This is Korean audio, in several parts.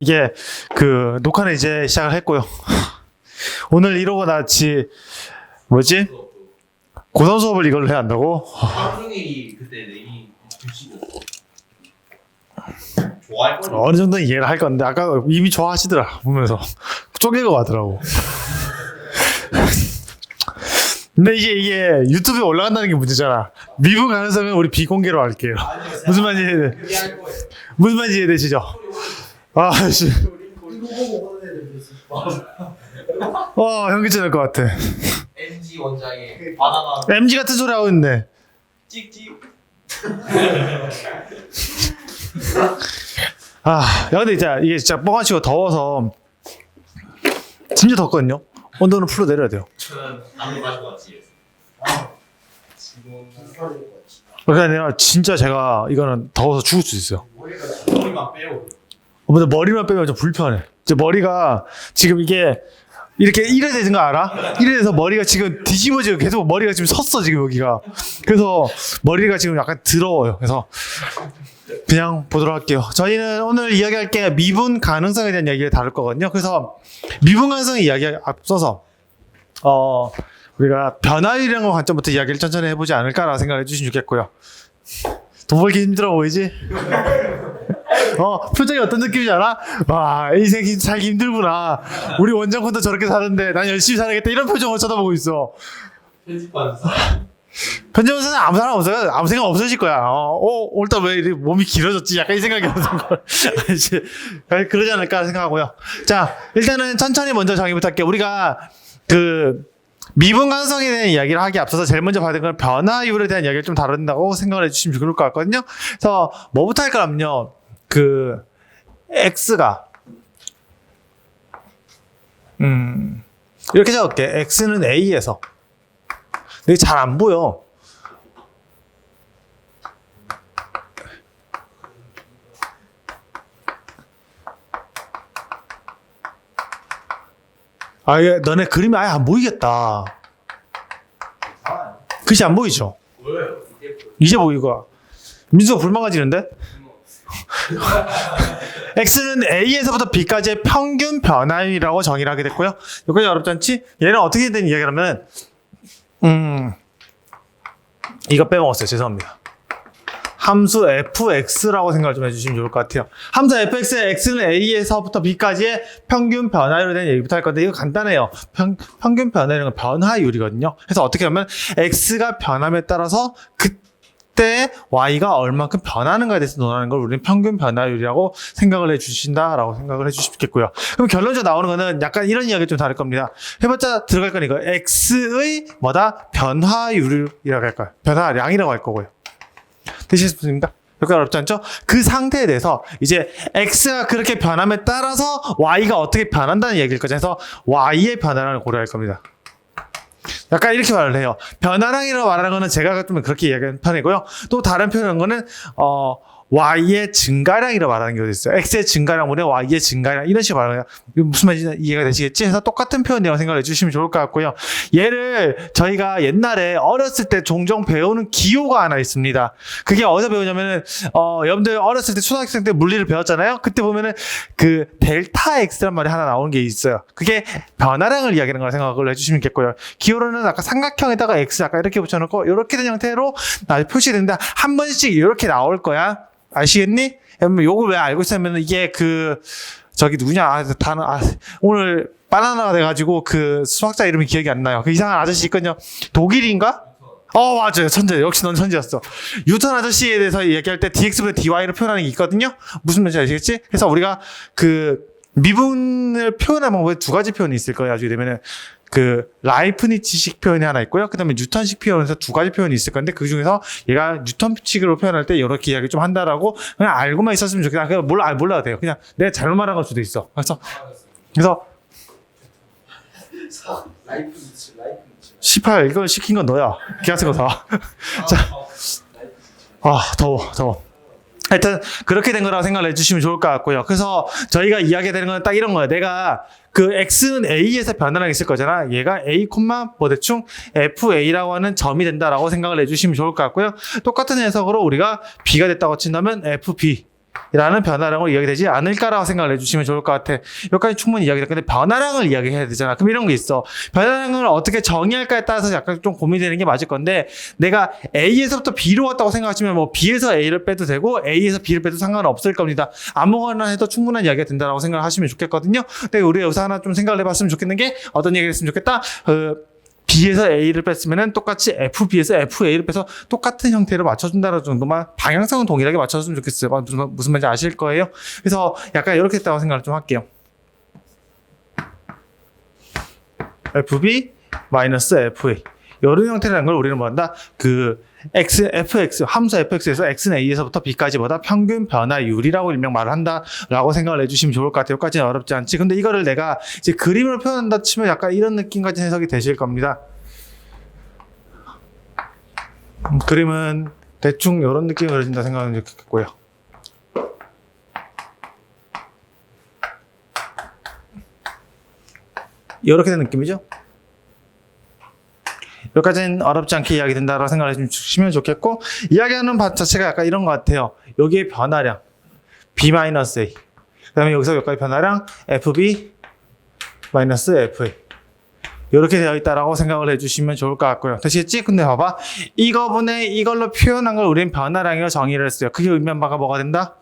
이게 그 녹화는 이제 시작을 했고요. 오늘 이러고 나지 뭐지? 고선 수업을 이걸로 해야 한다고? 하루 종일이 그때 내기 주시고 좋아할 거니? 어느 정도는 이해를 할 건데 아까 이미 좋아하시더라 보면서 쪼개고 가더라고. 근데 이게 유튜브에 올라간다는 게 문제잖아. 미분 가능성은 우리 비공개로 할게요. 무슨 말인지 이해돼? 그게 할 거예요. 무슨 말인지 이해되시죠? 아, 씨. 현기증 날 것 같아. MG 원장의 바나나 MG 같은 소리 하고 있네. 찍찍. 야, 근데 이게 진짜 뻥아치고 더워서 진짜 덥거든요. 온도는 풀로 내려야 돼요. 저는 안무 가지고 왔지. 그게 아니라 진짜 제가 이거는 더워서 죽을 수 있어요. 머리만 빼요. 근데 머리만 빼면 좀 불편해. 이제 머리가 지금 이게 이렇게 이래 되는 거 알아? 이래 돼서 머리가 지금 뒤집어지고 계속 머리가 지금 섰어 지금 여기가. 그래서 머리가 지금 약간 더러워요. 그래서 그냥 보도록 할게요. 저희는 오늘 이야기할 게 미분 가능성에 대한 이야기를 다룰 거거든요. 그래서 미분 가능성 이야기에 앞서서 우리가 변화율이라는 관점부터 이야기를 천천히 해보지 않을까라고 생각해 주시면 좋겠고요. 돈 벌기 힘들어 보이지? 표정이 어떤 느낌이지 알아? 와, 인생 살기 힘들구나. 우리 원장군도 저렇게 사는데 난 열심히 살아야겠다. 이런 표정을 쳐다보고 있어. 편집하는 사람. 편집원사는 아무 사람 없어요. 아무 생각 없으실 거야. 오늘따라 왜 이렇게 몸이 길어졌지? 약간 이 생각이 드는 걸. 그러지 않을까 생각하고요. 자, 일단은 천천히 먼저 정의부터 할게요. 우리가 미분 가능성에 대한 이야기를 하기 앞서서 제일 먼저 봐야 되는 건 변화율에 대한 이야기를 좀 다룬다고 생각을 해주시면 좋을 것 같거든요. 그래서 뭐부터 할까면요. X가 이렇게 적을게. X는 A에서 이게 잘 안 보여. 너네 그림이 아예 안 보이겠다. 글씨 안 보이죠? 뭐예요? 이제 보이고. 민수가 불만 가지는데? X는 A에서부터 B까지의 평균 변화율이라고 정의를 하게 됐고요. 여기까지 어렵지 않지? 얘는 어떻게 된 이야기라면 이거 빼먹었어요. 죄송합니다. 함수 fx라고 생각을 좀 해주시면 좋을 것 같아요. 함수 fx의 x는 a에서부터 b까지의 평균 변화율에 대한 얘기부터 할 건데 이거 간단해요. 평균 변화율은 변화율이거든요. 그래서 어떻게 하면 x가 변함에 따라서 그때 y가 얼만큼 변하는가에 대해서 논하는 걸 우리는 평균 변화율이라고 생각을 해주신다라고 생각을 해주시면 좋겠고요. 그럼 결론적으로 나오는 거는 약간 이런 이야기 좀 다를 겁니다. 해봤자 들어갈 거니까 x의 변화율이라고 할까요? 변화량이라고 할 거고요. 되시겠습니까? 여기가 어렵지 않죠? 그 상태에 대해서 이제 X가 그렇게 변함에 따라서 Y가 어떻게 변한다는 얘기일 거죠. 그래서 Y의 변화량을 고려할 겁니다. 약간 이렇게 말을 해요. 변화량이라고 말하는 거는 제가 좀 그렇게 이야기하는 편이고요. 또 다른 표현은 거는 Y의 증가량이라고 말하는 경우도 있어요. X의 증가량분의 Y의 증가량 이런 식으로 말하는 거예요. 무슨 말인지 이해가 되시겠지? 해서 똑같은 표현이라고 생각을 해주시면 좋을 것 같고요. 얘를 저희가 옛날에 어렸을 때 종종 배우는 기호가 하나 있습니다. 그게 어디서 배우냐면은 여러분들 어렸을 때 초등학생 때 물리를 배웠잖아요. 그때 보면은 델타 X란 말이 하나 나오는 게 있어요. 그게 변화량을 이야기하는 거라 생각을 해주시면 좋겠고요. 기호로는 아까 삼각형에다가 X 아까 이렇게 붙여놓고 이렇게 된 형태로 표시된다. 한 번씩 이렇게 나올 거야. 아시겠니? 여러분 요걸 왜 알고 있으면 이게 저기 누구냐 오늘 바나나가 돼가지고 수학자 이름이 기억이 안 나요. 이상한 아저씨 있거든요. 독일인가? 맞아요. 천재. 역시 넌 천재였어. 뉴턴 아저씨에 대해서 얘기할 때 dx분의 dy를 표현하는 게 있거든요. 무슨 말인지 아시겠지? 그래서 우리가 미분을 표현하는 방법에 두 가지 표현이 있을 거예요. 나중에 되면은 라이프니츠식 표현이 하나 있고요. 그 다음에 뉴턴식 표현에서 두 가지 표현이 있을 건데 그 중에서 얘가 뉴턴식으로 표현할 때 이렇게 이야기 좀 한다라고 그냥 알고만 있었으면 좋겠다. 그냥 몰라도 돼요. 그냥 내가 잘못 말한 걸 수도 있어. 그래서 라이프니츠 18 이걸 시킨 건 너야. 기하는 거 다. 자, 더워. 하여튼 그렇게 된 거라고 생각을 해주시면 좋을 것 같고요. 그래서 저희가 이야기되는 건 딱 이런 거예요. 내가 X는 A에서 변화량이 있을 거잖아. 얘가 A, 뭐 대충 FA라고 하는 점이 된다라고 생각을 해주시면 좋을 것 같고요. 똑같은 해석으로 우리가 B가 됐다고 친다면 FB 라는 변화량으로 이야기되지 않을까라고 생각을 해주시면 좋을 것 같아. 여기까지 충분히 이야기됐는데 변화량을 이야기해야 되잖아. 그럼 이런 게 있어. 변화량을 어떻게 정의할까에 따라서 약간 좀 고민되는 게 맞을 건데 내가 A에서부터 B로 왔다고 생각하시면 뭐 B에서 A를 빼도 되고 A에서 B를 빼도 상관은 없을 겁니다. 아무거나 해도 충분한 이야기가 된다라고 생각을 하시면 좋겠거든요. 근데 우리 여기서 하나 좀 생각을 해봤으면 좋겠는 게 어떤 얘기를 했으면 좋겠다. B에서 A를 뺐으면 똑같이 FB에서 FA를 빼서 똑같은 형태로 맞춰준다는 정도만 방향성은 동일하게 맞춰줬으면 좋겠어요. 무슨 말인지 아실 거예요? 그래서 약간 이렇게 했다고 생각을 좀 할게요. FB 마이너스 FA 이런 형태라는 걸 우리는 뭐한다? fx 함수 fx에서 x는 a에서부터 b까지보다 평균 변화율이라고 일명 말을 한다라고 생각을 해주시면 좋을 것 같아요. 여기까지는 어렵지 않지. 근데 이거를 내가 이제 그림으로 표현한다 치면 약간 이런 느낌까지 해석이 되실 겁니다. 그림은 대충 이런 느낌이 그려진다 생각하면 좋겠고요. 이렇게 된 느낌이죠? 여기까지는 어렵지 않게 이야기된다라고 생각을 해주시면 좋겠고, 이야기하는 바 자체가 약간 이런 것 같아요. 여기에 변화량 B-A, 그 다음에 여기서 여기까지 변화량 FB-FA 이렇게 되어 있다라고 생각을 해주시면 좋을 것 같고요. 되시겠지? 근데 봐봐, 이걸로 표현한 걸 우리는 변화량이라고 정의를 했어요. 그게 의미한 바가 뭐가 된다?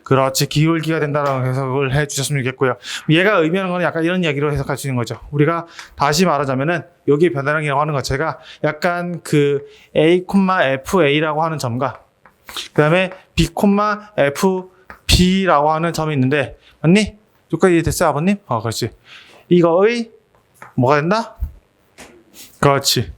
그렇지, 기울기가 된다라고 해석을 해주셨으면 좋겠고요. 얘가 의미하는 건 약간 이런 이야기로 해석할 수 있는 거죠. 우리가 다시 말하자면은 여기 변화량이라고 하는 것 자체가 약간 A,FA라고 하는 점과 그 다음에 B,FB라고 하는 점이 있는데, 맞니? 여기까지 됐어요, 아버님? 그렇지. 이거의 뭐가 된다? 그렇지.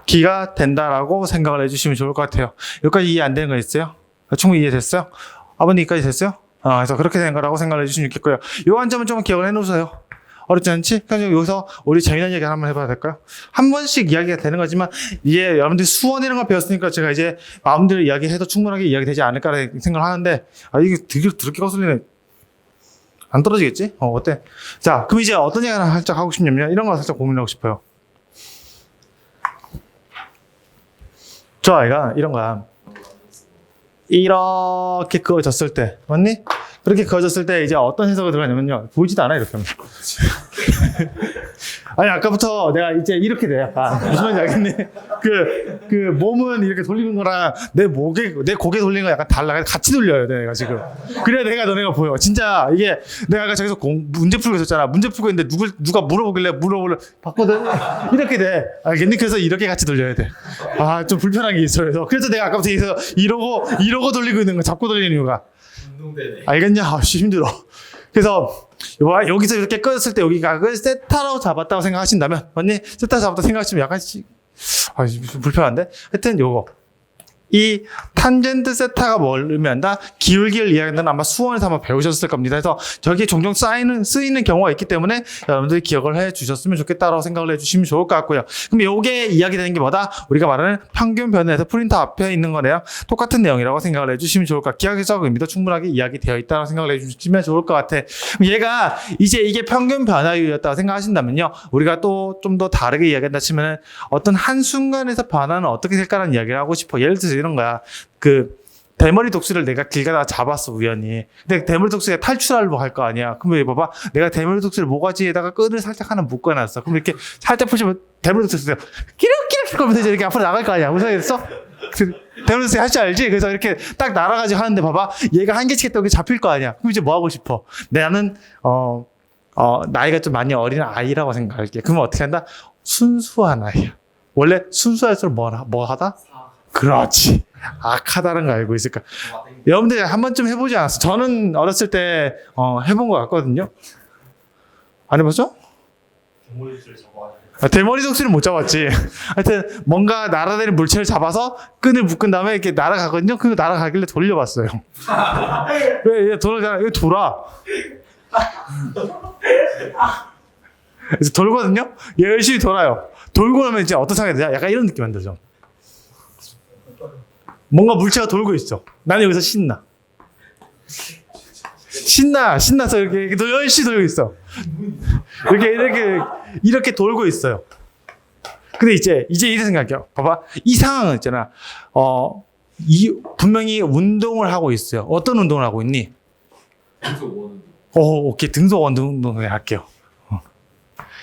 기가 된다라고 생각을 해주시면 좋을 것 같아요. 여기까지 이해 안 되는 거 있어요? 충분히 이해됐어요? 아버님 여기까지 됐어요? 그래서 그렇게 된 거라고 생각을 해주시면 좋겠고요. 요 한 점은 좀 기억을 해놓으세요. 어렵지 않지? 그럼 여기서 우리 재미난 얘기 한번 해봐도 될까요? 한 번씩 이야기가 되는 거지만, 이게 여러분들이 수원 이런 거 배웠으니까 제가 이제 마음대로 이야기해도 충분하게 이야기되지 않을까라는 생각을 하는데, 이게 되게 더럽게 거슬리네. 안 떨어지겠지? 어때? 자, 그럼 이제 어떤 얘기를 살짝 하고 싶냐면, 이런 거 살짝 고민하고 싶어요. 저 아이가 이런 거야. 이렇게 그어졌을 때, 맞니? 그렇게 그어졌을 때 이제 어떤 해석이 들어가냐면요. 보이지도 않아, 이렇게 하면. 아니, 아까부터 내가 이제 이렇게 돼, 약간. 무슨 말인지 알겠니? 몸은 이렇게 돌리는 거랑 내 고개 돌리는 거 약간 달라. 같이 돌려야 돼, 내가 지금. 그래야 너네가 보여. 진짜 이게 내가 아까 저기서 문제 풀고 있었잖아. 문제 풀고 있는데 누가 물어보길래 봤거든? 이렇게 돼. 알겠니? 그래서 이렇게 같이 돌려야 돼. 좀 불편한 게 있어요. 그래서 내가 아까부터 이러고 돌리고 있는 거, 잡고 돌리는 이유가. 운동되네. 알겠냐? 힘들어. 그래서 여기서 이렇게 꺼졌을 때 여기가 세타라고 잡았다고 생각하신다면, 맞니? 세타 잡았다고 생각하시면 약간씩 불편한데? 하여튼 요거, 이 탄젠트 세타가 뭘 의미한다? 기울기를 이야기한다는 아마 수원에서 한번 배우셨을 겁니다. 그래서 저기에 종종 쓰이는 경우가 있기 때문에 여러분들이 기억을 해 주셨으면 좋겠다라고 생각을 해 주시면 좋을 것 같고요. 그럼 요게 이야기되는 게 뭐다? 우리가 말하는 평균 변화에서 프린터 앞에 있는 거네요. 똑같은 내용이라고 생각을 해 주시면 좋을 것 같아요. 기하학적 의미도 충분하게 이야기되어 있다고 생각을 해 주시면 좋을 것 같아. 얘가 이제 이게 평균 변화율이었다고 생각하신다면요, 우리가 또 좀 더 다르게 이야기한다 치면은 어떤 한순간에서 변화는 어떻게 될까라는 이야기를 하고 싶어. 예를 들어서 이런 거야. 대머리 독수리를 내가 길 가다가 잡았어, 우연히. 근데 대머리 독수리가 탈출하려고 할 거 아니야. 그럼 봐봐, 내가 대머리 독수리 모가지에다가 끈을 살짝 하나 묶어놨어. 그럼 이렇게 살짝 푸시면 대머리 독수리가 끼룩끼룩 그러면서 이렇게 앞으로 나갈 거 아니야. 무슨 얘기했어? 대머리 독수리 할 줄 알지? 그래서 이렇게 딱 날아가지고 하는데 봐봐, 얘가 한 개씩 했다고 잡힐 거 아니야. 그럼 이제 뭐 하고 싶어? 나는 나이가 좀 많이 어린 아이라고 생각할게. 그러면 어떻게 한다? 순수한 아이야. 원래 순수할수록 뭐 하다? 그렇지. 악하다는 거 알고 있을까? 여러분들 한 번쯤 해보지 않았어? 저는 어렸을 때 해본 것 같거든요. 안 해봤죠? 대머리 독수리 잡아가지고. 대머리 독수리는 못 잡았지. 하여튼 뭔가 날아다니는 물체를 잡아서 끈을 묶은 다음에 이렇게 날아가거든요. 그거 날아가길래 돌려봤어요. 왜 돌아잖아. 이거 돌아. 그래서 돌거든요. 얘 열심히 돌아요. 돌고 나면 이제 어떤 상황이 되냐? 약간 이런 느낌 만들죠. 뭔가 물체가 돌고 있어. 나는 여기서 신나서 이렇게 열심히 돌고 있어. 이렇게 돌고 있어요. 근데 이제 이 생각이야. 봐봐, 이 상황은 있잖아. 분명히 운동을 하고 있어요. 어떤 운동을 하고 있니? 계속 오는. 오케이. 등속 운동을 할게요.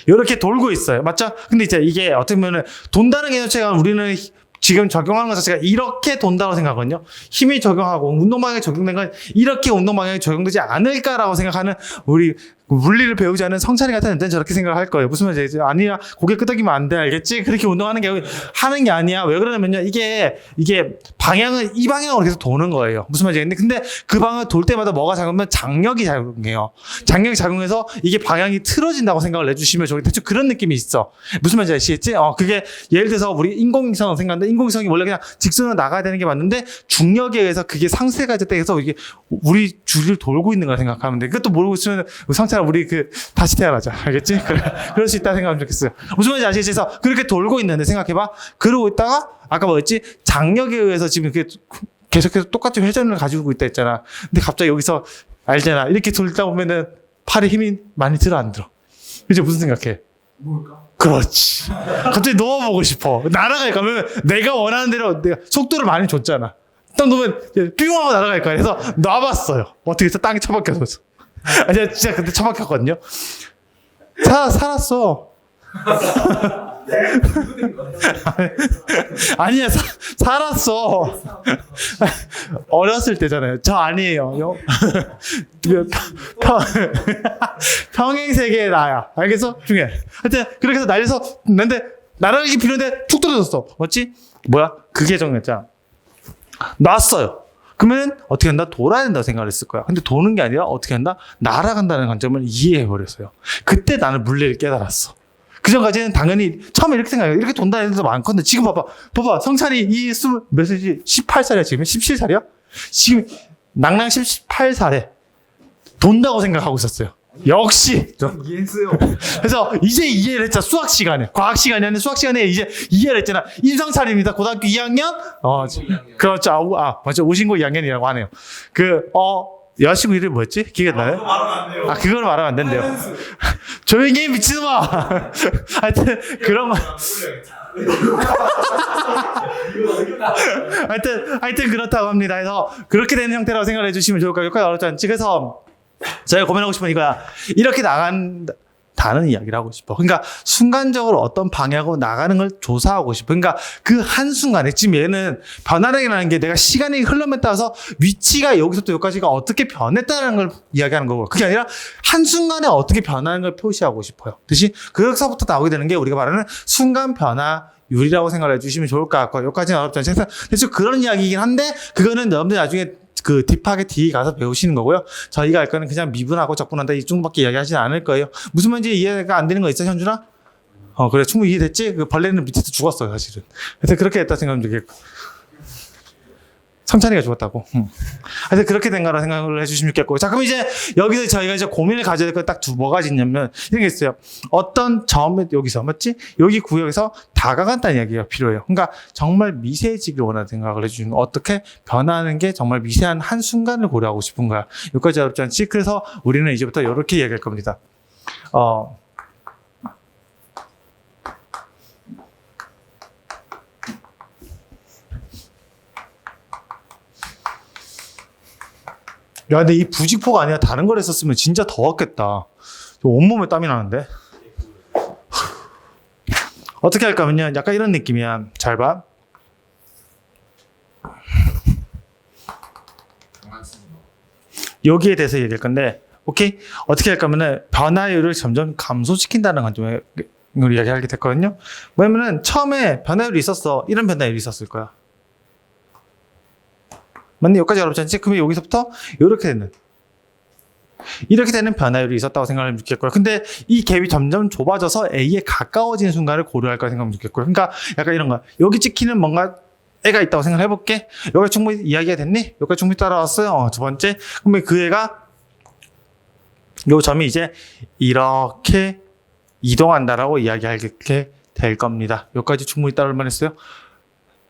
이렇게 돌고 있어요. 맞죠? 근데 이제 이게 어떻게 보면 돈다는 개념체가 우리는 지금 적용하는 것 자체가 이렇게 돈다고 생각하거든요. 힘이 적용하고 운동 방향이 적용된 건 이렇게 운동 방향이 적용되지 않을까라고 생각하는 우리 물리를 배우지 않은 성찬이 같은 애들은 저렇게 생각할 거예요. 무슨 말인지 아니야. 고개 끄덕이면 안 돼. 알겠지? 그렇게 운동하는 게 아니야. 왜 그러냐면요. 이게 방향은 이 방향으로 계속 도는 거예요. 무슨 말인지 근데 그 방향을 돌 때마다 뭐가 작으면 장력이 작용해요. 장력이 작용해서 이게 방향이 틀어진다고 생각을 해주시면 저기 대충 그런 느낌이 있어. 무슨 말인지 아시겠지? 그게 예를 들어서 우리 인공위성 생각하는데 인공위성이 원래 그냥 직선으로 나가야 되는 게 맞는데 중력에 의해서 그게 상쇄가 돼서 이게 우리 주위를 돌고 있는 걸 생각하면 돼. 그것도 모르고 있으면 상처 우리 다시 태어나자. 알겠지? 그럴 수 있다 생각하면 좋겠어요. 무슨 말인지 아시겠지? 그래서 그렇게 돌고 있는데 생각해봐. 그러고 있다가 아까 뭐였지? 장력에 의해서 지금 이렇게 계속해서 똑같은 회전을 가지고 있다 했잖아. 근데 갑자기 여기서 알잖아. 이렇게 돌다 보면은 팔에 힘이 많이 들어 안 들어? 이제 무슨 생각해? 뭘까? 그렇지. 갑자기 넣어보고 싶어. 날아갈까? 그러면 내가 원하는 대로 내가 속도를 많이 줬잖아. 딱 놓으면 뿅 하고 날아갈 거야. 그래서 놔봤어요. 어떻게 해서 땅에 처박혀서. 제가 진짜 그때 처박혔거든요. 살았어. 아니야, 살았어. 어렸을 때잖아요. 저 아니에요. 평행 세계의 나야. 알겠어? 중요해. 하여튼, 그렇게 해서 날려서, 근데, 날아가기 필요한데 툭 떨어졌어. 맞지? 뭐야? 그게 정했잖아. 놨어요. 그러면 어떻게 한다? 돌아야 된다고 생각을 했을 거야. 근데 도는 게 아니라 어떻게 한다? 날아간다는 관점을 이해해버렸어요. 그때 나는 물리를 깨달았어. 그 전까지는 당연히 처음에 이렇게 생각해요. 이렇게 돈다는 애들도 많거든요. 지금 봐봐. 성찬이 몇 살이지? 18살이야 지금? 17살이야? 지금 낭낭 18살에 돈다고 생각하고 있었어요. 역시 이해했어요. 그래서 이제 이해를 했잖아. 수학 시간에. 과학 시간이 아니라 수학 시간에 이제 이해를 했잖아. 임성찬입니다. 고등학교 2학년? 그렇죠. 맞죠. 오신고 2학년이라고 하네요. 여자친구 이름이 뭐였지? 기억이 나요? 말하면 안 돼요. 그걸 말하면 안 된대요. 조용히 해, 미친놈아! 하여튼, 그런 거. 하여튼 그렇다고 합니다. 그래서 그렇게 되는 형태라고 생각을 해주시면 좋을 거예요. 여기까지 어렵지 않지? 그래서 제가 고민하고 싶은 이거야. 이렇게 나간다는 이야기를 하고 싶어. 그러니까 순간적으로 어떤 방향으로 나가는 걸 조사하고 싶어. 그러니까 그 한순간에 지금 얘는 변화량이라는 게 내가 시간이 흘름에 따라서 위치가 여기서부터 여기까지가 어떻게 변했다는 걸 이야기하는 거고 그게 아니라 한순간에 어떻게 변하는 걸 표시하고 싶어요. 대신 그것서부터 나오게 되는 게 우리가 말하는 순간 변화율이라고 생각을 해주시면 좋을 것 같고 여기까지는 어렵지 않죠. 그래서 그런 이야기이긴 한데 그거는 여러분들 나중에 딥하게 뒤에 가서 배우시는 거고요. 저희가 할 거는 그냥 미분하고 적분한다 이 정도밖에 이야기하지는 않을 거예요. 무슨 말인지 이해가 안 되는 거 있어, 현준아? 그래. 충분히 이해됐지? 그 벌레는 밑에서 죽었어요, 사실은. 그래서 그렇게 했다 생각하면 되겠고. 성찬이가 죽었다고. 하여튼 그렇게 된 거라 생각을 해주시면 좋겠고. 자, 그럼 이제 여기서 저희가 이제 고민을 가져야 될 거 딱 두 가지 있냐면, 이런 게 있어요. 어떤 점에 여기서, 맞지? 여기 구역에서 다가간다는 이야기가 필요해요. 그러니까 정말 미세해지길 원하는 생각을 해주시는 거. 어떻게 변하는 게 정말 미세한 한순간을 고려하고 싶은 거야. 여기까지 어렵지 않지? 그래서 우리는 이제부터 이렇게 이야기할 겁니다. 야, 근데 이 부직포가 아니라 다른 걸 했었으면 진짜 더웠겠다. 온몸에 땀이 나는데. 어떻게 할까 하면요. 약간 이런 느낌이야. 잘 봐. 여기에 대해서 얘기할 건데, 오케이? 어떻게 할까 하면은 변화율을 점점 감소시킨다는 관점으로 이야기하게 됐거든요. 뭐냐면은 처음에 변화율이 있었어. 이런 변화율이 있었을 거야. 맞네? 여기까지 어렵지 않지? 그러면 여기서부터 이렇게 되는 변화율이 있었다고 생각하면 좋겠고요. 근데 이 갭이 점점 좁아져서 A에 가까워지는 순간을 고려할 까 생각하면 좋겠고요. 그러니까 약간 이런 거야. 여기 찍히는 뭔가 애가 있다고 생각을 해볼게. 여기 충분히 이야기가 됐니? 여기까지 충분히 따라왔어요. 두 번째. 그러면 그 애가 요 점이 이제 이렇게 이동한다라고 이야기하게 될 겁니다. 여기까지 충분히 따라올 만했어요.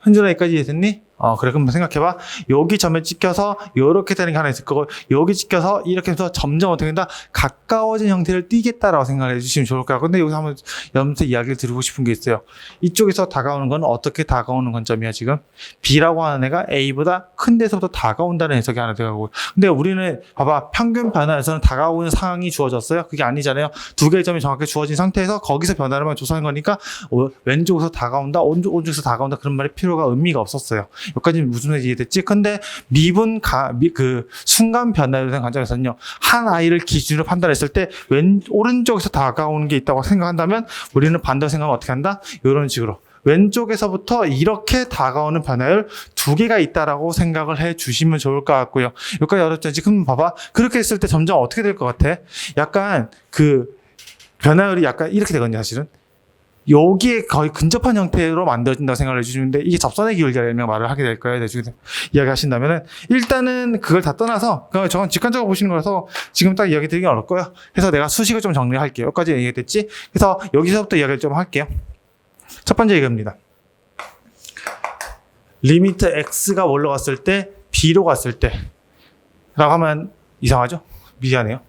현준아 여기까지 이해됐니? 그래, 그럼 생각해봐. 여기 점에 찍혀서 이렇게 되는 게 하나 있을 거고, 여기 찍혀서 이렇게 해서 점점 어떻게 된다? 가까워진 형태를 띠겠다라고 생각을 해주시면 좋을 거야. 근데 여기서 한번 여러분한테 이야기를 드리고 싶은 게 있어요. 이쪽에서 다가오는 건 어떻게 다가오는 관점이야, 지금? B라고 하는 애가 A보다 큰 데서부터 다가온다는 해석이 하나 되고. 근데 우리는, 봐봐, 평균 변화에서는 다가오는 상황이 주어졌어요? 그게 아니잖아요. 두 개의 점이 정확하게 주어진 상태에서 거기서 변화를만 조사한 거니까, 왼쪽에서 다가온다, 오른쪽에서 다가온다, 그런 말이 필요가 의미가 없었어요. 여기까지 무슨 말인지 이해됐지? 근데 그 순간 변화에 대한 관점에서는요, 한 아이를 기준으로 판단했을 때 오른쪽에서 다가오는 게 있다고 생각한다면 우리는 반대로 생각하면 어떻게 한다? 이런 식으로 왼쪽에서부터 이렇게 다가오는 변화율 두 개가 있다라고 생각을 해 주시면 좋을 것 같고요. 여기까지 어렵지 않지? 그럼 봐봐, 그렇게 했을 때 점점 어떻게 될 것 같아? 약간 그 변화율이 약간 이렇게 되거든요, 사실은. 여기에 거의 근접한 형태로 만들어진다고 생각을 해주시는데, 이게 접선의 기울기라는 말을 하게 될 거예요. 나중에 이야기 하신다면은, 일단은 그걸 다 떠나서, 저건 직관적으로 보시는 거라서 지금 딱 이야기 드리기 어렵고요. 그래서 내가 수식을 좀 정리할게요. 여기까지 얘기됐지? 그래서 여기서부터 이야기를 좀 할게요. 첫 번째 이겁니다. 리미트 x가 뭘로 갔을 때, b로 갔을 때, 라고 하면 이상하죠? 미안해요.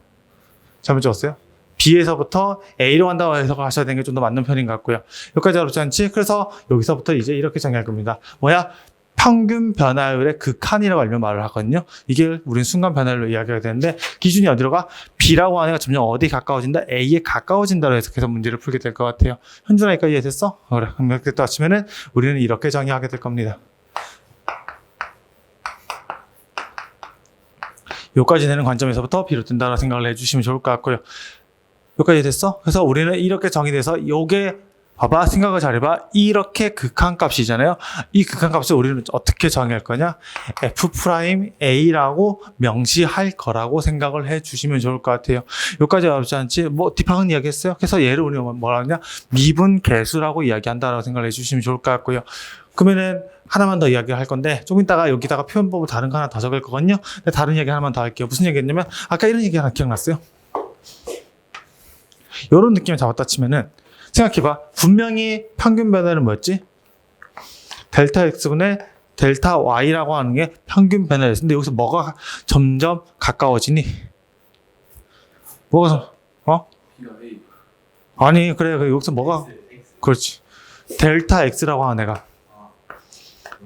잘못 적었어요? B에서부터 A로 간다고 해석을 하셔야 되는 게 좀 더 맞는 편인 것 같고요. 여기까지 어렵지 않지? 그래서 여기서부터 이제 이렇게 정의할 겁니다. 뭐야? 평균 변화율의 극한이라고 알면 말을 하거든요. 이게 우린 순간 변화율로 이야기가 되는데, 기준이 어디로 가? B라고 하는 애가 점점 어디에 가까워진다? A에 가까워진다로 해석해서 문제를 풀게 될 것 같아요. 현준아, 여기까지 이해됐어? 그래. 그럼 이렇게 또 하시면은 우리는 이렇게 정의하게 될 겁니다. 여기까지 되는 관점에서부터 비롯된다고 생각을 해주시면 좋을 것 같고요. 여기까지 됐어? 그래서 우리는 이렇게 정의돼서 요게 봐봐, 생각을 잘해봐. 이렇게 극한값이잖아요. 이 극한값을 우리는 어떻게 정의할 거냐? F'A라고 명시할 거라고 생각을 해주시면 좋을 것 같아요. 여기까지 어렵지 않지? 뭐 딥하게 이야기했어요. 그래서 얘를 우리가 뭐라 하냐? 미분 계수라고 이야기한다라고 생각을 해주시면 좋을 것 같고요. 그러면은 하나만 더 이야기할 건데, 좀 이따가 여기다가 표현법을 다른 거 하나 더 적을 거거든요. 근데 다른 얘기 하나만 더 할게요. 무슨 얘기했냐면, 아까 이런 얘기 하나 기억났어요? 이런 느낌을 잡았다 치면은, 생각해봐. 분명히 평균 변화는 뭐였지? 델타 x분의 델타 y라고 하는 게 평균 변화였어. 근데 여기서 뭐가 점점 가까워지니? 뭐가, B가 A. 아니, 그래. 여기서 뭐가, 그렇지. 델타 x라고 하는 애가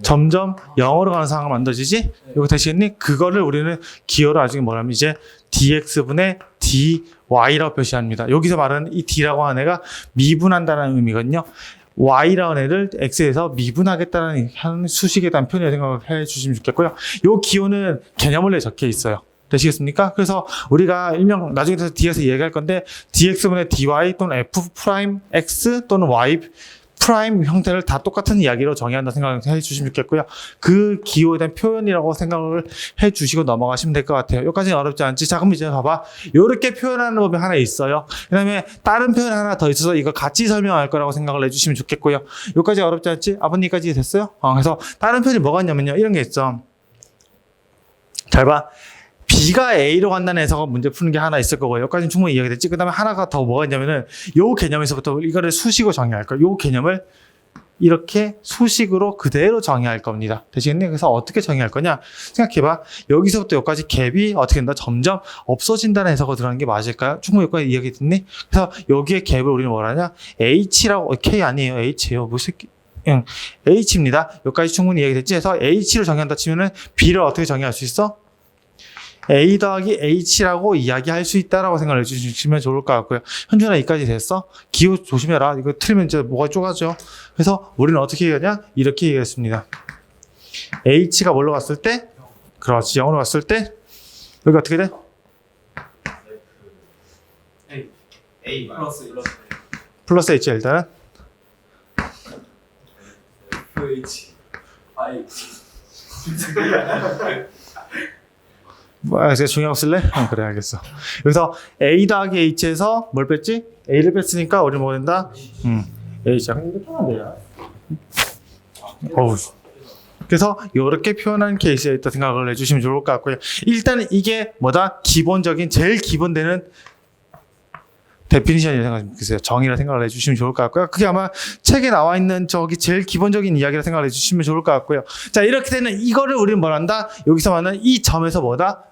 점점 0으로 가는 상황을 만들어지지? 여기 되시겠니? 그거를 우리는 기호로 나중에 뭐라면 이제 dx분의 dy라고 표시합니다. 여기서 말하는 이 d라고 하는 애가 미분한다는 의미거든요. y라는 애를 x에서 미분하겠다는 수식에 대한 표현을 생각을 해 주시면 좋겠고요. 이 기호는 개념원래 적혀 있어요. 되시겠습니까? 그래서 우리가 일명 나중에 뒤에서 얘기할 건데, dx분의 dy 또는 f'x 또는 y 프라임 형태를 다 똑같은 이야기로 정의한다 생각을 해주시면 좋겠고요. 그 기호에 대한 표현이라고 생각을 해주시고 넘어가시면 될 것 같아요. 여기까지는 어렵지 않지? 자, 그럼 이제 봐봐. 이렇게 표현하는 법이 하나 있어요. 그 다음에 다른 표현 하나 더 있어서 이거 같이 설명할 거라고 생각을 해주시면 좋겠고요. 여기까지 어렵지 않지? 아버님까지 됐어요? 그래서 다른 표현이 뭐가 있냐면요. 이런 게 있어. 잘 봐. B가 A로 간다는 해석은 문제 푸는 게 하나 있을 거고요. 여기까지는 충분히 이해가 됐지. 그 다음에 하나가 더 뭐가 있냐면은, 요 개념에서부터 이거를 수식으로 정의할 거예요. 요 개념을 이렇게 수식으로 그대로 정의할 겁니다. 되시겠니? 그래서 어떻게 정의할 거냐? 생각해봐. 여기서부터 여기까지 갭이 어떻게 된다? 점점 없어진다는 해석으로 들어가는 게 맞을까요? 충분히 여기까지 이해가 됐니? 그래서 여기에 갭을 우리는 뭐라 하냐? H라고, K 아니에요. H예요. 뭐 새끼. H입니다. 여기까지 충분히 이해됐지? 그래서 H로 정의한다 치면은 B를 어떻게 정의할 수 있어? A 더하기 H라고 이야기할 수 있다라고 생각을 해주시면 좋을 것 같고요. 현준아, 여기까지 됐어? 기호 조심해라. 이거 틀리면 이제 뭐가 쪼가죠. 그래서 우리는 어떻게 얘기하냐? 이렇게 얘기했습니다. H가 뭘로 갔을 때? 그렇지, 0으로 갔을 때? 여기 어떻게 돼? A 플러스 플러스 H 일단은. H I. 제가 중요하고 쓸래? 그래, 알겠어. 여기서 A 더하기 H에서 뭘 뺐지? A를 뺐으니까 우리 뭐 된다? H. 이렇게 편한데요. 어우. 그래서 이렇게 표현한 케이스에 있다 생각을 해주시면 좋을 것 같고요. 일단 이게 뭐다? 기본적인, 제일 기본되는 데피니션이라고 생각하세요. 정의라 생각을 해주시면 좋을 것 같고요. 그게 아마 책에 나와 있는 저기 제일 기본적인 이야기라 생각을 해주시면 좋을 것 같고요. 자, 이렇게 되는 이거를 우리는 뭘 한다? 여기서 말하는 이 점에서 뭐다?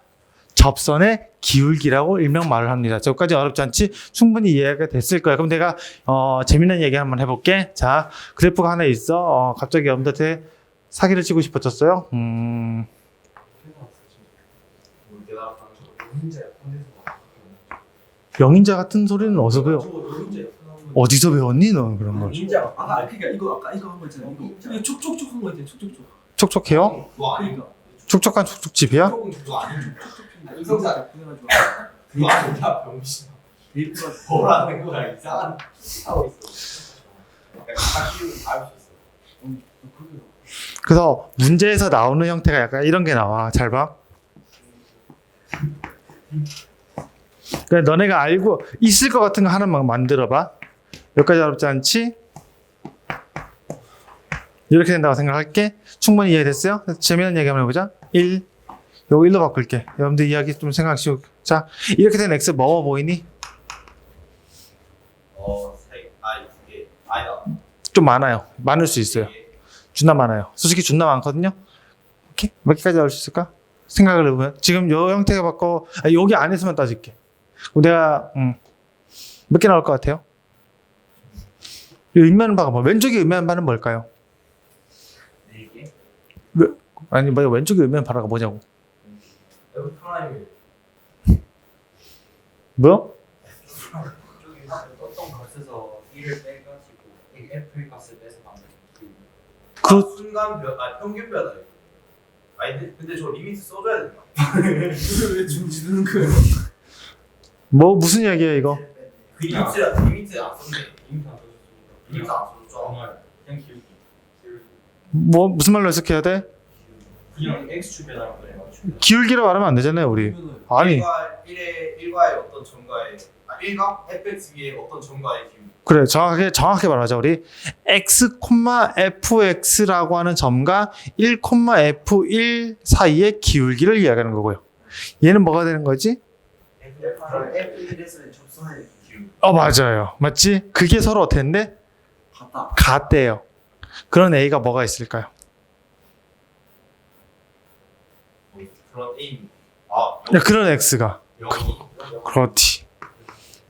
접선의 기울기라고 일명 말을 합니다. 저까지 어렵지 않지? 충분히 이해가 됐을 거야. 그럼 내가 재미난 얘기 한번 해볼게. 자, 그래프가 하나 있어. 갑자기 여러분들한테 사기를 치고 싶어졌어요. 영인자 같은 소리는 어디서 배워? 어디서 배웠니 너 그런 걸? 인자. 그러니까 이거 아까 이거 한 거 있잖아. 이거 촉촉촉 한거 있잖아. 촉촉촉. 촉촉해요? 그러니까. 촉촉한 촉촉집이야? 그거 아니죠. 이상사 그거 아니야 병신. 데이터가 뭐라는 거야 이상한 하고 있어. 약간 다 키우는 다알수 있어. 그래서 문제에서 나오는 형태가 약간 이런 게 나와. 잘 봐. 그러니까 너네가 알고 있을 것 같은 거 하나만 만들어봐. 여기까지 어렵지 않지? 이렇게 된다고 생각할게. 충분히 이해됐어요? 재미난 얘기 한번 해보자. 1. 요거 1로 바꿀게. 여러분들 이야기 좀 생각하시고. 자, 이렇게 된 X 뭐뭐 보이니? 이게 아니다. 좀 많아요. 많을 수 있어요. 존나 많아요. 솔직히 존나 많거든요. 오케이? 몇 개까지 나올 수 있을까? 생각을 해보면. 지금 요 형태가 바꿔, 여기 안에서만 따질게. 그럼 내가, 몇 개 나올 것 같아요? 이 의미하는 바가 뭐, 왼쪽에 의미하는 바는 뭘까요? 4개? 아니, 뭐, 왼쪽에 의미하는 바가 뭐냐고. F 프라임 뭐? 쪽에 어떤 값에서 1을 빼가지고 F 값을 빼서 만든 순간 평균 변화. 아니 근데 저 리미트 써줘야 된다. 왜 중지는 거야? 뭐, 무슨 이야기야, 이거? 그 리미트 안 썼네. 리미트 안 써줬죠. 그냥 기울기. 뭐, 무슨 말로 해석해야 돼? 그냥 X축 변화라고 그래요. 기울기로 말하면 안 되잖아요, 우리. 아니. 1과의 어떤 점과의 1과 fx 위에 어떤 점과의 기울기. 그래, 정확하게 말하자. 우리 x, fx라고 하는 점과 1, f1 사이의 기울기를 이야기하는 거고요. 얘는 뭐가 되는 거지? f1에서의 접선의 기울기. 맞아요. 맞지? 그게 서로 어떻게 했는데? 같대요. 그런 a가 뭐가 있을까요? 그런 A. 그런 x가. 그렇지.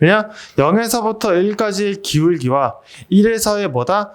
왜냐? 0에서부터 1까지의 기울기와 1에서의 뭐다?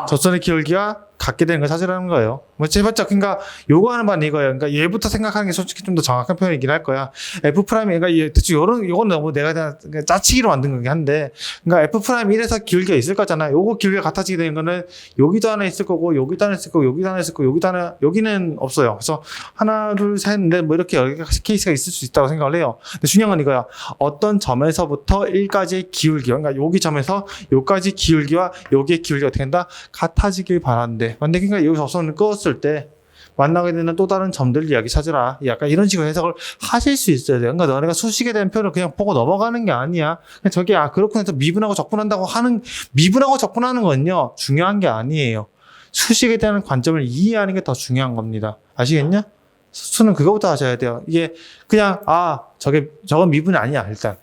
접선의 기울기가 같게 되는 걸 찾으라는 거예요. 뭐 해봤자 그러니까 요거 하는 바는 이거예요. 그러니까 얘부터 생각하는 게 솔직히 좀 더 정확한 표현이긴 할 거야. F 프라임이 그러니까 대충 요건 너무 내가 그냥 짜치기로 만든 거긴 한데, 그러니까 F 프라임 1에서 기울기가 있을 거잖아. 요거 기울기가 같아지게 되는 거는 여기도 하나 있을 거고, 여기도 하나 있을 거고, 여기도 하나 있을 거고, 여기도 하나, 여기는 없어요. 그래서 하나, 둘, 셋, 넷 뭐 이렇게 여러 가지 케이스가 있을 수 있다고 생각을 해요. 근데 중요한 건 이거야. 어떤 점에서부터 1까지의 기울기, 그러니까 여기 점에서 여기까지 기울기와 여기의 기울기가 어떻게 된다? 같아지길 바라는데. 근데 그러니까 여기 접선을 끄었을 때 만나게 되는 또 다른 점들 이야기 찾으라. 약간 이런 식으로 해석을 하실 수 있어야 돼요. 그러니까 너네가 수식에 대한 표현을 그냥 보고 넘어가는 게 아니야. 그냥 저게 그렇군 해서 미분하고 적분한다고 하는, 미분하고 적분하는 건요 중요한 게 아니에요. 수식에 대한 관점을 이해하는 게 더 중요한 겁니다. 아시겠냐? 수는 그거부터 하셔야 돼요. 이게 그냥 저건 미분이 아니야. 일단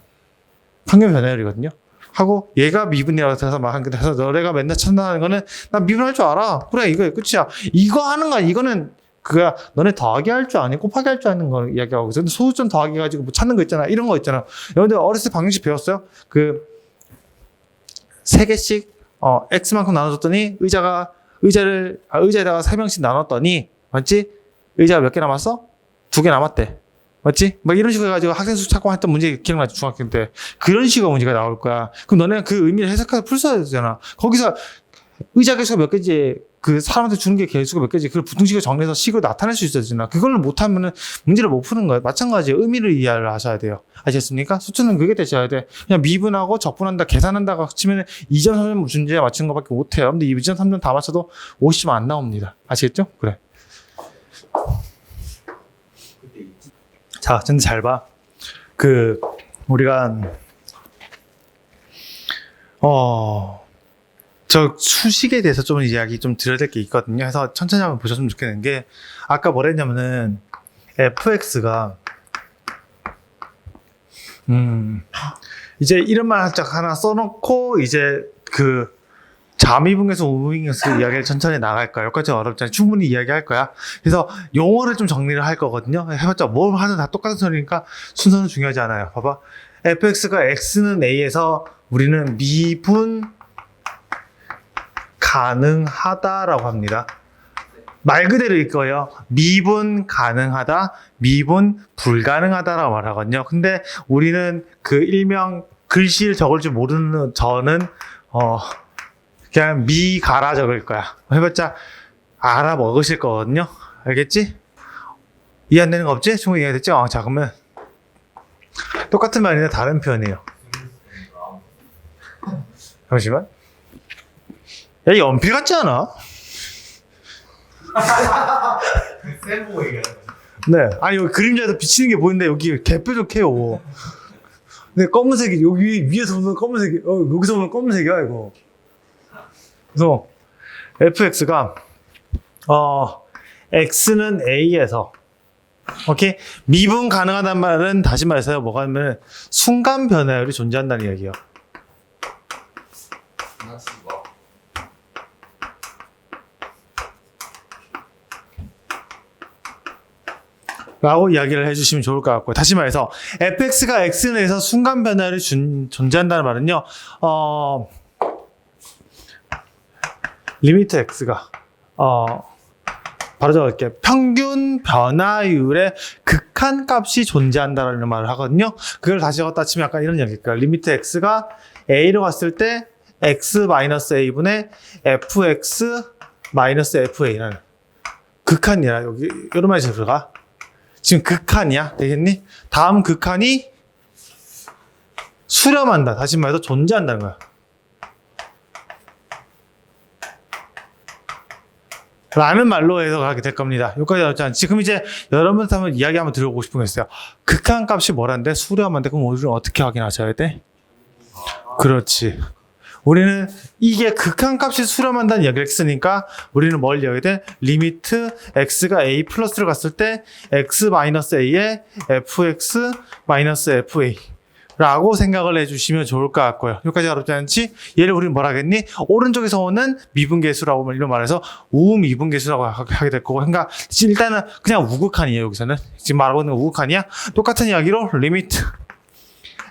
평균 변화율이거든요. 하고 얘가 미분이라고 해서 막 그래서 너네가 맨날 찾는다는 거는 나 미분할 줄 알아. 그래, 이거야 끝이야. 이거 하는 거야. 이거는 그거야. 너네 더하기 할 줄 아니, 곱하기 할 줄 아는 거 이야기하고. 근데 소수점 더하기 가지고 뭐 찾는 거 있잖아. 이런 거 있잖아. 여러분들 어렸을 때 방정식 배웠어요? 그 3개씩 x만큼 나눠줬더니 의자에다가 3명씩 나눴더니 맞지? 의자가 몇 개 남았어? 2개 남았대. 맞지? 막 이런 식으로 해가지고 학생 수 찾고 했던 문제 기억나지? 중학교 때. 그런 식으로 문제가 나올 거야. 그럼 너네는 그 의미를 해석해서 풀어야 되잖아. 거기서 의자 개수가 몇 개지, 그 사람한테 주는 게 개수가 몇 개지, 그걸 부등식을 정리해서 식으로 나타낼 수 있어야 되잖아. 그걸 못하면은 문제를 못 푸는 거예요. 마찬가지로 의미를 이해를 하셔야 돼요. 아시겠습니까? 수초는 그게 되셔야 돼. 그냥 미분하고 적분한다, 계산한다고 치면은 2점, 3점 문제에 맞추는 것밖에 못 해요. 근데 2점, 3점 다 맞춰도 50점 안 나옵니다. 아시겠죠? 그래. 자, 근데 잘 봐. 우리가, 저 수식에 대해서 좀 이야기 좀 드려야 될 게 있거든요. 그래서 천천히 한번 보셨으면 좋겠는 게, 아까 뭐랬냐면은, fx가 이제 이름만 살짝 하나 써놓고 이제 그 자미분계수, 우미분계수 이야기를 천천히 나갈 거야. 여기까지 어렵잖아. 충분히 이야기할 거야. 그래서 용어를 좀 정리를 할 거거든요. 해봤자 뭘 하든 다 똑같은 소리니까 순서는 중요하지 않아요. 봐봐. fx가 x는 a에서 우리는 미분 가능하다라고 합니다. 말 그대로일 거예요. 미분 가능하다, 미분 불가능하다라고 말하거든요. 근데 우리는 그 일명 글씨를 적을 줄 모르는 저는 그냥 미가라 적을 거야. 해봤자 알아먹으실 거거든요. 알겠지? 이해 안 되는 거 없지? 충분히 이해됐죠? 자, 그러면 똑같은 말인데 다른 표현이에요. 잠시만. 야, 이 연필 같지 않아? 쌤 보고 얘기하는 거. 네. 아니, 여기 그림자에서 비치는 게 보이는데 여기 개뾰족해요. 근데 검은색이, 여기 위에서 보면 검은색이, 여기서 보면 검은색이야, 이거. 그래서 fx가 x는 a에서 오케이 미분 가능하단 말은 다시 말해서 뭐가 하면 순간 변화율이 존재한다는 이야기예요. 라고 이야기를 해주시면 좋을 것 같고요. 다시 말해서 fx가 x에서 순간 변화율이 존재한다는 말은요. 리미트 x가 바로 적을게요. 평균 변화율의 극한값이 존재한다는 말을 하거든요. 그걸 다시 갖다 치면 약간 이런 얘기일 거예요. 리미트 x가 a로 갔을 때 x-a분의 fx-fa라는 극한이라 여기 이런 말이 들어가. 지금 극한이야. 되겠니? 다음 극한이 수렴한다. 다시 말해서 존재한다는 거야. 라는 말로 해석하게 될 겁니다. 여기까지 나왔지 않지? 지금 이제 여러분한테 한번 이야기 한번 들어보고 싶은 게 있어요. 극한 값이 뭐란데? 수렴한데? 그럼 우리는 어떻게 확인하셔야 돼? 그렇지. 우리는 이게 극한 값이 수렴한다는 이야기를 했으니까 우리는 뭘 이야기해야 돼? 리미트 x가 a 플러스를 갔을 때 x-a에 fx-fa 라고 생각을 해주시면 좋을 것 같고요. 여기까지 어렵지 않지? 얘를 우리는 뭐라 하겠니? 오른쪽에서 오는 미분계수라고 말해서 우미분계수라고 하게 될 거고, 그러니까 일단은 그냥 우극한이에요. 여기서는 지금 말하고 있는 건 우극한이야. 똑같은 이야기로 리미트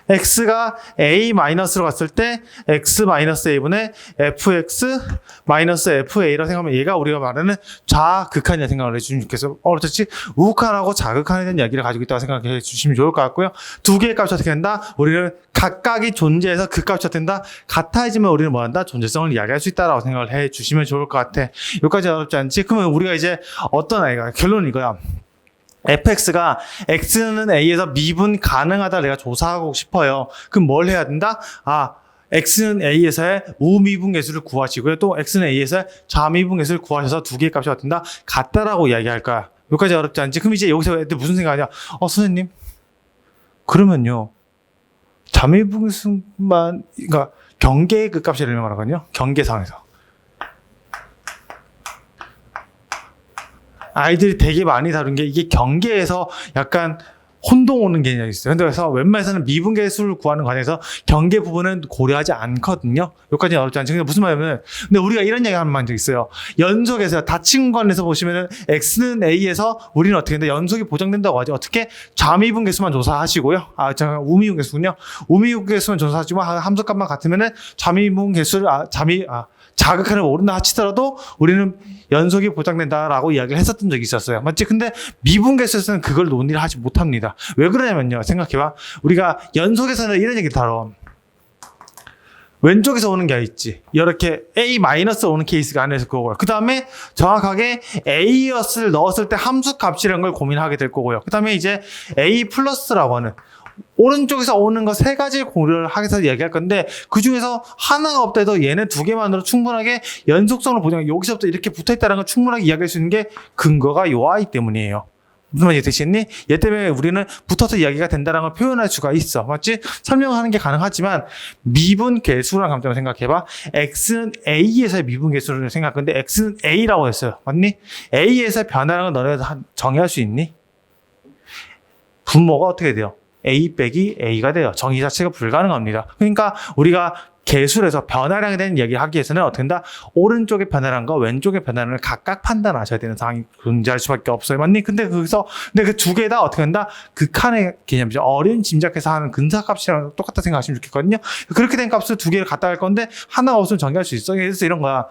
x가 a-로 갔을 때 x-a분의 fx-fa라고 생각하면 얘가 우리가 말하는 좌극한이라 생각을 해주시면 좋겠어요. 그렇지? 우극한하고 좌극한에 대한 이야기를 가지고 있다고 생각해 주시면 좋을 것 같고요. 두 개의 값이 어떻게 된다? 우리는 각각이 존재해서 그 값이 어떻게 된다? 같아지면 우리는 뭐 한다? 존재성을 이야기할 수 있다라고 생각을 해 주시면 좋을 것 같아. 여기까지 어렵지 않지? 그러면 우리가 이제 어떤 아이가 결론은 이거야. fx가 x는 a에서 미분 가능하다 내가 조사하고 싶어요. 그럼 뭘 해야 된다? x는 a에서의 우미분계수를 구하시고요. 또 x는 a에서의 좌미분계수를 구하셔서 두 개의 값이 어떤다? 같다라고 이야기할 거야. 여기까지 어렵지 않지? 그럼 이제 여기서 애들 무슨 생각하냐? 선생님, 그러면요 좌미분계수만 그러니까 경계의 그 값이라는 말하거든요. 경계상에서. 아이들이 되게 많이 다룬 게 이게 경계에서 약간 혼동 오는 개념이 있어요. 그래서 웬만해서는 미분계수를 구하는 과정에서 경계 부분은 고려하지 않거든요. 여기까지는 어렵지 않죠. 근데 무슨 말이냐면, 근데 우리가 이런 얘기 하는 적 있어요. 연속에서 닫힌 관에서 보시면은 x는 a에서 우리는 어떻게 했는데 연속이 보장된다고 하죠. 어떻게? 좌미분계수만 조사하시고요. 우미분계수군요. 우미분계수만 조사하시고 함수값만 같으면은 좌미분계수를 자극하는 오른다 하치더라도 우리는 연속이 보장된다라고 이야기를 했었던 적이 있었어요. 맞지? 근데 미분계수에서는 그걸 논의를 하지 못합니다. 왜 그러냐면요. 생각해봐. 우리가 연속에서는 이런 얘기를 다뤄. 왼쪽에서 오는 게 있지. 이렇게 A- 오는 케이스가 안에서 그거고요. 그 다음에 정확하게 A였을 넣었을 때 함수 값이라는 걸 고민하게 될 거고요. 그 다음에 이제 A 플러스라고 하는 오른쪽에서 오는 거 세 가지 고려를 하게서 이야기할 건데 그 중에서 하나가 없다 해도 얘네 두 개만으로 충분하게 연속성을 보장 여기서부터 이렇게 붙어있다는 걸 충분하게 이야기할 수 있는 게 근거가 요 아이 때문이에요. 무슨 말인지 되시겠니? 얘 때문에 우리는 붙어서 이야기가 된다는 걸 표현할 수가 있어. 맞지? 설명하는 게 가능하지만 미분계수라는 관점을 생각해봐. x는 a에서의 미분계수를 생각하는데 x는 a라고 했어요. 맞니? a에서의 변화라는 걸 너네가 정의할 수 있니? 분모가 어떻게 돼요? A 빼기 A가 돼요. 정의 자체가 불가능합니다. 그러니까 우리가 계술에서 변화량에 대한 얘기를 하기 위해서는 어떻게 한다? 오른쪽의 변화량과 왼쪽의 변화량을 각각 판단하셔야 되는 상황이 존재할 수밖에 없어요. 맞니? 근데 그 두 개 다 어떻게 한다? 극한의 개념이죠. 어린 짐작해서 하는 근사값이랑 똑같다 생각하시면 좋겠거든요. 그렇게 된 값을 두 개를 갖다 할 건데 하나가 없으면 정의할 수 있어. 그래서 이런 거야.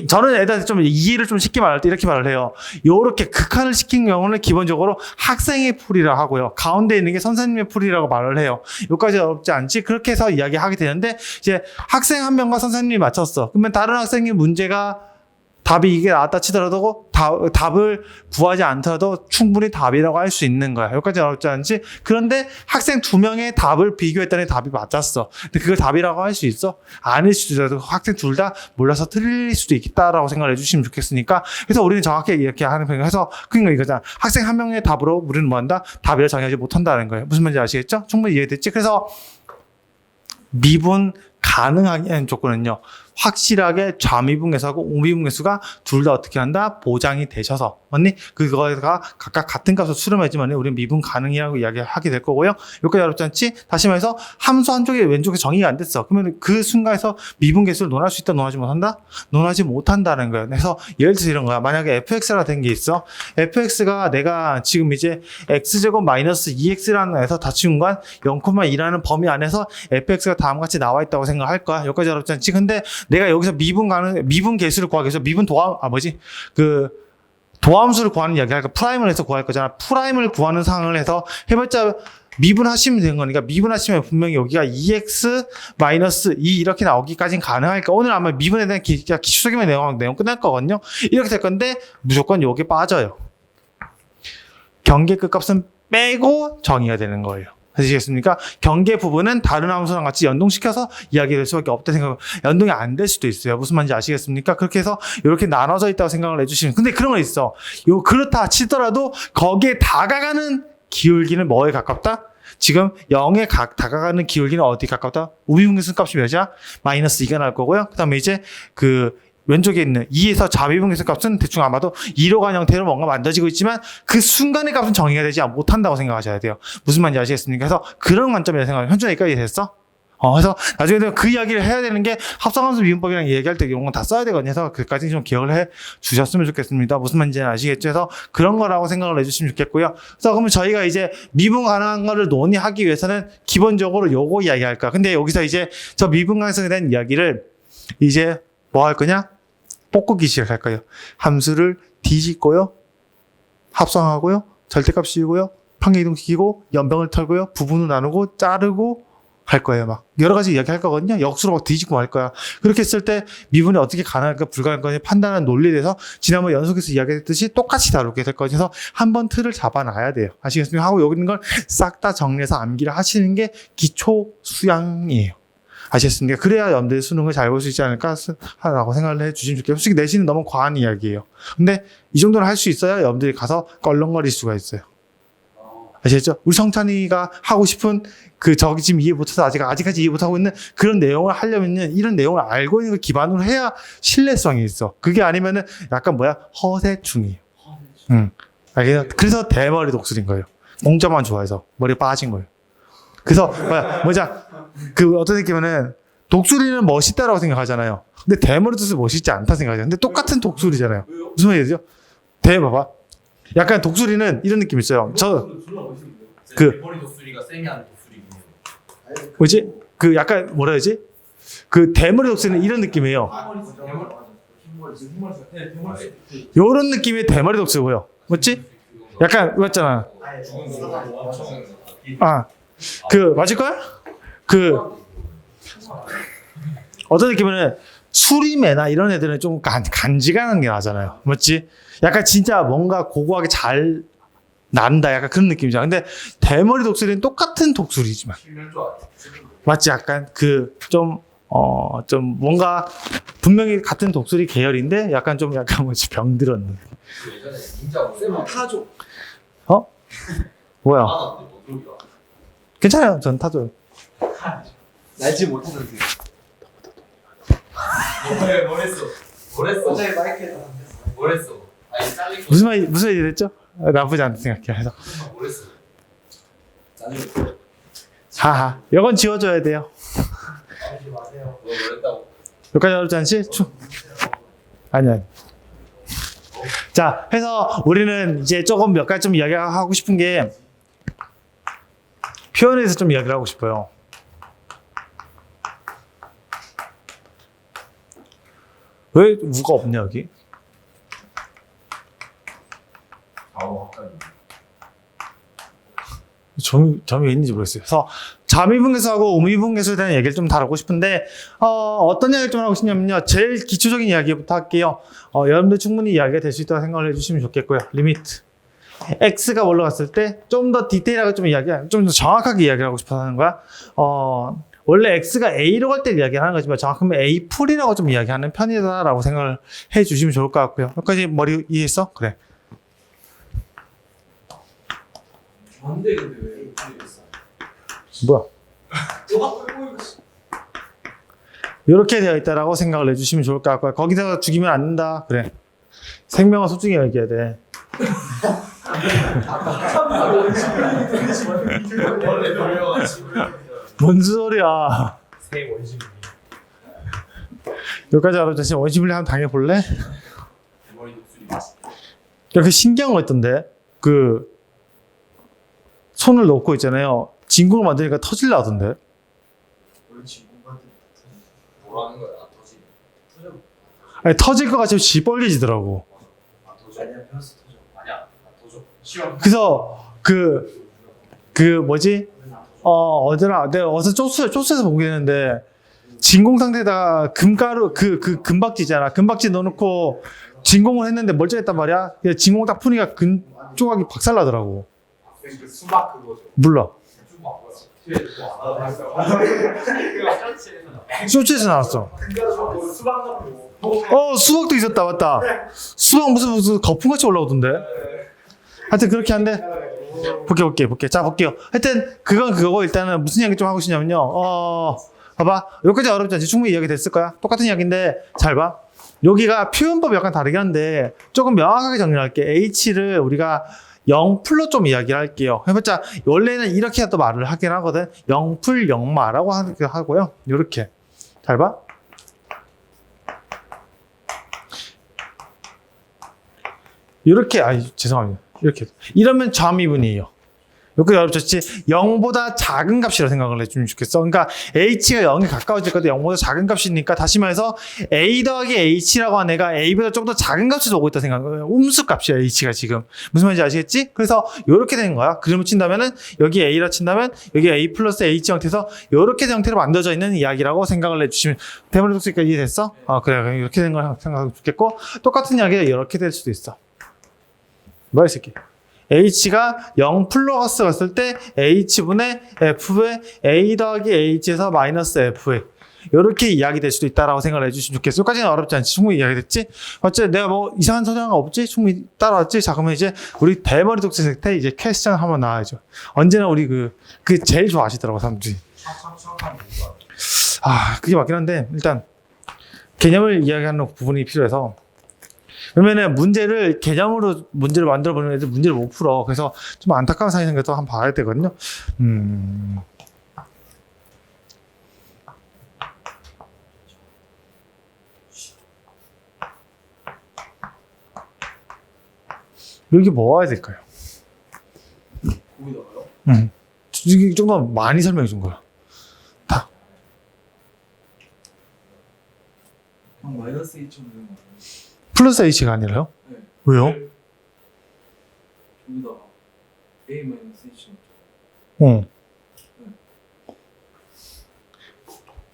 저는 애들한테 좀 이해를 좀 쉽게 말할 때 이렇게 말을 해요. 요렇게 극한을 시킨 경우는 기본적으로 학생의 풀이라 하고요. 가운데 있는 게 선생님의 풀이라고 말을 해요. 여기까지 어렵지 않지? 그렇게 해서 이야기하게 되는데, 이제 학생 한 명과 선생님이 맞췄어. 그러면 다른 학생이 문제가 답이 이게 나왔다 치더라도 답을 구하지 않더라도 충분히 답이라고 할 수 있는 거야. 여기까지 어렵지 않지? 그런데 학생 두 명의 답을 비교했더니 답이 맞았어. 근데 그걸 답이라고 할 수 있어? 아닐 수도 있어. 학생 둘 다 몰라서 틀릴 수도 있겠다라고 생각을 해주시면 좋겠으니까. 그래서 우리는 정확히 이렇게 하는 편이에요. 그래서 그러니까 이거잖아. 학생 한 명의 답으로 우리는 뭐 한다? 답이라 정의하지 못한다는 거예요. 무슨 말인지 아시겠죠? 충분히 이해됐지? 그래서 미분 가능하게 하는 조건은요. 확실하게 좌미분계수하고 우미분계수가 둘 다 어떻게 한다? 보장이 되셔서. 맞니? 그거가 각각 같은 값을 수렴하지만 우리는 미분 가능이라고 이야기하게 될 거고요. 여기까지 어렵지 않지? 다시 말해서 함수 한쪽에 왼쪽에 정의가 안 됐어. 그러면 그 순간에서 미분계수를 논할 수 있다, 논하지 못한다? 논하지 못한다는 거예요. 그래서 예를 들어서 이런 거야. 만약에 fx가 된 게 있어. fx가 내가 지금 이제 x제곱 마이너스 2x라는 에서 닫힌 공간 0,2라는 범위 안에서 fx가 다음과 같이 나와 있다고 생각할 거야. 여기까지 어렵지 않지? 근데 내가 여기서 미분 계수를 구하기 위해서 도함수를 구하는 이야기 할까? 프라임을 해서 구할 거잖아. 프라임을 구하는 상황을 해서 해봤자 미분하시면 되는 거니까 미분하시면 분명히 여기가 2x 마이너스 2 이렇게 나오기까지는 가능할까? 오늘 아마 미분에 대한 기초적인 내용 끝날 거거든요. 이렇게 될 건데 무조건 여기 빠져요. 경계 끝값은 빼고 정의가 되는 거예요. 아시겠습니까? 경계 부분은 다른 함수랑 같이 연동시켜서 이야기될 수밖에 없다 생각. 연동이 안 될 수도 있어요. 무슨 말인지 아시겠습니까? 그렇게 해서 이렇게 나눠져 있다고 생각을 해주시면. 근데 그런 거 있어. 그렇다 치더라도 거기에 다가가는 기울기는 뭐에 가깝다? 지금 0에 다가가는 기울기는 어디 가깝다? 우미분계수 값이 몇이야? 마이너스 2가 나올 거고요. 그 다음에 이제 왼쪽에 있는 2에서 좌미분계수 값은 대충 아마도 2로 간 형태로 뭔가 만들어지고 있지만 그 순간의 값은 정의가 되지 못한다고 생각하셔야 돼요. 무슨 말인지 아시겠습니까? 그래서 그런 관점에서 생각하면 현준아 여기까지 됐어? 그래서 나중에 그 이야기를 해야 되는 게 합성함수 미분법이랑 얘기할 때 이런 건 다 써야 되거든요. 그래서 그까지 좀 기억을 해 주셨으면 좋겠습니다. 무슨 말인지 아시겠죠? 그래서 그런 거라고 생각을 해주시면 좋겠고요. 그래서 그러면 저희가 이제 미분 가능한 거를 논의하기 위해서는 기본적으로 요거 이야기할 거야. 근데 여기서 이제 저 미분 가능성에 대한 이야기를 이제 뭐 할 거냐? 볶기 시작할 거예요. 함수를 뒤집고요. 합성하고요. 절대값 씌우고요. 평행이동시키고 연병을 털고요. 부분으로 나누고 자르고 할 거예요. 막 여러 가지 이야기 할 거거든요. 역수로 막 뒤집고 할 거야. 그렇게 했을 때 미분이 어떻게 가능할까 불가능할까 판단하는 논리에 대해서 지난번 연속해서 이야기했듯이 똑같이 다루게 될 거예요. 그래서 한번 틀을 잡아놔야 돼요. 아시겠습니까? 하고 여기 있는 걸 싹 다 정리해서 암기를 하시는 게 기초 수양이에요. 아시겠습니까? 그래야 여러분들이 수능을 잘 볼 수 있지 않을까라고 생각을 해주시면 좋겠어요. 솔직히 내신은 너무 과한 이야기예요. 근데 이 정도는 할 수 있어야 여러분들이 가서 껄렁거릴 수가 있어요. 아시겠죠? 우리 성찬이가 하고 싶은 저기 지금 이해 못해서 아직까지 이해 못하고 있는 그런 내용을 하려면은 이런 내용을 알고 있는 걸 기반으로 해야 신뢰성이 있어. 그게 아니면은 약간 허세충이에요. 알겠죠? 그래서 대머리 독수리인 거예요. 공짜만 좋아해서 머리 빠진 거예요. 그래서 어떤 느낌은 독수리는 멋있다라고 생각하잖아요. 근데 대머리 독수리 멋있지 않다 생각하잖아요. 근데 똑같은 독수리잖아요. 무슨 말이죠? 봐봐. 약간 독수리는 이런 느낌 있어요. 대머리 독수리가 세미한 독수리군요. 뭐지? 약간 뭐라 해야지? 대머리 독수리는 이런 느낌이에요. 요런 느낌의 대머리 독수리고요. 뭐지? 약간 맞잖아. 맞을걸? 어떤 느낌은 수리매나 이런 애들은 좀 간지가는 게 나잖아요. 맞지? 약간 진짜 뭔가 고고하게 잘 난다. 약간 그런 느낌이잖아. 근데 대머리 독수리는 똑같은 독수리지만. 맞지? 약간 좀 뭔가 분명히 같은 독수리 계열인데 약간 뭐지? 병들었는. 예전에 진짜 쌤 타조. 뭐야? 괜찮아요. 전 타죠. 날지 못하는 그. 뭐랬어? 어제 마이크에서 뭐랬어? 아니 잘린 거. 무슨 말이 됐죠? 나쁘지 않다 생각해요. 그래서 뭐랬어? 하하. 이건 지워줘야 돼요. 하지 마세요. 너 그랬다고. 여기까지 어렵지 않지? 아니야. 자, 해서 우리는 이제 조금 몇 가지 좀 이야기하고 싶은 게 표현에 대해서 좀 이야기를 하고 싶어요. 왜 우가 없냐 여기? 점이 왜 있는지 모르겠어요. 그래서 잠의분계수하고 우미분계수에 대한 얘기를 좀 다루고 싶은데 어떤 이야기를 좀 하고 싶냐면요. 제일 기초적인 이야기부터 할게요. 여러분들 충분히 이야기가 될 수 있다고 생각을 해주시면 좋겠고요. 리미트 x가 올라갔을 때 좀 더 디테일하게 좀 더 정확하게 이야기를 하고 싶어서 하는 거야. 원래 x가 a로 갈 때 이야기를 하는 거지만 정확하면 a 풀이라고 좀 이야기하는 편이다라고 생각을 해주시면 좋을 것 같고요. 여기까지 머리 이해했어? 그래. 뭔데 근데 왜 이랬어? 뭐야? 너가 끌고 있어. 이렇게 되어 있다라고 생각을 해주시면 좋을 것 같고요. 거기서 죽이면 안 된다. 그래. 생명은 소중히 여겨야 돼. 원래 돌려가지고. 뭔 소리야. 새 원심. 여기까지 알아보자. 원시분리 한번 당해볼래? 머리 독수리 맛. 이렇게 신기한 거 있던데. 손을 놓고 있잖아요. 진공을 만드니까 터질라 하던데. 원래 진공한테 뭐라는 거야? 아, 터지. 터져. 아니, 터질 것 같이 쥐 벌리지더라고. 아, 터져. 아니야, 펴서 터져. 아니야, 아, 터져. 시원. 그래서 뭐지? 어디라 내가 어디서 쪼스에서 보겠는데 진공 상태에다가 금가루 금박지 있잖아. 금박지 넣어놓고 진공을 했는데 멀쩡했단 말이야. 진공 딱 푸니까 금 조각이 박살나더라고. 그 수박 그거죠. 몰라. 수박 뭐야? 쇼츠에서 나왔어. 수박 넣고. 수박도 있었다. 맞다. 수박 무슨 거품같이 올라오던데. 하여튼 그렇게 한데 볼게. 자, 볼게요. 하여튼 그건 그거고 일단은 무슨 이야기 좀 하고 싶냐면요. 봐봐. 여기까지 어렵지 않지? 충분히 이야기 됐을 거야. 똑같은 이야기인데 잘 봐. 여기가 표현법이 약간 다르긴 한데 조금 명확하게 정리할게. H를 우리가 0풀로 좀 이야기를 할게요. 해봤자 원래는 이렇게 또 말을 하긴 하거든. 0풀 0마라고 하고요. 이렇게 잘 봐. 이렇게 죄송합니다. 이렇게 이러면 점이분이에요. 여기 어렵졌지? 0보다 작은 값이라고 생각을 해주면 좋겠어. 그러니까 h가 0에 가까워질 거든 0보다 작은 값이니까 다시 말해서 a 더하기 h라고 한 애가 a보다 좀 더 작은 값이 오고 있다 생각해요. 음수 값이야 h가 지금. 무슨 말인지 아시겠지? 그래서 이렇게 되는 거야. 그림을 친다면은 여기 a라 친다면 여기 a 플러스 h 형태에서 이렇게 된 형태로 만들어져 있는 이야기라고 생각을 해주시면 대머리 독수리까 이해됐어? 그래. 이렇게 된 걸 생각하면 좋겠고 똑같은 이야기가 이렇게 될 수도 있어. 뭐야 이 새끼? h가 0 플러스 갔을 때 h분의 f의 a 더하기 h에서 마이너스 f에 이렇게 이야기될 수도 있다라고 생각을 해주시면 좋겠어요. 여기까지는 어렵지 않지? 충분히 이야기됐지? 어째 내가 뭐 이상한 소리가 없지? 충분히 따라왔지? 자 그러면 이제 우리 대머리 독서 세트 이제 퀘스천 한번 나와야죠. 언제나 우리 그 제일 좋아하시더라고 사람들이. 그게 맞긴 한데 일단 개념을 이야기하는 부분이 필요해서 그러면은 개념으로 문제를 만들어 보는 애들 문제를 못 풀어. 그래서 좀 안타까운 상황이 생겨서 한번 봐야 되거든요. 여기 뭐 와야 될까요? 거기다가요? 이게 좀 더 많이 설명해 준 거야. 다. 마이너스 2.5. 플러스 h가 아니라요? 네. 왜요? 여기다가 a 마이너스 2.5. 어.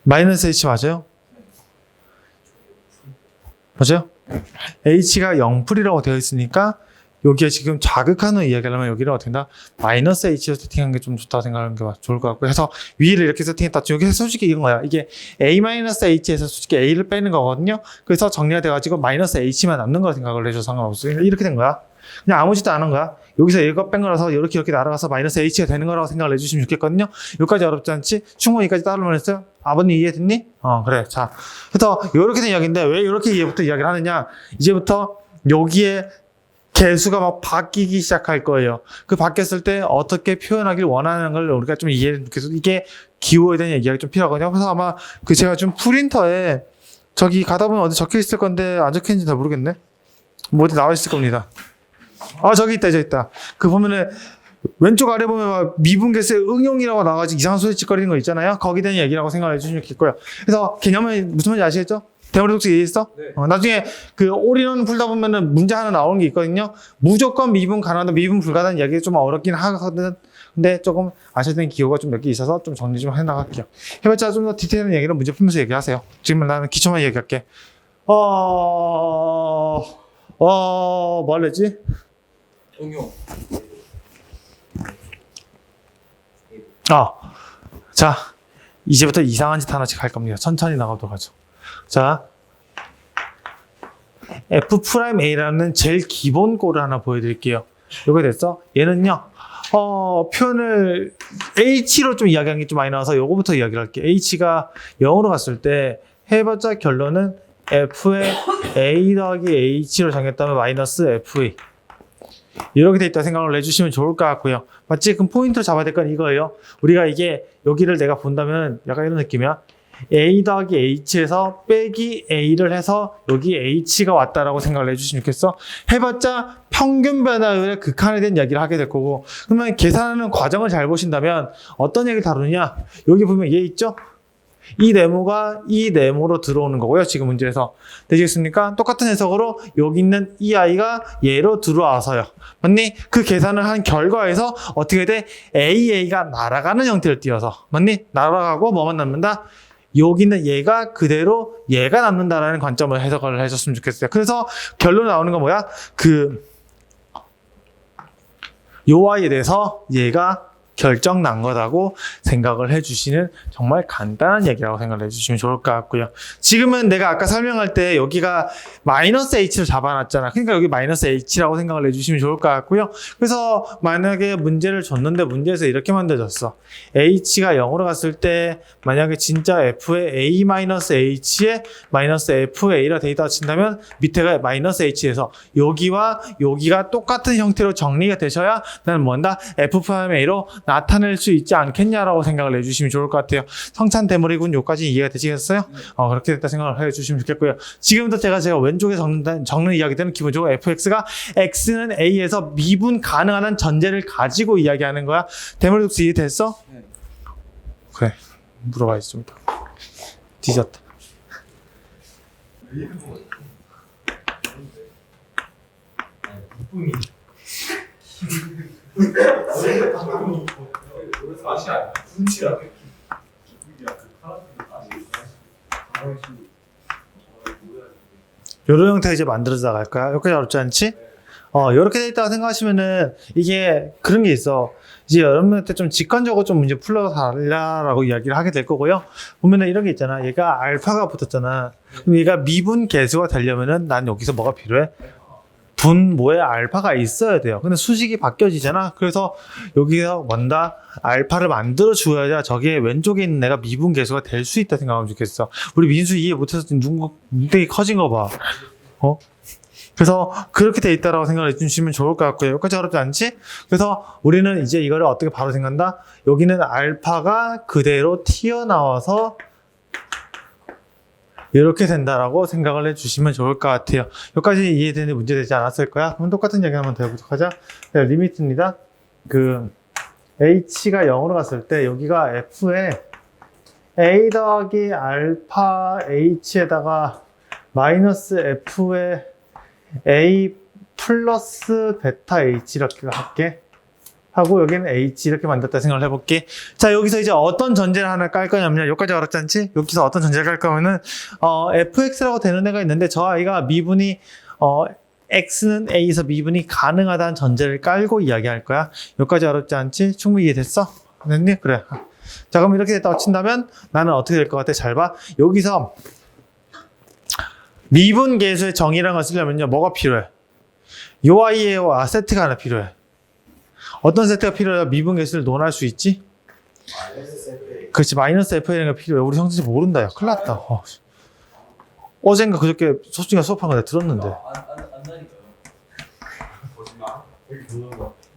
마이너스 h 맞아요? 맞아요? h가 0풀이라고 되어 있으니까 여기에 지금 자극하는 이야기를 하면 여기를 어떻게 된다? 마이너스 h로 세팅하는 게 좀 좋다고 생각하는 게 좋을 것 같고 해서 위를 이렇게 세팅했다. 여기서 솔직히 이건 거야. 이게 a-h에서 솔직히 a를 빼는 거거든요. 그래서 정리가 돼가지고 마이너스 h만 남는 거 생각을 해줘서 상관없어. 이렇게 된 거야. 그냥 아무 짓도 안 한 거야. 여기서 이거 뺀 거라서 이렇게 날아가서 마이너스 h가 되는 거라고 생각을 해주시면 좋겠거든요. 여기까지 어렵지 않지? 충분히 여기까지 따르면 했어요? 아버님 이해됐니? 그래. 자, 그래서 이렇게 된 이야기인데 왜 이렇게 이제부터 이야기를 하느냐? 이제부터 여기에 개수가 막 바뀌기 시작할 거예요. 그 바뀌었을 때 어떻게 표현하길 원하는 걸 우리가 좀 이해를 해서 이게 기호에 대한 얘기가 좀 필요하거든요. 그래서 아마 그 제가 좀 프린터에 저기 가다 보면 어디 적혀 있을 건데 안 적혀 있는지 잘 모르겠네. 뭐 어디 나와 있을 겁니다. 아, 저기 있다. 그 보면은 왼쪽 아래 보면 막 미분계수의 응용이라고 나와가지고 이상한 소리 찌꺼리는 거 있잖아요. 거기에 대한 얘기라고 생각해 주시면 좋겠고요. 그래서 개념은 무슨 말인지 아시겠죠? 대머리 독수 이해했어? 네. 나중에 그 올인원 풀다 보면은 문제 하나 나오는 게 있거든요. 무조건 미분 가능하다, 미분 불가능한 이야기가 좀 어렵긴 하거든. 근데 조금 아셔야 되는 기호가 좀 몇 개 있어서 좀 정리 좀 해나갈게요. 해봤자 좀 더 디테일한 얘기는 문제 풀면서 얘기하세요. 지금 나는 기초만 얘기할게. 뭐 할랬지? 응용. 자, 이제부터 이상한 짓 하나씩 할 겁니다. 천천히 나가도록 하죠. 자, F'A라는 제일 기본 꼴을 하나 보여드릴게요. 이거 됐어? 얘는요, 표현을 H로 좀 이야기하는 게 좀 많이 나와서 요거부터 이야기를 할게요. H가 0으로 갔을 때 해봤자 결론은 F의 A 더하기 H로 정했다면 마이너스 FA. 이렇게 돼 있다 생각을 해주시면 좋을 것 같고요. 맞지? 그럼 포인트를 잡아야 될 건 이거예요. 우리가 이게 여기를 내가 본다면 약간 이런 느낌이야. A 더하기 H에서 빼기 A를 해서 여기 H가 왔다라고 생각을 해주시면 좋겠어. 해봤자 평균 변화율의 극한에 대한 이야기를 하게 될 거고, 그러면 계산하는 과정을 잘 보신다면 어떤 얘기를 다루느냐, 여기 보면 얘 있죠? 이 네모가 이 네모로 들어오는 거고요. 지금 문제에서 되시겠습니까? 똑같은 해석으로 여기 있는 이 아이가 얘로 들어와서요. 맞니? 그 계산을 한 결과에서 어떻게 돼? AA가 날아가는 형태를 띄어서, 맞니? 날아가고 뭐만 남는다? 여기 있는 얘가 그대로 얘가 남는다라는 관점을 해석을 해줬으면 좋겠어요. 그래서 결론 나오는 건 뭐야? 요 아이에 대해서 얘가 결정 난 거라고 생각을 해주시는 정말 간단한 얘기라고 생각을 해주시면 좋을 것 같고요. 지금은 내가 아까 설명할 때 여기가 마이너스 H를 잡아놨잖아. 그러니까 여기 마이너스 H라고 생각을 해주시면 좋을 것 같고요. 그래서 만약에 문제를 줬는데 문제에서 이렇게 만들어졌어. H가 0으로 갔을 때 만약에 진짜 F의 A-H에 마이너스 FA라 데이터가 친다면 밑에가 마이너스 H에서 여기와 여기가 똑같은 형태로 정리가 되셔야 나는 뭔다? F'A로 나타낼 수 있지 않겠냐라고 생각을 해주시면 좋을 것 같아요. 성찬 대머리군 요까지 이해가 되시겠어요? 그렇게 됐다 생각을 해주시면 좋겠고요. 지금부터 제가 왼쪽에 적는 이야기들은 기본적으로 fx가 x는 a에서 미분 가능한 전제를 가지고 이야기하는 거야. 대머리 독수 이해됐어? 네. 그래, 물어봐야지 좀 더. 뒤졌다. 맛이 아니야. 분치야. 요런 형태가 이제 만들어져 나갈 거야. 여기까지 어렵지 않지? 이렇게 돼 있다고 생각하시면은 이게 그런 게 있어. 이제 여러분한테 좀 직관적으로 좀 문제 풀어달라고 이야기를 하게 될 거고요. 보면은 이런 게 있잖아. 얘가 알파가 붙었잖아. 그럼 얘가 미분 계수가 되려면은 난 여기서 뭐가 필요해? 분모에 알파가 있어야 돼요. 근데 수식이 바뀌어지잖아. 그래서 여기서 뭔가 알파를 만들어 주어야 저게 왼쪽에 있는 애가 미분 계수가 될 수 있다 생각하면 좋겠어. 우리 민수 이해 못해서 눈덩이 커진 거 봐. 그래서 그렇게 돼 있다라고 생각을 해주시면 좋을 것 같고요. 여기까지 어렵지 않지? 그래서 우리는 이제 이거를 어떻게 바로 생각한다? 여기는 알파가 그대로 튀어나와서 이렇게 된다라고 생각을 해주시면 좋을 것 같아요. 여기까지 이해되는 문제 되지 않았을 거야? 그럼 똑같은 얘기 한번 더 해보도록 하자. 네, 리미트입니다. H가 0으로 갔을 때 여기가 F에 A 더하기 알파 H에다가 마이너스 F에 A 플러스 베타 H 이렇게 할게. 하고 여기는 H 이렇게 만들었다 생각을 해볼게. 자, 여기서 이제 어떤 전제를 하나 깔 거냐면 여기까지 어렵지 않지? 여기서 어떤 전제를 깔 거면은 fx라고 되는 애가 있는데 저 아이가 미분이 x는 a에서 미분이 가능하다는 전제를 깔고 이야기할 거야. 여기까지 어렵지 않지? 충분히 이해됐어? 됐니? 그래. 자, 그럼 이렇게 됐다고 친다면 나는 어떻게 될 것 같아? 잘 봐. 여기서 미분 계수의 정의라는 걸 쓰려면요 뭐가 필요해? 요 아이의 세트가 하나 필요해. 어떤 세트가 필요해야 미분 계수를 논할 수 있지? 그렇지, 마이너스 FA가 필요해. 우리 형제들 모른다. 야, 큰일 났다. 어젠가 그저께 소중이가 수업한 거 내가 들었는데. 안 나니까요.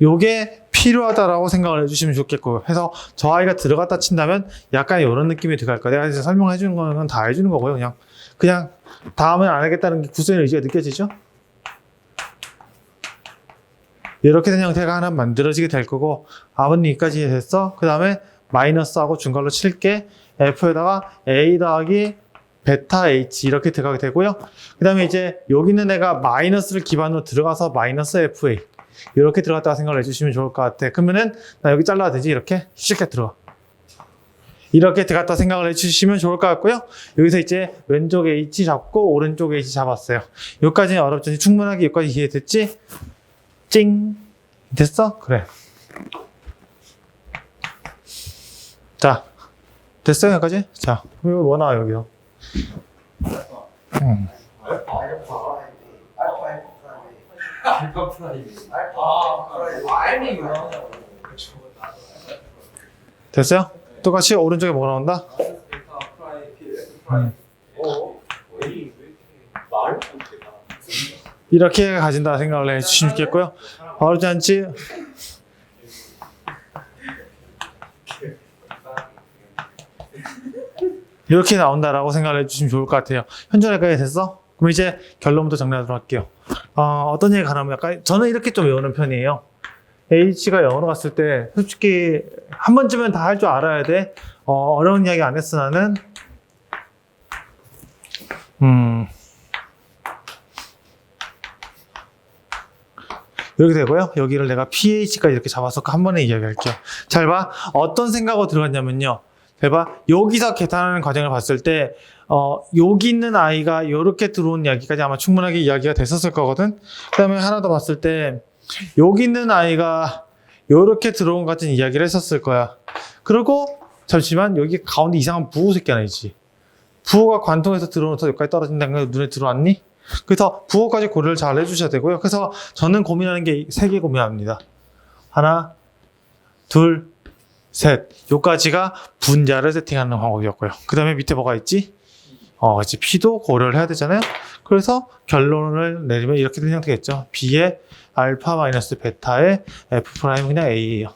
요게 필요하다라고 생각을 해주시면 좋겠고요. 해서 저 아이가 들어갔다 친다면 약간 이런 느낌이 들어갈 거예요. 내가 이제 설명해 주는 거는 다 해주는 거고요. 그냥 다음엔 안 하겠다는 게 구성의 의지가 느껴지죠? 이렇게 된 형태가 하나 만들어지게 될 거고, 아버님까지 됐어. 그 다음에 마이너스하고 중괄호 칠게 F에다가 A 더하기 베타 H 이렇게 들어가게 되고요. 그 다음에 이제 여기 있는 애가 마이너스를 기반으로 들어가서 마이너스 FA 이렇게 들어갔다가 생각을 해주시면 좋을 것 같아. 그러면은 나 여기 잘라야 되지. 이렇게 쉽게 들어가. 이렇게 들어갔다 생각을 해주시면 좋을 것 같고요. 여기서 이제 왼쪽 H 잡고 오른쪽 H 잡았어요. 여기까지는 어렵지 않지. 충분하게 여기까지 이해됐지? 찡! 됐어? 그래. 자, 됐어요? 여기까지? 자, 이거 뭐 나와 여기요? 알파 프라임. 알미구나. 됐어요? 똑같이 오른쪽에 뭐가 나온다? 이렇게 가진다 생각을 해주시면 좋겠고요. 어렵지 않지? 이렇게 나온다라고 생각을 해주시면 좋을 것 같아요. 현존할까지 됐어? 그럼 이제 결론부터 정리하도록 할게요. 어떤 얘기 가라면 약간 저는 이렇게 좀 외우는 편이에요. H가 0으로 갔을 때 솔직히 한 번쯤은 다 할 줄 알아야 돼. 어려운 이야기 안 했어 나는. 이렇게 되고요. 여기를 내가 pH까지 이렇게 잡아서 한 번에 이야기할게요. 잘 봐. 어떤 생각으로 들어갔냐면요. 잘 봐. 여기서 계산하는 과정을 봤을 때 여기 있는 아이가 이렇게 들어온 이야기까지 아마 충분하게 이야기가 됐었을 거거든. 그 다음에 하나 더 봤을 때 여기 있는 아이가 이렇게 들어온 것 같은 이야기를 했었을 거야. 그리고 잠시만 여기 가운데 이상한 부호 새끼 하나 있지. 부호가 관통해서 들어오면서 여기까지 떨어진다는 거 눈에 들어왔니? 그래서 부호까지 고려를 잘 해주셔야 되고요. 그래서 저는 고민하는 게 3개 고민합니다. 하나, 둘, 셋. 요까지가 분자를 세팅하는 방법이었고요. 그 다음에 밑에 뭐가 있지? 이제 P도 고려를 해야 되잖아요. 그래서 결론을 내리면 이렇게 된 형태겠죠. B의 알파 마이너스 베타의 F 프라임 그냥 A예요.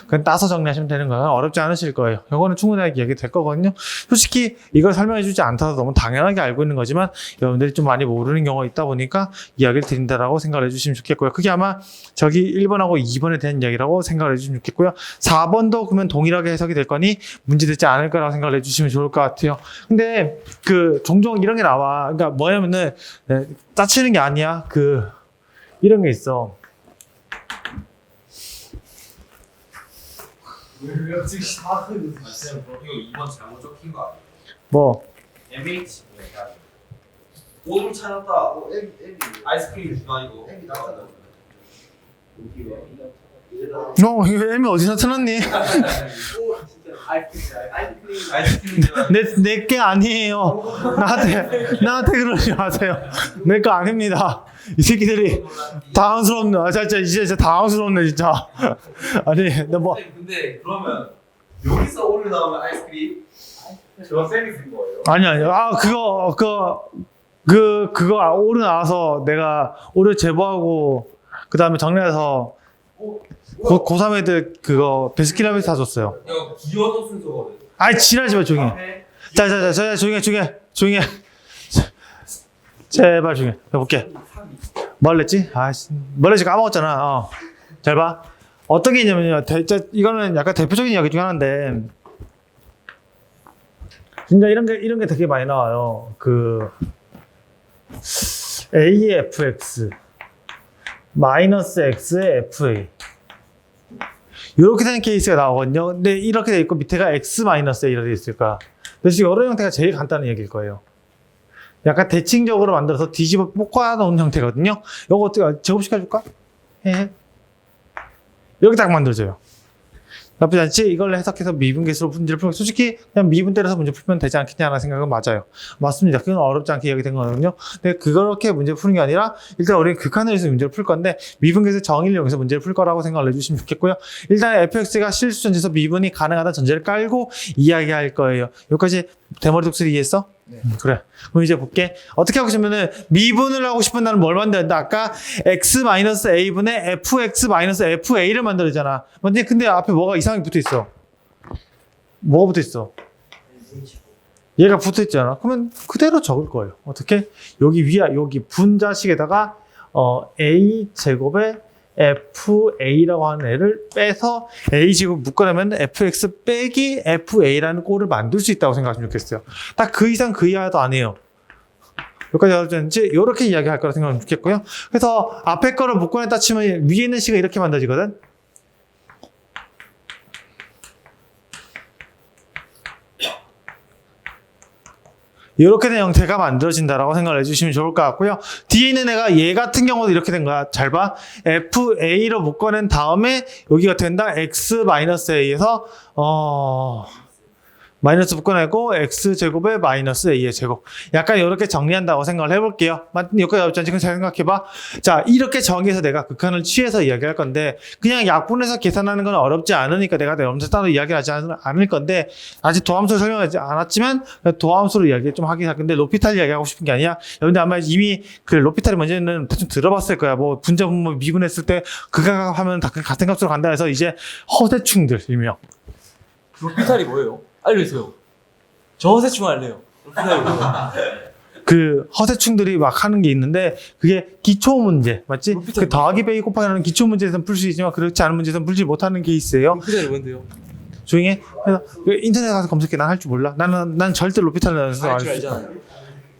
그냥 따서 정리하시면 되는 거예요. 어렵지 않으실 거예요. 이거는 충분하게 얘기 될 거거든요. 솔직히 이걸 설명해 주지 않더라도 너무 당연하게 알고 있는 거지만 여러분들이 좀 많이 모르는 경우가 있다 보니까 이야기를 드린다라고 생각을 해주시면 좋겠고요. 그게 아마 저기 1번하고 2번에 대한 이야기라고 생각을 해주시면 좋겠고요. 4번도 그러면 동일하게 해석이 될 거니 문제되지 않을 거라고 생각을 해주시면 좋을 것 같아요. 근데 종종 이런 게 나와. 그러니까 뭐냐면은 짜치는 게 아니야. 이런 게 있어. 왜 즉시 다 흐르는 말씀? 이거 2번 잘못 적힌 거 아니에요? 뭐? MH 뭐야? 오줌 찾았다. 아이스크림 주간이고. 이거 M이 어디서 찾았니? 아이스크림. 내 게 아니에요. 나한테 그러지 마세요. 내 거 아닙니다. 이 새끼들이 당황스럽네. 진짜 당황스럽네 진짜. 아니, 근데 그러면 여기서 오류 나오면 아이스크림? 저 쌤이 쓴 거예요? 아니. 그거 오류 나와서 내가 오류 제보하고 그 다음에 정리해서 고3 애들 그거 베스킨라빈스 사줬어요. 이거 기어도 순서거든. 아이 지랄하지 마 조용히 해. 자 조용히 해. 제발 조용히 해. 해볼게. 뭘 냈지? 뭘 냈지 까먹었잖아. 잘 봐. 어떤 게 있냐면요. 이거는 약간 대표적인 이야기 중에 하나인데 진짜 이런 게 되게 많이 나와요. AFX 마이너스 X의 FA 이렇게 되는 케이스가 나오거든요. 근데 이렇게 돼 있고 밑에가 X 마이너스 A 이렇게 있을 거야. 근데 지금 여러 형태가 제일 간단한 얘기일 거예요. 약간 대칭적으로 만들어서 뒤집어 볶아 놓은 형태거든요. 이거 어떻게 제곱시켜줄까? 이렇게 딱 만들어져요. 나쁘지 않지? 이걸 해석해서 미분계수로 문제를 풀고 솔직히 그냥 미분 때려서 문제 풀면 되지 않겠냐는 생각은 맞아요. 맞습니다. 그건 어렵지 않게 이야기된 거거든요. 근데 그렇게 문제 푸는 게 아니라 일단 우리는 극한을 해서 문제를 풀 건데 미분계수 정의를 이용해서 문제를 풀 거라고 생각을 해주시면 좋겠고요. 일단 fx가 실수 전제에서 미분이 가능하다는 전제를 깔고 이야기할 거예요. 여기까지 대머리 독수리 이해했어? 그래. 그럼 이제 볼게. 어떻게 하고 싶으면은 미분을 하고 싶은 나는 뭘 만들었는데 아까 x-a분의 fx-fa를 만들었잖아. 근데 앞에 뭐가 이상하게 붙어 있어. 뭐가 붙어 있어? 얘가 붙어 있잖아. 그러면 그대로 적을 거예요. 어떻게? 여기 위에 여기 분자식에다가 a 제곱에 fa라고 하는 애를 빼서 a 제곱 묶어내면 fx 빼기 fa라는 꼴을 만들 수 있다고 생각하시면 좋겠어요. 딱 그 이상 그 이하도 안 해요. 여기까지 알아듣는지 이렇게 이야기할 거라 생각하면 좋겠고요. 그래서 앞에 거를 묶어냈다 치면 위에 있는 식은 이렇게 만들어지거든. 이렇게 된 형태가 만들어진다라고 생각을 해주시면 좋을 것 같고요. 뒤에 있는 애가 얘 같은 경우도 이렇게 된 거야. 잘 봐. FA로 묶어낸 다음에 여기가 된다. X-A에서 마이너스 묶어내고 x제곱에 마이너스 a의 제곱. 약간 이렇게 정리한다고 생각을 해볼게요. 여기까지 없지 않지? 지금 잘 생각해봐. 자, 이렇게 정의해서 내가 극한을 취해서 이야기할 건데 그냥 약분해서 계산하는 건 어렵지 않으니까 내가 여러분들 따로 이야기하지 않을 건데 아직 도함수를 설명하지 않았지만 도함수로 이야기 좀 하긴 할 건데 로피탈 이야기하고 싶은 게 아니야. 여러분들 아마 이미 그 로피탈이 뭔지는 대충 들어봤을 거야. 뭐 분자 분모 미분했을 때 극한하면 다 같은 값으로 간다 해서 이제 허대충들 일명. 로피탈이 뭐예요? 알려주세요. 저 허세충 할래요. 로피탈이 뭐예요? 그 허세충들이 막 하는 게 있는데 그게 기초 문제 맞지? 로피탈이 그 더하기 빼기 곱하기 하는 기초 문제에서는 풀 수 있지만 그렇지 않은 문제에서는 풀지 못하는 케이스예요. 로피탈이 뭔데요? 조용히 해. 그래서 인터넷 가서 검색해. 난 할 줄 몰라. 난 절대 로피탈 연습 안 줄 해. 알잖아요.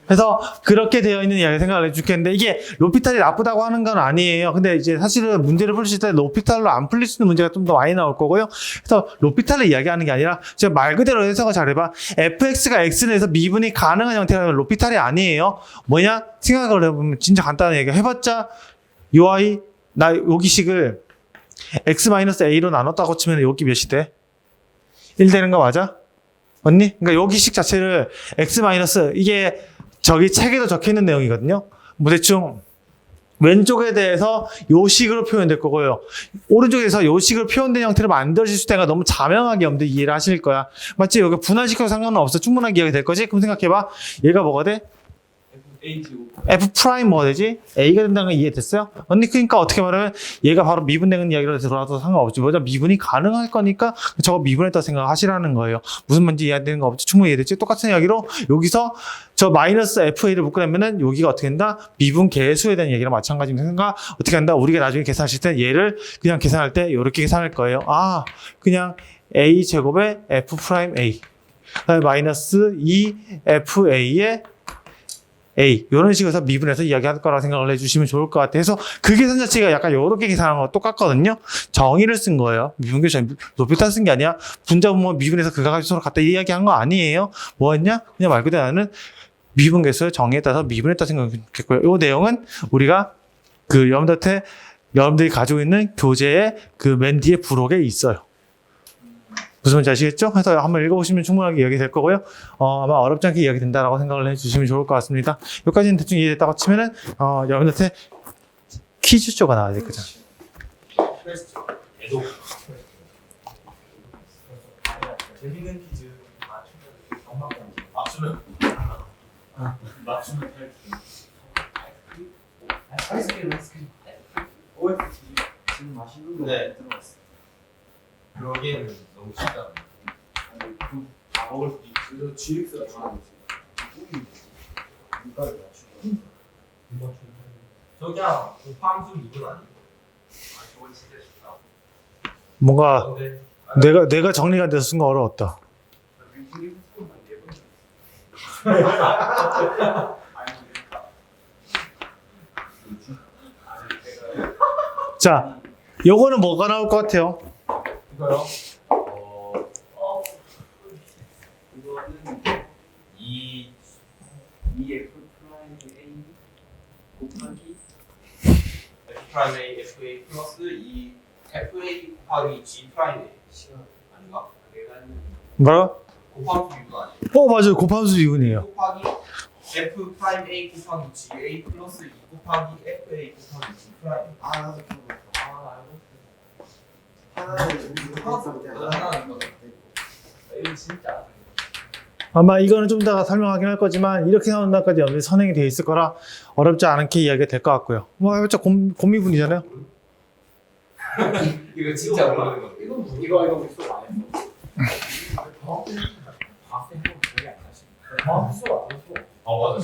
그래서 그렇게 되어 있는 이야기 생각을 해줄겠는데 이게 로피탈이 나쁘다고 하는 건 아니에요. 근데 이제 사실은 문제를 풀실 때 로피탈로 안 풀릴 수 있는 문제가 좀 더 많이 나올 거고요. 그래서 로피탈을 이야기하는 게 아니라 제가 말 그대로 해석을 잘해봐. fx가 x에서 미분이 가능한 형태라면 로피탈이 아니에요. 뭐냐? 생각을 해보면 진짜 간단한 얘기 해봤자 요 아이 나 여기 식을 x-a로 나눴다고 치면 여기 몇이 돼? 1 되는 거 맞아? 맞니? 그러니까 여기 식 자체를 x- 이게 저기 책에도 적혀있는 내용이거든요. 뭐 대충 왼쪽에 대해서 요 식으로 표현될 거고요. 오른쪽에서 요 식으로 표현된 형태를 만들어질 수 때가 너무 자명하게 여러분들 이해를 하실 거야. 맞지? 여기 분할시켜도 상관은 없어. 충분하게 이해가 될 거지? 그럼 생각해봐. 얘가 뭐가 돼? F 프라임 뭐가 되지? A가 된다는 거 이해됐어요? 언니 그러니까 어떻게 말하면 얘가 바로 미분되는 이야기로 들어와도 상관없지. 뭐죠? 미분이 가능할 거니까 저거 미분했다 생각하시라는 거예요. 무슨 말인지 이해되는 거 없지? 충분히 이해됐지? 똑같은 이야기로 여기서 저 마이너스 FA를 묶으려면은 여기가 어떻게 된다? 미분 계수에 대한 얘기랑 마찬가지입니다. 어떻게 한다? 우리가 나중에 계산하실 때 얘를 그냥 계산할 때 이렇게 계산할 거예요. 아, 그냥 A 제곱에 F 프라임 A 그다음에 마이너스 2FA의 A 이런 식으로 미분해서 이야기할 거라 생각을 해주시면 좋을 것 같아요. 그래서 그 계산 자체가 약간 이렇게 계산하는 거 똑같거든요. 정의를 쓴 거예요. 미분 계산 로피탈 쓴 게 아니야. 분자 분모 미분해서 그가 가지고 서로 갖다 이야기한 거 아니에요. 뭐였냐? 그냥 말 그대로 나는 미분 계수의 정의에 따라서 미분했다 생각했고요. 이 내용은 우리가 그 여러분들이 가지고 있는 교재의 그 맨 뒤에 부록에 있어요. 무슨 말인지 아시겠죠? 그래서 한번 읽어보시면 충분하게 이야기 될 거고요. 아마 어렵지 않게 이야기 된다라고 생각을 해주시면 좋을 것 같습니다. 여기까지는 대충 이해됐다고 치면은, 여러분한테 퀴즈 쪼가 나와야 되거든. 재밌는 퀴즈 맞추면 아이스크림 OFT 지금 마시는 거 들어갔어. 그러기에는 너무 쉽다. 다 먹을 수 있어. GX가 좋아하는 물가를 맞추는 저기야 곱함수 미분 아니고. 아 저거 진짜 쉽다. 뭔가 내가 정리가 돼서 쓴 거 어려웠다. 자, 요거는 뭐가 나올 것 같아요? 이거요? 이거는 2F 프라임 A 곱하기 F 프라임 A FA 플러스 2 FA 곱하기 G 프라임 A 아닌가? 뭐라? 곱함수 미분 아니에요? 맞아요. 곱함수 미분이에요. 곱하기 F 프라임 A 곱하기 G A 플러스 2 곱하기 FA 곱하기 G 프라임. 아 나도 그거 알고. 하나는 이거 진짜 아마 이거는 좀 이따가 설명하긴 할 거지만 이렇게 나온다까지 여러분들이 선행이 되어 있을 거라 어렵지 않게 이야기가 될 것 같고요. 뭐 해봤자 곰미분이잖아요. 이거 진짜 모르는 거. 이거 무슨 안 했어? 맞아.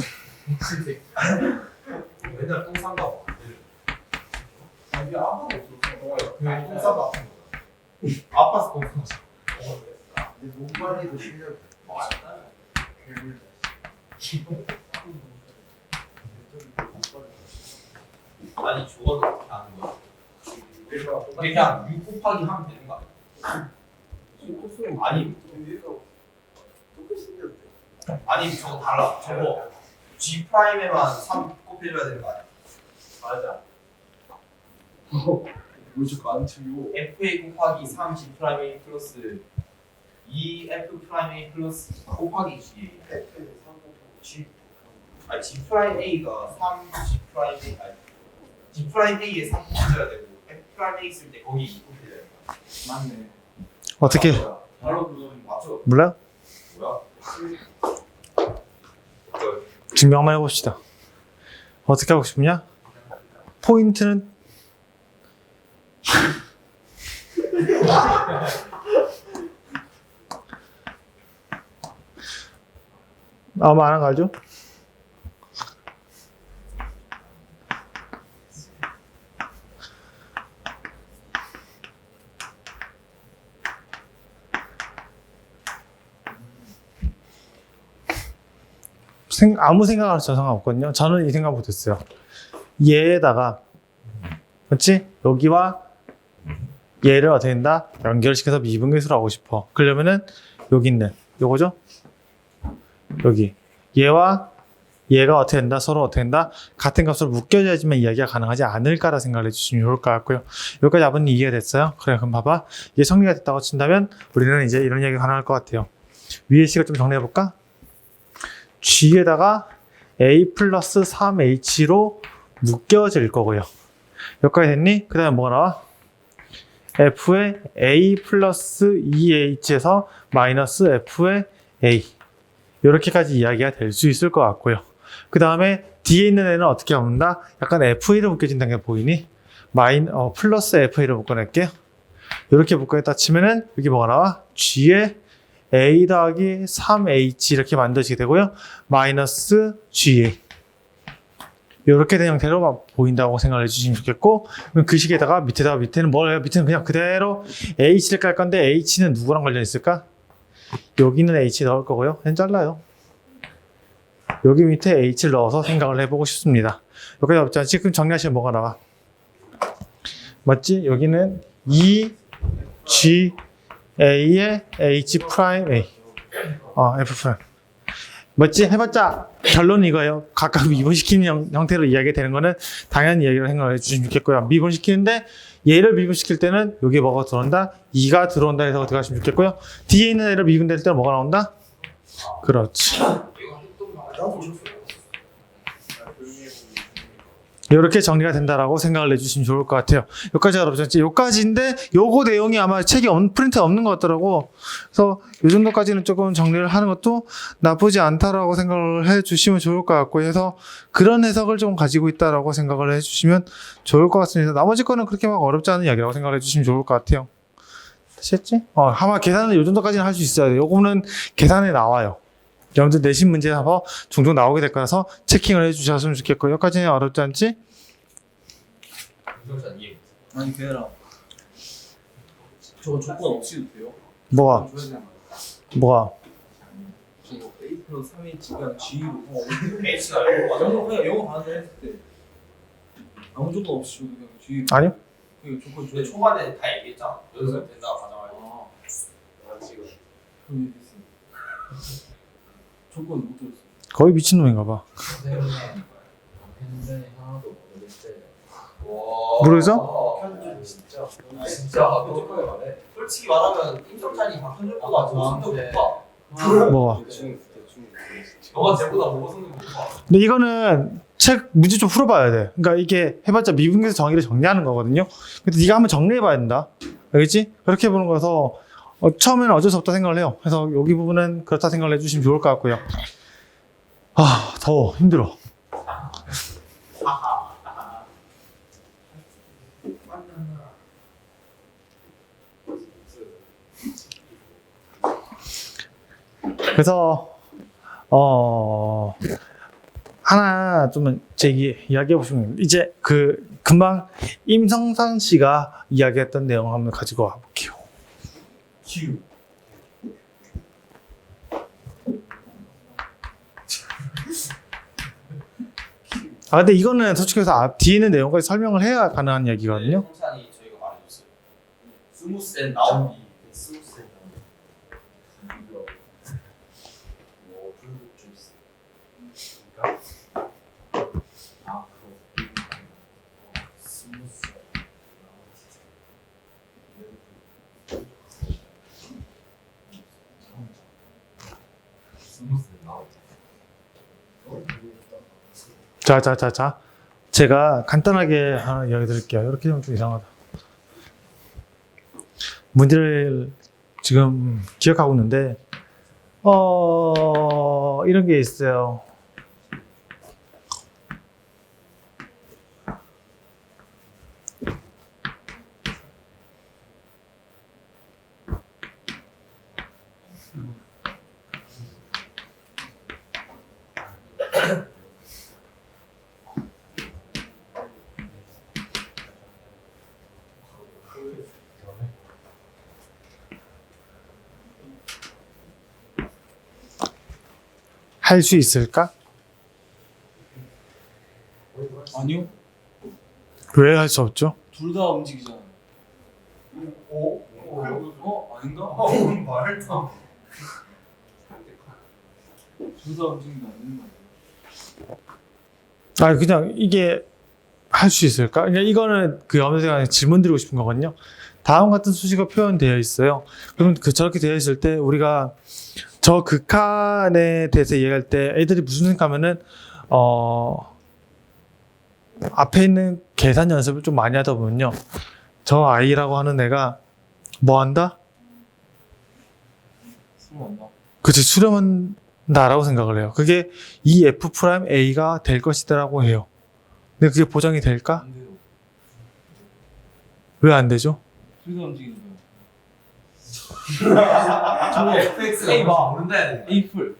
맨날 똥 산다. 아니 아무도 없었어. 똥 싸다. 아파서 똥 쌌어. 근데 몸관리도 실력. 아니 죽어도 어떻게 하는 거야? 그냥 6 곱하기 하면 되는 거 아니야? 아니 저거 달라. 저거 G 프라임에만 3 곱해줘야 되는 거 아니야? 맞아. 왜 자꾸 안 틀려? FA 곱하기 3 G 프라임 A 플러스 2 F 프라임 A 플러스 곱하기 G. 아니 G 프라임 A가 3 G 프라임 A 아니 G 프라임 A에 3 곱해줘야 되고 F 프라임 A 있을 때 거기 2 곱해줘야 돼. 맞네. 어떻게 바로 그거는 맞죠? 몰라요? 뭐야? 증명 한번 해봅시다. 어떻게 하고 싶냐? 포인트는 아마 안 가죠? 아무 생각할 저 상관없거든요. 저는 이 생각 못했어요. 얘에다가 맞지? 여기와 얘를 어떻게 된다? 연결시켜서 미분계수를 하고 싶어. 그러면은 여기 있는 요거죠? 여기 얘와 얘가 어떻게 된다? 서로 어떻게 된다? 같은 값으로 묶여져야지만 이야기가 가능하지 않을까라 생각을 해주시면 좋을 것 같고요. 여기까지 아버님 이해가 됐어요? 그래, 그럼 봐봐. 이게 정리가 됐다고 친다면 우리는 이제 이런 이야기가 가능할 것 같아요. 위에 식을 좀 정리해볼까? G에다가 A 플러스 3H로 묶여질 거고요. 여기까지 됐니? 그 다음에 뭐가 나와? F의 A 플러스 2H에서 마이너스 F의 A. 이렇게까지 이야기가 될 수 있을 것 같고요. 그 다음에 D에 있는 애는 어떻게 잡는다? 약간 FA로 묶여진다는 게 보이니? 플러스 FA로 묶어낼게요. 이렇게 묶어냈다 치면은 여기 뭐가 나와? G에 A 더하기 3H 이렇게 만들어지게 되고요. 마이너스 GA. 이렇게 된 형태로 보인다고 생각을 해주시면 좋겠고, 그럼 그 식에다가 밑에는 뭘 해요? 밑에는 그냥 그대로 H를 깔 건데 H는 누구랑 관련 있을까? 여기는 H 넣을 거고요. 그냥 잘라요. 여기 밑에 H를 넣어서 생각을 해보고 싶습니다. 여기다 없지 않지? 그럼 정리하시면 뭐가 나와? 맞지? 여기는 G A의 H 프라임 A. F 프라임. 맞지? 해봤자 결론은 이거예요. 각각 미분시키는 형태로 이야기가 되는 거는 당연히 얘기를 생각해 주시면 좋겠고요. 미분시키는데 얘를 미분시킬 때는 여기에 뭐가 들어온다? 2가 들어온다 해서 어떻게 하시면 좋겠고요. 뒤에 있는 애를 미분될 때는 뭐가 나온다? 그렇지. 이렇게 정리가 된다라고 생각을 해주시면 좋을 것 같아요. 여기까지 알아보셨지? 여기까지인데 요거 내용이 아마 책이 프린트에 없는 것 같더라고. 그래서 이 정도까지는 조금 정리를 하는 것도 나쁘지 않다라고 생각을 해주시면 좋을 것 같고 해서 그런 해석을 좀 가지고 있다라고 생각을 해주시면 좋을 것 같습니다. 나머지 거는 그렇게 막 어렵지 않은 이야기라고 생각을 해주시면 좋을 것 같아요. 됐지? 아마 계산은 이 정도까지는 할 수 있어야 돼요. 요거는 계산에 나와요. 여러분들 내신 문제에서 종종 나오게 될 거라서 체킹을 해주셨으면 좋겠고 여기까지는 어렵지 않지? 아니 걔들아 저거 조건 없이도 돼요? 뭐가? 뭐가? 이거 A 플러스 3H가 G로 H가 영어 반응 했을 때 아무 조건 없이 줘도 그냥 G 아니요? 그 조건 근데 줘야 초반에 다 얘기했잖아. 여기서 된다 가정하고. 지금 그럼 얘기했어 조건 못 들었어 거의 미친놈인가 봐. 모르겠어? 편집 진짜 솔직하게 말해. 솔직히 말하면 임성찬이 다 편집보다 보성도 못 봐. 뭐가? 너가 쟤보다 보성도 못 봐. 근데 이거는 책 문제 좀 풀어봐야 돼. 그러니까 이게 해봤자 미분계수 정의를 정리하는 거거든요. 근데 네가 한번 정리해봐야 된다. 알겠지? 그렇게 보는 거라서 처음에는 어쩔 수 없다 생각을 해요. 그래서 여기 부분은 그렇다 생각을 해주시면 좋을 것 같고요. 더워. 힘들어. 그래서 하나 좀 제 이야기해 보시면 이제 금방 임성산 씨가 이야기했던 내용 한번 가지고 와볼게요. Q. 근데 이거는 솔직히 해서 앞 뒤에 있는 내용까지 설명을 해야 가능한 얘기거든요. 성산이 저희가 말해줬어요. 스무스앤 나오기. 스무스앤 나오기. 좀 있어. 스무스. 스무스 나오기. 자. 제가 간단하게 하나 이야기 드릴게요. 이렇게 되면 좀 이상하다. 문제를 지금 기억하고 있는데, 이런 게 있어요. 할 수 있을까? 아니요. 왜 할 수 없죠? 둘 다 움직이잖아요. 아닌가? 말도. 둘 다 움직이면 안 되는 거 아니에요? 그냥 이게 할 수 있을까? 그러니까 이거는 그 염색한테 질문 드리고 싶은 거거든요. 다음 같은 수식어 표현되어 있어요. 그럼 저렇게 되어 있을 때 우리가 저 극한에 대해서 얘기할 때 애들이 무슨 생각하면은 앞에 있는 계산 연습을 좀 많이 하다 보면요. 저 아이라고 하는 애가 뭐 한다? 수고한다. 그치, 수렴한다라고 생각을 해요. 그게 이 F'A가 될 것이다라고 해요. 근데 그게 보장이 될까? 안 돼요. 왜 안 되죠? 둘 다 움직이는 거예요. FX가 막 모른다 해야 돼. 에이플.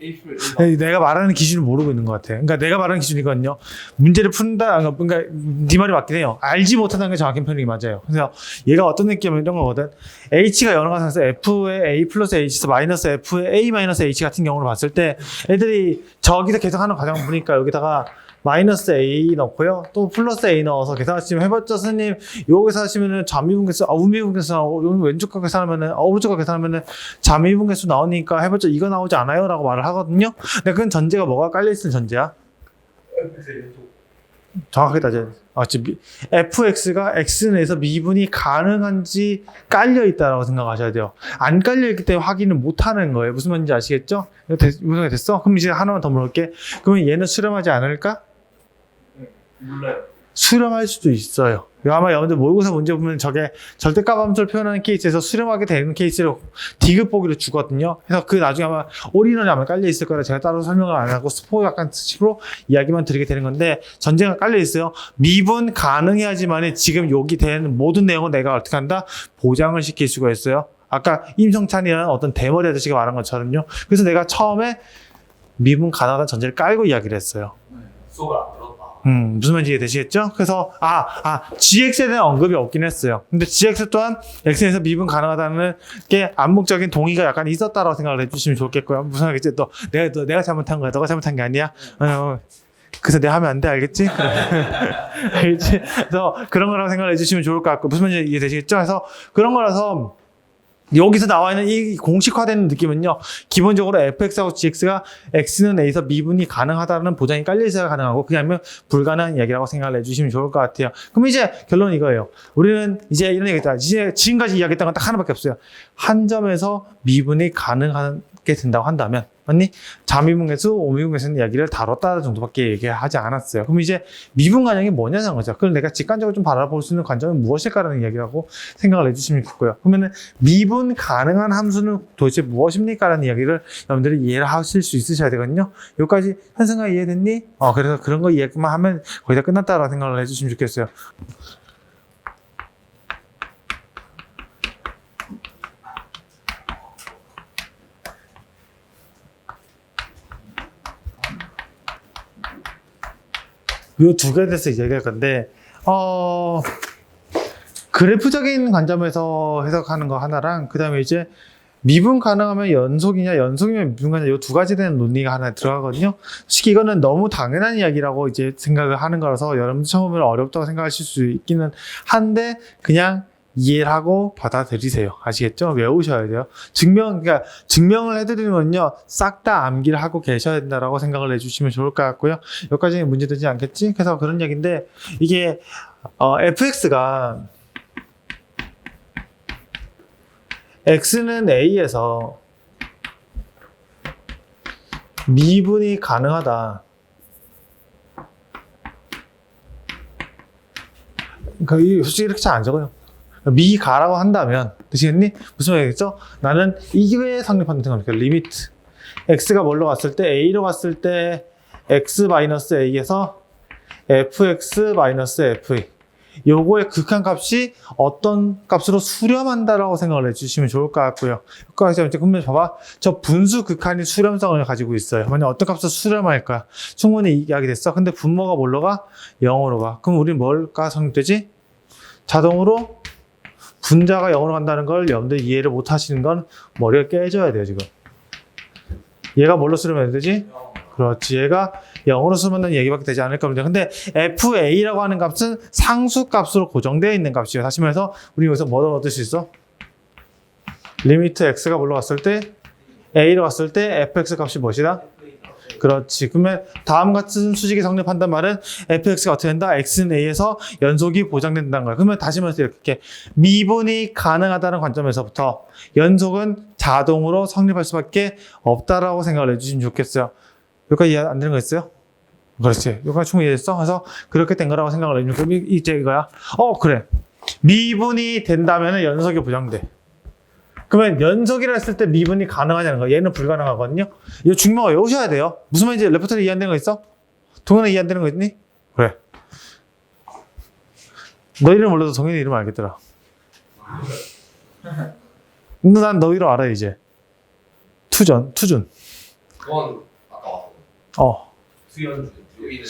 에이플. 내가 말하는 기준을 모르고 있는 것 같아. 그러니까 내가 말하는 기준이거든요. 문제를 푼다, 그러니까 네 말이 맞긴 해요. 알지 못하다는 게 정확한 표현이 맞아요. 그래서 얘가 어떤 느낌이면 이런 거거든. H가 여러 가지에서 F의 A 플러스 H에서 마이너스 F의 A 마이너스 H 같은 경우를 봤을 때 애들이 저기서 계산하는 과정을 보니까 여기다가 마이너스 A 넣고요. 또 플러스 A 넣어서 계산하시면 해봤자 스님 요거 계산하시면은 좌미분계수 우미분계수 나오고 왼쪽 거 계산하면은 오른쪽 거 계산하면은 좌미분계수 나오니까 해봤자 이거 나오지 않아요? 라고 말을 하거든요. 근데 그건 전제가 뭐가 깔려있는 전제야? 정확하게 따져야 돼. 지금 fx가 x 내에서 미분이 가능한지 깔려있다라고 생각하셔야 돼요. 안 깔려있기 때문에 확인을 못하는 거예요. 무슨 말인지 아시겠죠? 무슨 됐어? 그럼 이제 하나만 더 물을게. 그러면 얘는 수렴하지 않을까? 몰라요. 수렴할 수도 있어요. 아마 여러분들 모의고사 문제 보면 저게 절대값 함수를 표현하는 케이스에서 수렴하게 되는 케이스를 디귿 보기로 주거든요. 그래서 그 나중에 아마 올인원이 아마 깔려 있을 거라 제가 따로 설명을 안 하고 스포 약간 식으로 이야기만 드리게 되는 건데 전제가 깔려 있어요. 미분 가능해야지만 지금 여기 되는 모든 내용은 내가 어떻게 한다? 보장을 시킬 수가 있어요. 아까 임성찬이라는 어떤 대머리 아저씨가 말한 것처럼요. 그래서 내가 처음에 미분 가능하다는 전제를 깔고 이야기를 했어요. 수업을 안 들었다. 무슨 말인지 이해되시겠죠? 그래서 GX에 대한 언급이 없긴 했어요. 근데 GX 또한 X에서 미분 가능하다는 게 암묵적인 동의가 약간 있었다라고 생각을 해주시면 좋겠고요. 무슨 말이겠지? 내가 잘못한 거야. 너가 잘못한 게 아니야. 그래서 내가 하면 안 돼. 알겠지? 알겠지? 그래서 그런 거라고 생각을 해주시면 좋을 것 같고 무슨 말인지 이해되시겠죠? 그래서 그런 거라서 여기서 나와 있는 이 공식화되는 느낌은요, 기본적으로 fx하고 gx가 x는 a에서 미분이 가능하다는 보장이 깔려있어야 가능하고, 그게 아니면 불가능한 이야기라고 생각을 해주시면 좋을 것 같아요. 그럼 이제 결론은 이거예요. 우리는 이제 이런 얘기했다. 이제 지금까지 이야기했던 건 딱 하나밖에 없어요. 한 점에서 미분이 가능하게 된다고 한다면, 맞니? 자미분계수, 오미분계수는 이야기를 다뤘다 정도밖에 얘기하지 않았어요. 그럼 이제 미분 가능이 뭐냐는 거죠. 그걸 내가 직관적으로 좀 바라볼 수 있는 관점은 무엇일까라는 이야기라고 생각을 해주시면 좋고요. 그러면은 미분 가능한 함수는 도대체 무엇입니까라는 이야기를 여러분들이 이해를 하실 수 있으셔야 되거든요. 여기까지 현승아 이해됐니? 그래서 그런 거 이해만 하면 거의 다 끝났다라고 생각을 해주시면 좋겠어요. 요 두 개에 대해서 얘기할 건데, 그래프적인 관점에서 해석하는 거 하나랑, 그 다음에 이제 미분 가능하면 연속이냐, 연속이면 미분 가능하냐, 요 두 가지 되는 논리가 하나 들어가거든요. 솔직히 이거는 너무 당연한 이야기라고 이제 생각을 하는 거라서 여러분들 처음에는 어렵다고 생각하실 수 있기는 한데, 그냥 이해를 하고 받아들이세요. 아시겠죠? 외우셔야 돼요. 그러니까 증명을 해드리는 건요, 싹 다 암기를 하고 계셔야 된다라고 생각을 해주시면 좋을 것 같고요. 여기까지는 문제되지 않겠지? 그래서 그런 얘기인데, 이게, fx가, x는 a에서 미분이 가능하다. 그러니까 솔직히 이렇게 잘 안 적어요. 미가라고 한다면, 되시겠니? 무슨 말이겠죠? 나는 이게 성립한다는 생각합니까? 리미트. x가 뭘로 갔을 때, a로 갔을 때, x-a에서 fx-fa. 요거의 극한값이 어떤 값으로 수렴한다라고 생각을 해주시면 좋을 것 같고요. 여기까지 그러면 봐봐. 저 분수 극한이 수렴성을 가지고 있어요. 만약 어떤 값으로 수렴할까? 충분히 이야기 됐어. 근데 분모가 뭘로 가? 0으로 가. 그럼 우리 뭘까 성립되지? 자동으로 분자가 0으로 간다는 걸 여러분들 이해를 못 하시는 건 머리가 깨져야 돼요, 지금. 얘가 뭘로 수렴해야 되지? 그렇지. 얘가 0으로 수렴한다는 얘기밖에 되지 않을 겁니다. 근데 FA라고 하는 값은 상수값으로 고정되어 있는 값이에요. 다시 말해서 우리 여기서 뭐를 얻을 수 있어? 리미트 x가 뭘로 갔을 때? A로 갔을 때 fx 값이 무엇이다? 그렇지. 그러면 다음 같은 수식이 성립한단 말은 fx가 어떻게 된다? x는 a에서 연속이 보장된다는 거야. 그러면 다시 말해서 이렇게 미분이 가능하다는 관점에서부터 연속은 자동으로 성립할 수밖에 없다라고 생각을 해주시면 좋겠어요. 여기까지 이해 안 되는 거 있어요? 그렇지. 여기까지 충분히 이해했어? 그래서 그렇게 된 거라고 생각을 해주면 그럼 이제 이거야. 그래. 미분이 된다면 연속이 보장돼. 그러면 연속이라 했을 때 미분이 가능하냐는 거야. 얘는 불가능하거든요. 이거 중요한 거 외우셔야 돼요. 무슨 말인지 레퍼토리 이해 안 되는 거 있어? 동현아 이해 안 되는 거 있니? 그래. 너 이름 몰라도 동현이 이름 알겠더라. 근데 난 너 이름 알아 이제. 투준. 그건 아까 왔어. 수연준. 여기는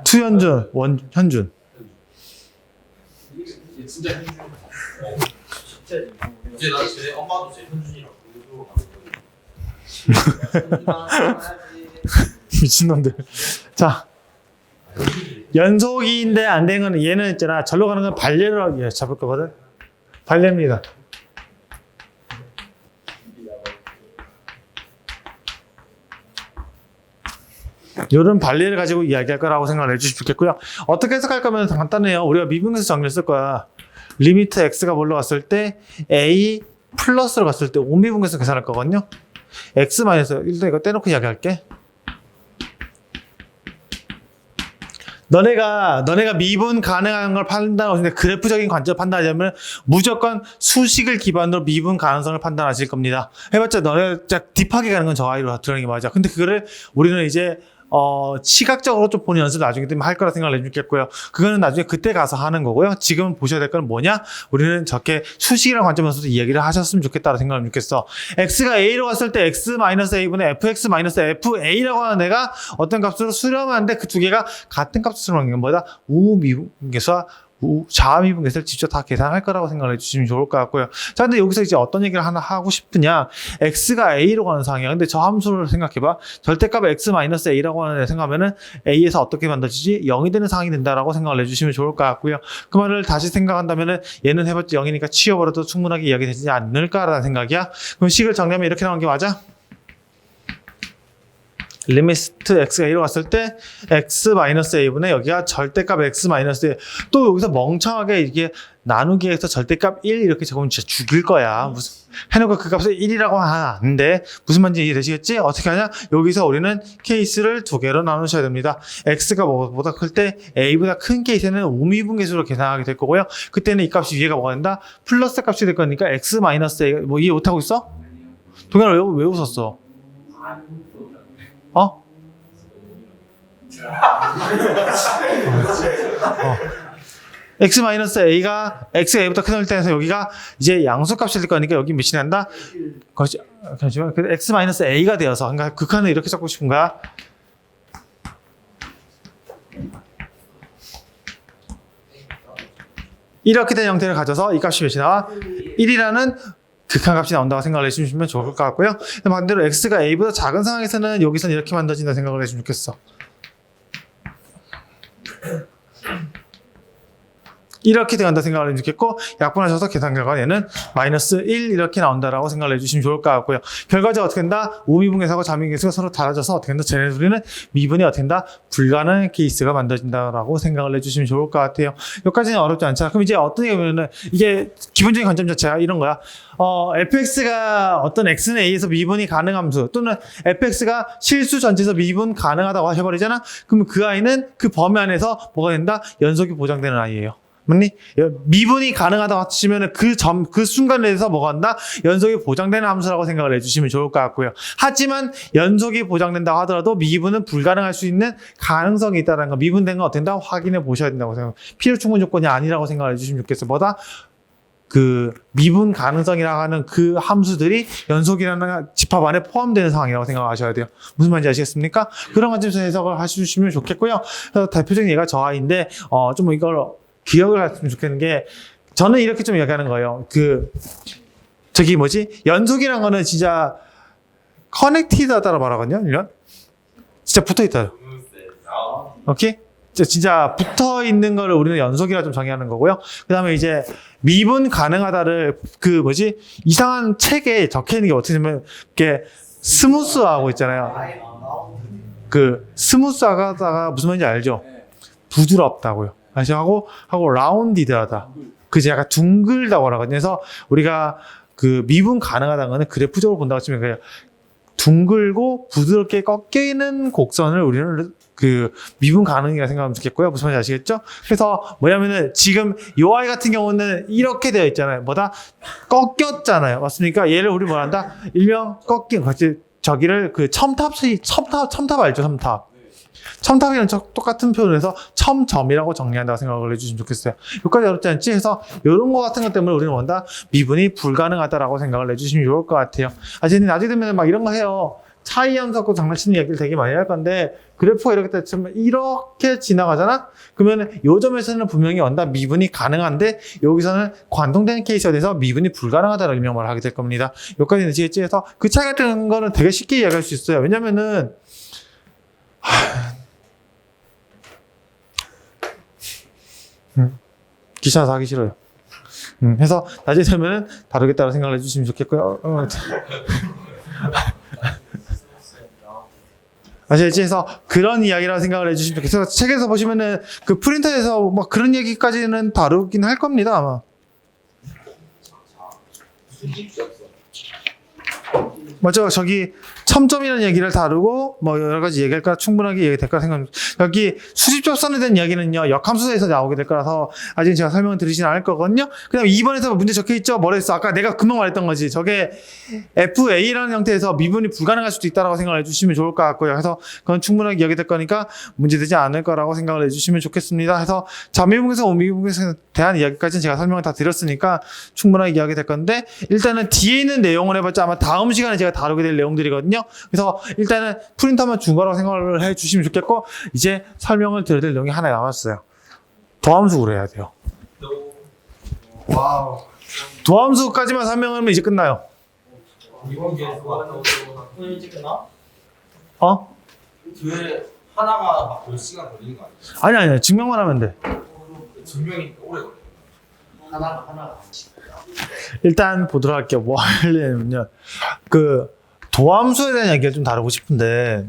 투현준, 현준. 이게 진짜 현준. 이제 제 엄마도 제 현준이라고 부르고 가는 거예요. 미친놈들. 자, 연속인데 안 되는 거는 얘는 있잖아. 절로 가는 건 발례로 잡을 거거든. 발례입니다. 요런 발례를 가지고 이야기할 거라고 생각을 해주시면 좋겠고요. 어떻게 해석할 거면 간단해요. 우리가 미분계수 정리했을 거야. 리미트 x가 뭘로 갔을 때 a 플러스로 갔을 때 오미분계수 계산할 거거든요. x 마이너스 일단 이거 떼놓고 이야기할게. 너네가 미분 가능한 걸 판단하고 있는데 그래프적인 관점 판단하자면 무조건 수식을 기반으로 미분 가능성을 판단하실 겁니다. 해봤자 너네 딥하게 가는 건 저 아이로 들어가는 게 맞아. 근데 그거를 우리는 이제 시각적으로 좀 보는 연습을 나중에 되면 할 거라 생각을 해주겠고요. 그거는 나중에 그때 가서 하는 거고요. 지금 보셔야 될 건 뭐냐? 우리는 저렇게 수식이라는 관점에서도 이야기를 하셨으면 좋겠다고 생각을 해주겠어. x가 a로 갔을 때 x-a분의 fx-fa라고 하는 애가 어떤 값으로 수렴하는데 그 두 개가 같은 값으로 수렴하는 게 뭐다? 우미분계수와 자미분계수를 직접 다 계산할 거라고 생각을 해주시면 좋을 것 같고요. 자, 근데 여기서 이제 어떤 얘기를 하나 하고 싶으냐? x가 a로 가는 상황이야. 근데 저 함수를 생각해봐. 절대값 x-a라고 하는 애 생각하면은 a에서 어떻게 만들어지지? 0이 되는 상황이 된다라고 생각을 해주시면 좋을 것 같고요. 그 말을 다시 생각한다면은 얘는 해봤자 0이니까 치워버려도 충분하게 이야기되지 않을까라는 생각이야. 그럼 식을 정리하면 이렇게 나오는 게 맞아? 리미트 x가 A로 갔을 때 x-a분의 여기가 절대값 x-a. 또 여기서 멍청하게 이게 나누기에서 절대값 1 이렇게 적으면 진짜 죽일 거야. 무슨 해놓고 그 값을 1이라고 하면 안 돼. 무슨 말인지 이해되시겠지? 어떻게 하냐? 여기서 우리는 케이스를 두 개로 나누셔야 됩니다. x가 뭐보다 클 때 a보다 큰 케이스는 우미분계수로 계산하게 될 거고요. 그때는 이 값이 위에가 뭐가 된다? 플러스 값이 될 거니까 x-a. 뭐 이해 못하고 있어? 동현아 왜 웃었어? 어? x-a가 xa보다 큰 때에서 여기가 이제 양수값이 될 거니까 여기 몇이 난다? 잠시만. x-a가 되어서 그러니까 극한을 이렇게 적고 싶은 거야. 이렇게 된 형태를 가져서 이 값이 몇이 나와? 1이라는 극한값이 나온다고 생각을 해주시면 좋을 것 같고요. 반대로 x가 a보다 작은 상황에서는 여기서는 이렇게 만들어진다 생각을 해주면 좋겠어. 이렇게 들어간다 생각을 해주면 좋겠고, 약분하셔서 계산 결과 얘는 마이너스 1 이렇게 나온다라고 생각을 해주시면 좋을 것 같고요. 결과적으로 어떻게 된다? 우미분계수하고 자미분계수가 서로 달라져서 어떻게 된다? 쟤네 둘이는 미분이 어떻게 된다? 불가능한 케이스가 만들어진다라고 생각을 해주시면 좋을 것 같아요. 여기까지는 어렵지 않죠. 그럼 이제 어떤 얘기냐면은 이게 기본적인 관점 자체가 이런 거야. fx가 어떤 x는 a에서 미분이 가능 함수 또는 fx가 실수 전체에서 미분 가능하다고 하셔버리잖아. 그러면 그 아이는 그 범위 안에서 뭐가 된다? 연속이 보장되는 아이예요. 맞니? 미분이 가능하다고 하시면 그 순간에 대해서 뭐가 한다? 연속이 보장되는 함수라고 생각을 해주시면 좋을 것 같고요. 하지만 연속이 보장된다고 하더라도 미분은 불가능할 수 있는 가능성이 있다는 거, 미분된 건 어떻게 된다? 확인해 보셔야 된다고 생각. 필요 충분 조건이 아니라고 생각을 해주시면 좋겠어요. 뭐다? 그 미분 가능성이라고 하는 그 함수들이 연속이라는 집합 안에 포함되는 상황이라고 생각하셔야 돼요. 무슨 말인지 아시겠습니까? 그런 관점에서 해석을 해주시면 좋겠고요. 그래서 대표적인 예가 저 아이인데 좀 이걸 기억을 했으면 좋겠는 게, 저는 이렇게 좀 이야기하는 거예요. 저기 뭐지? 연속이라는 거는 진짜 커넥티드하다고 말하거든요. 이런 진짜 붙어 있다. 오케이? 진짜 붙어 있는 거를 우리는 연속이라 좀 정의하는 거고요. 그 다음에 이제 미분 가능하다를 이상한 책에 적혀 있는 게 어떻게 되면 이렇게 스무스하고 있잖아요. 스무스하다가 무슨 말인지 알죠? 부드럽다고요. 다시 하고 라운디드하다. 그게 약간 둥글다고 하거든요. 그래서 우리가 미분 가능하다는 거는 그래프적으로 본다고 치면 그냥 둥글고 부드럽게 꺾여 있는 곡선을 우리는 미분 가능이라 생각하면 좋겠고요. 무슨 말인지 아시겠죠? 그래서 뭐냐면은 지금 이 아이 같은 경우는 이렇게 되어 있잖아요. 뭐다? 꺾였잖아요. 맞습니까? 얘를 우리 뭐란다? 일명 꺾인 저기를 첨탑 알죠? 첨탑이랑 똑같은 표현을 해서 첨점이라고 정리한다고 생각을 해주시면 좋겠어요. 여기까지 어렵지 않지? 해서 이런 거 같은 것 때문에 우리는 뭔다? 미분이 불가능하다라고 생각을 해주시면 좋을 것 같아요. 쟤는 나중에 되면 막 이런 거 해요. 차이 함수 갖고 장난치는 얘기를 되게 많이 할 건데, 그래프가 이렇게 지나가잖아? 그러면 요 점에서는 분명히 온다 미분이 가능한데, 여기서는 관통되는 케이스가 돼서 미분이 불가능하다라고 설명을 하게 될 겁니다. 여기까지 되시겠지? 해서 그 차이 같은 거는 되게 쉽게 이야기할 수 있어요. 왜냐면은 귀찮아서 하기 싫어요. 해서 나중에 되면은 다루겠다고 생각을 해주시면 좋겠고요. 아시겠지? 해서 그런 이야기라고 생각을 해주시면 좋겠어요. 책에서 보시면은 프린터에서 막 그런 얘기까지는 다루긴 할 겁니다, 아마. 맞죠? 저기 첨점이라는 얘기를 다루고 뭐 여러 가지 얘기할 거라 충분하게 얘기될 거라 생각합니다. 여기 수직접선에 대한 이야기는요, 역함수에서 나오게 될 거라서 아직 제가 설명을 드리진 않을 거거든요. 그 다음에 2번에서 문제 적혀 있죠? 뭐랬어? 아까 내가 금방 말했던 거지. 저게 FA라는 형태에서 미분이 불가능할 수도 있다고 생각을 해주시면 좋을 것 같고요. 그래서 그건 충분하게 이야기될 거니까 문제되지 않을 거라고 생각을 해주시면 좋겠습니다. 그래서 자미분계수, 오미분계수에 대한 이야기까지는 제가 설명을 다 드렸으니까 충분하게 이야기될 건데, 일단은 뒤에 있는 내용을 해봤자 아마 다음 시간에 제가 다루게 될 내용들이거든요. 그래서 일단은 프린터만 준 거라고 생각을 해주시면 좋겠고, 이제 설명을 드려야 될 내용이 하나 남았어요. 도함수로 해야 돼요. 와우. 도함수까지만 설명하면 이제 끝나요. 이번 기회에 오늘 일찍 끝나? 뒤에 하나가 막 몇 시간 걸리는 거 아니에요? 아니 증명만 하면 돼. 증명이 오래 걸려요. 하나. 일단 보도록 할게요. 뭐 하려면요, 도함수에 대한 얘기를 좀 다루고 싶은데,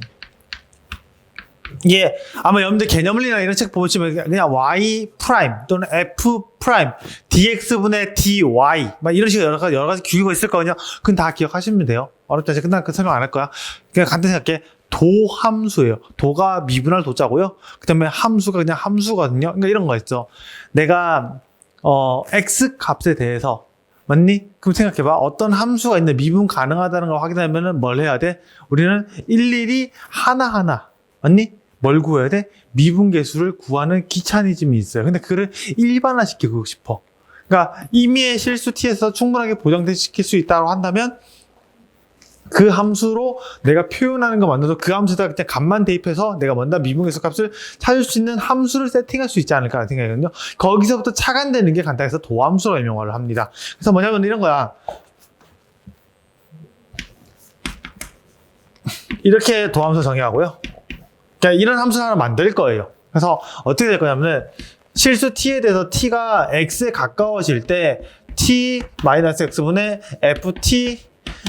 이게 아마 여러분들 개념물이나 이런 책 보시면 그냥 y 프라임 또는 f 프라임 dx분의 dy 막 이런 식으로 여러 가지 규칙이 있을 거거든요. 그건 다 기억하시면 돼요. 어렵지 않지. 끝난 그 설명 안 할 거야. 그냥 간단히 생각해. 도함수예요. 도가 미분할 도자고요. 그 다음에 함수가 그냥 함수거든요. 그러니까 이런 거 있죠. 내가 x 값에 대해서 맞니? 그럼 생각해봐. 어떤 함수가 있는데 미분 가능하다는 걸 확인하려면 뭘 해야 돼? 우리는 일일이 하나하나 맞니? 뭘 구해야 돼? 미분계수를 구하는 귀차니즘이 있어요. 근데 그거를 일반화시키고 싶어. 그러니까 임의의 실수 t에서 충분하게 보장시킬 수 있다고 한다면 그 함수로 내가 표현하는 거 만들어서 그 함수에다가 그냥 값만 대입해서 내가 먼저 미분계수 값을 찾을 수 있는 함수를 세팅할 수 있지 않을까 생각하거든요. 거기서부터 차관되는 게 간단해서 도함수라고 명화를 합니다. 그래서 뭐냐면 이런 거야. 이렇게 도함수 정의하고요. 그러니까 이런 함수를 하나 만들 거예요. 그래서 어떻게 될 거냐면 실수 t에 대해서 t가 x에 가까워질 때 t-x분의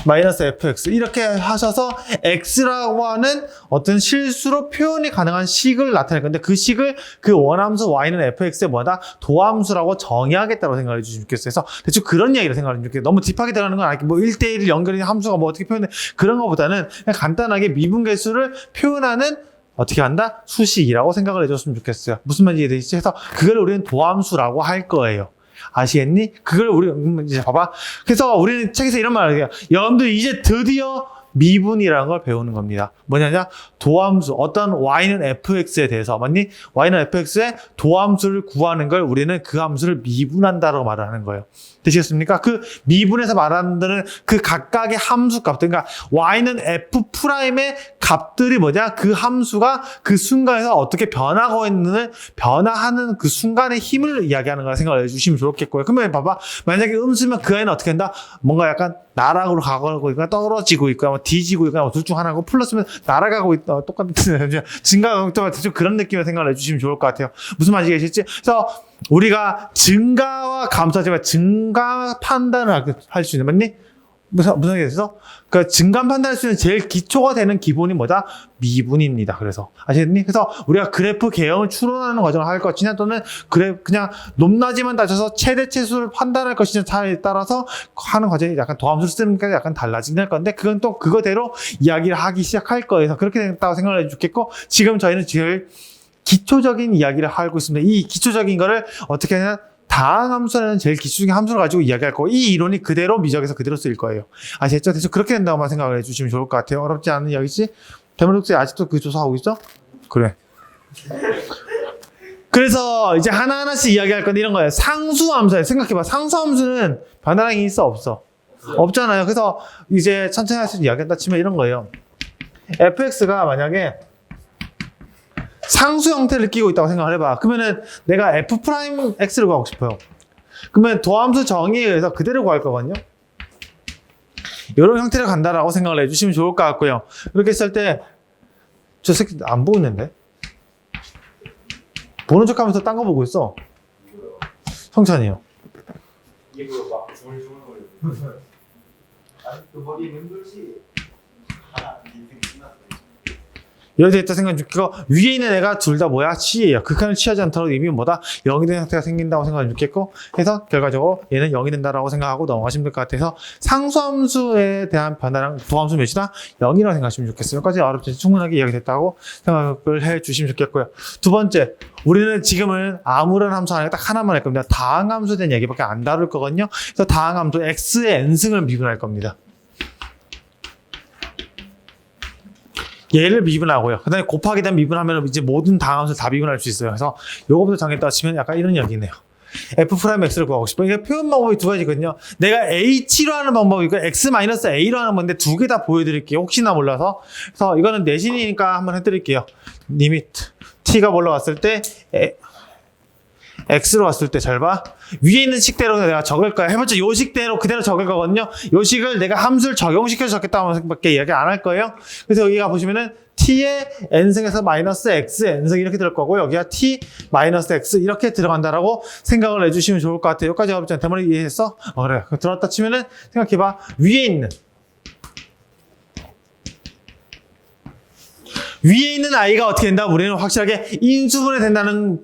ft-fx 이렇게 하셔서 x라고 하는 어떤 실수로 표현이 가능한 식을 나타낼 건데 그 식을 그 원함수 y는 fx의 뭐다? 도함수라고 정의하겠다고 생각해 주시면 좋겠어요. 그래서 대충 그런 얘기를 생각해 주시면 좋겠어요. 너무 딥하게 들어가는 건 아니고 뭐 1대1 연결인 함수가 뭐 어떻게 표현해 그런 것보다는 그냥 간단하게 미분계수를 표현하는 어떻게 한다? 수식이라고 생각을 해줬으면 좋겠어요. 무슨 말인지 이해되시죠? 그래서 그걸 우리는 도함수라고 할 거예요. 아시겠니? 그걸 우리 이제 봐봐. 그래서 우리는 책에서 이런 말을 해요. 여러분들 이제 드디어 미분이라는 걸 배우는 겁니다. 뭐냐냐? 도함수, 어떤 y는 fx에 대해서 맞니? y는 fx의 도함수를 구하는 걸 우리는 그 함수를 미분한다라고 말을 하는 거예요. 되시겠습니까? 그 미분에서 말하는 그 각각의 함수 값들, 그러니까 y는 f'의 값들이 뭐냐? 그 함수가 그 순간에서 어떻게 변하고 있는, 변화하는 그 순간의 힘을 이야기하는 거라 생각을 해주시면 좋겠고요. 그러면 봐봐. 만약에 음수면 그 아이는 어떻게 한다? 뭔가 약간 나락으로 가고 있거나 떨어지고 있거나 뭐 뒤지고 있거나 둘 중 하나고 플러스면 날아가고 있다. 똑같은 증가 대충 그런 느낌을 생각을 해주시면 좋을 것 같아요. 무슨 말인지 계시지? 그래서 우리가 증가와 감소하지만 증가 판단을 할 수 있는 맞니? 무슨 얘기였어? 그 증가 판단할 수 있는 제일 기초가 되는 기본이 뭐다? 미분입니다. 그래서 아시겠니? 그래서 우리가 그래프 개형을 추론하는 과정을 할 것이냐 또는 그냥 높낮이만 따져서 최대치수를 판단할 것이냐에 따라서 하는 과정이 약간 도함수를 쓰는 게 약간 달라질 건데 그건 또 그거대로 이야기를 하기 시작할 거예요. 그렇게 됐다고 생각을 해주겠고 지금 저희는 제일 기초적인 이야기를 하고 있습니다. 이 기초적인 거를 어떻게 하냐? 다항함수라는 제일 기초적인 함수를 가지고 이야기할 거고 이 이론이 그대로 미적에서 그대로 쓰일 거예요. 아시겠죠? 그래서 그렇게 된다고만 생각을 해주시면 좋을 것 같아요. 어렵지 않은 이야기지? 대문독생 아직도 그 조사하고 있어? 그래. 그래서 이제 하나하나씩 이야기할 건데 이런 거예요. 상수함수예요. 생각해봐. 상수함수는 변화량이 있어 없어? 없잖아요. 그래서 이제 천천히 할 수 있는 이야기한다 치면 이런 거예요. fx가 만약에 상수 형태를 끼고 있다고 생각을 해봐. 그러면은 내가 f'x를 구하고 싶어요. 그러면 도함수 정의에 의해서 그대로 구할 거거든요. 이런 형태를 간다라고 생각을 해주시면 좋을 것 같고요. 이렇게 했을 때 저 새끼 안 보고 있는데? 보는 척 하면서 딴 거 보고 있어. 성찬이요. 입으로 막 중얼중얼거리고. 그 머리 힘들지. 인생 끝났어. 이렇게 됐다 생각해 줄게요. 위에 있는 애가 둘 다 뭐야? C예요. 극한을 취하지 않도록 의미 뭐다? 0이 되는 상태가 생긴다고 생각해 줄겠고 해서 결과적으로 얘는 0이 된다라고 생각하고 넘어가시면 될 것 같아서 상수함수에 대한 변화량 도함수 몇이다? 0이라고 생각하시면 좋겠어요. 여기까지 어렵지 충분하게 이야기됐다고 생각을 해 주시면 좋겠고요. 두 번째, 우리는 지금은 아무런 함수 아니라 딱 하나만 할 겁니다. 다항함수에 대한 얘기밖에 안 다룰 거거든요. 그래서 다항함수 x의 n승을 미분할 겁니다. 얘를 미분하고요. 그 다음에 곱하기 대한 미분하면 이제 모든 다항함수를 다 미분할 수 있어요. 그래서 요거부터 정했다 치면 약간 이런 이야기네요. f'x를 구하고 싶어. 이게 표현 방법이 두 가지거든요. 내가 h로 하는 방법이 있고 x-a로 하는 건데 두 개 다 보여드릴게요. 혹시나 몰라서. 그래서 이거는 내신이니까 한번 해드릴게요. 리미트 t가 올라왔을 때 x로 왔을 때 잘 봐. 위에 있는 식대로 내가 적을 거야. 해봤자 요 식대로 그대로 적을 거거든요. 요 식을 내가 함수를 적용시켜서 적겠다고밖에 이야기 안 할 거예요. 그래서 여기가 보시면은 t의 n승에서 마이너스 x n승 이렇게 들어갈 거고 여기가 t 마이너스 x 이렇게 들어간다라고 생각을 해주시면 좋을 것 같아요. 여기까지 어렵지 않아. 대머리 이해했어? 그래. 들어왔다 치면은 생각해봐. 위에 있는 위에 있는 i가 어떻게 된다? 우리는 확실하게 인수분해 된다는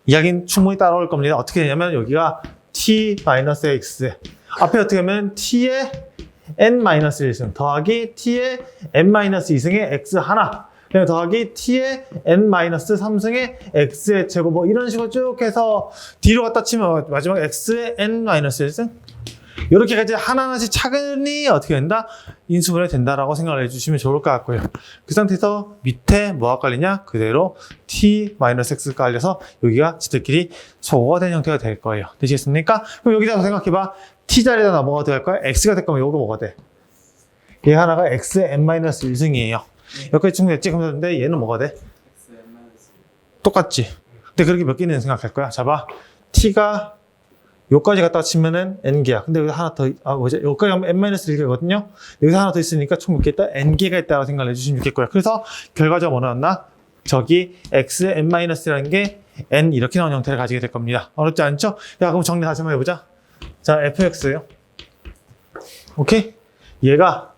이야기는 충분히 따라올 겁니다. 어떻게 되냐면 여기가 t-x 앞에 어떻게 하면 t의 n-1승 더하기 t의 n-2승의 x 하나 그다음에 더하기 t의 n-3승의 x의 제곱 뭐 이런 식으로 쭉 해서 뒤로 갖다 치면 마지막 x의 n-1승 이렇게까지 하나하나씩 차근히 어떻게 된다? 인수분해 된다라고 생각을 해주시면 좋을 것 같고요. 그 상태에서 밑에 뭐가 깔리냐? 그대로 t-x가 깔려서 여기가 지들끼리 소거가 된 형태가 될 거예요. 되시겠습니까? 그럼 여기다가 생각해봐. t 자리에다 넘어가 될 거야? x가 될 거면 이거 뭐가 돼? 얘 하나가 x의 n-1승이에요. 여기까지 충분했지? 근데 얘는 뭐가 돼? 똑같지? 근데 그렇게 몇 개는 생각할 거야? 잡아. t가 여기까지 갖다 치면은 n개야. 근데 여기서 하나 더, 여기까지 하면 n-1개거든요? 여기서 하나 더 있으니까 총 몇 개 있다? n개가 있다고 생각을 해주시면 좋겠고요. 그래서 결과적으로 뭐 나왔나? 저기 x의 n-라는 게 n 이렇게 나온 형태를 가지게 될 겁니다. 어렵지 않죠? 야, 그럼 정리 다시 한번 해보자. 자, fx요. 오케이? 얘가,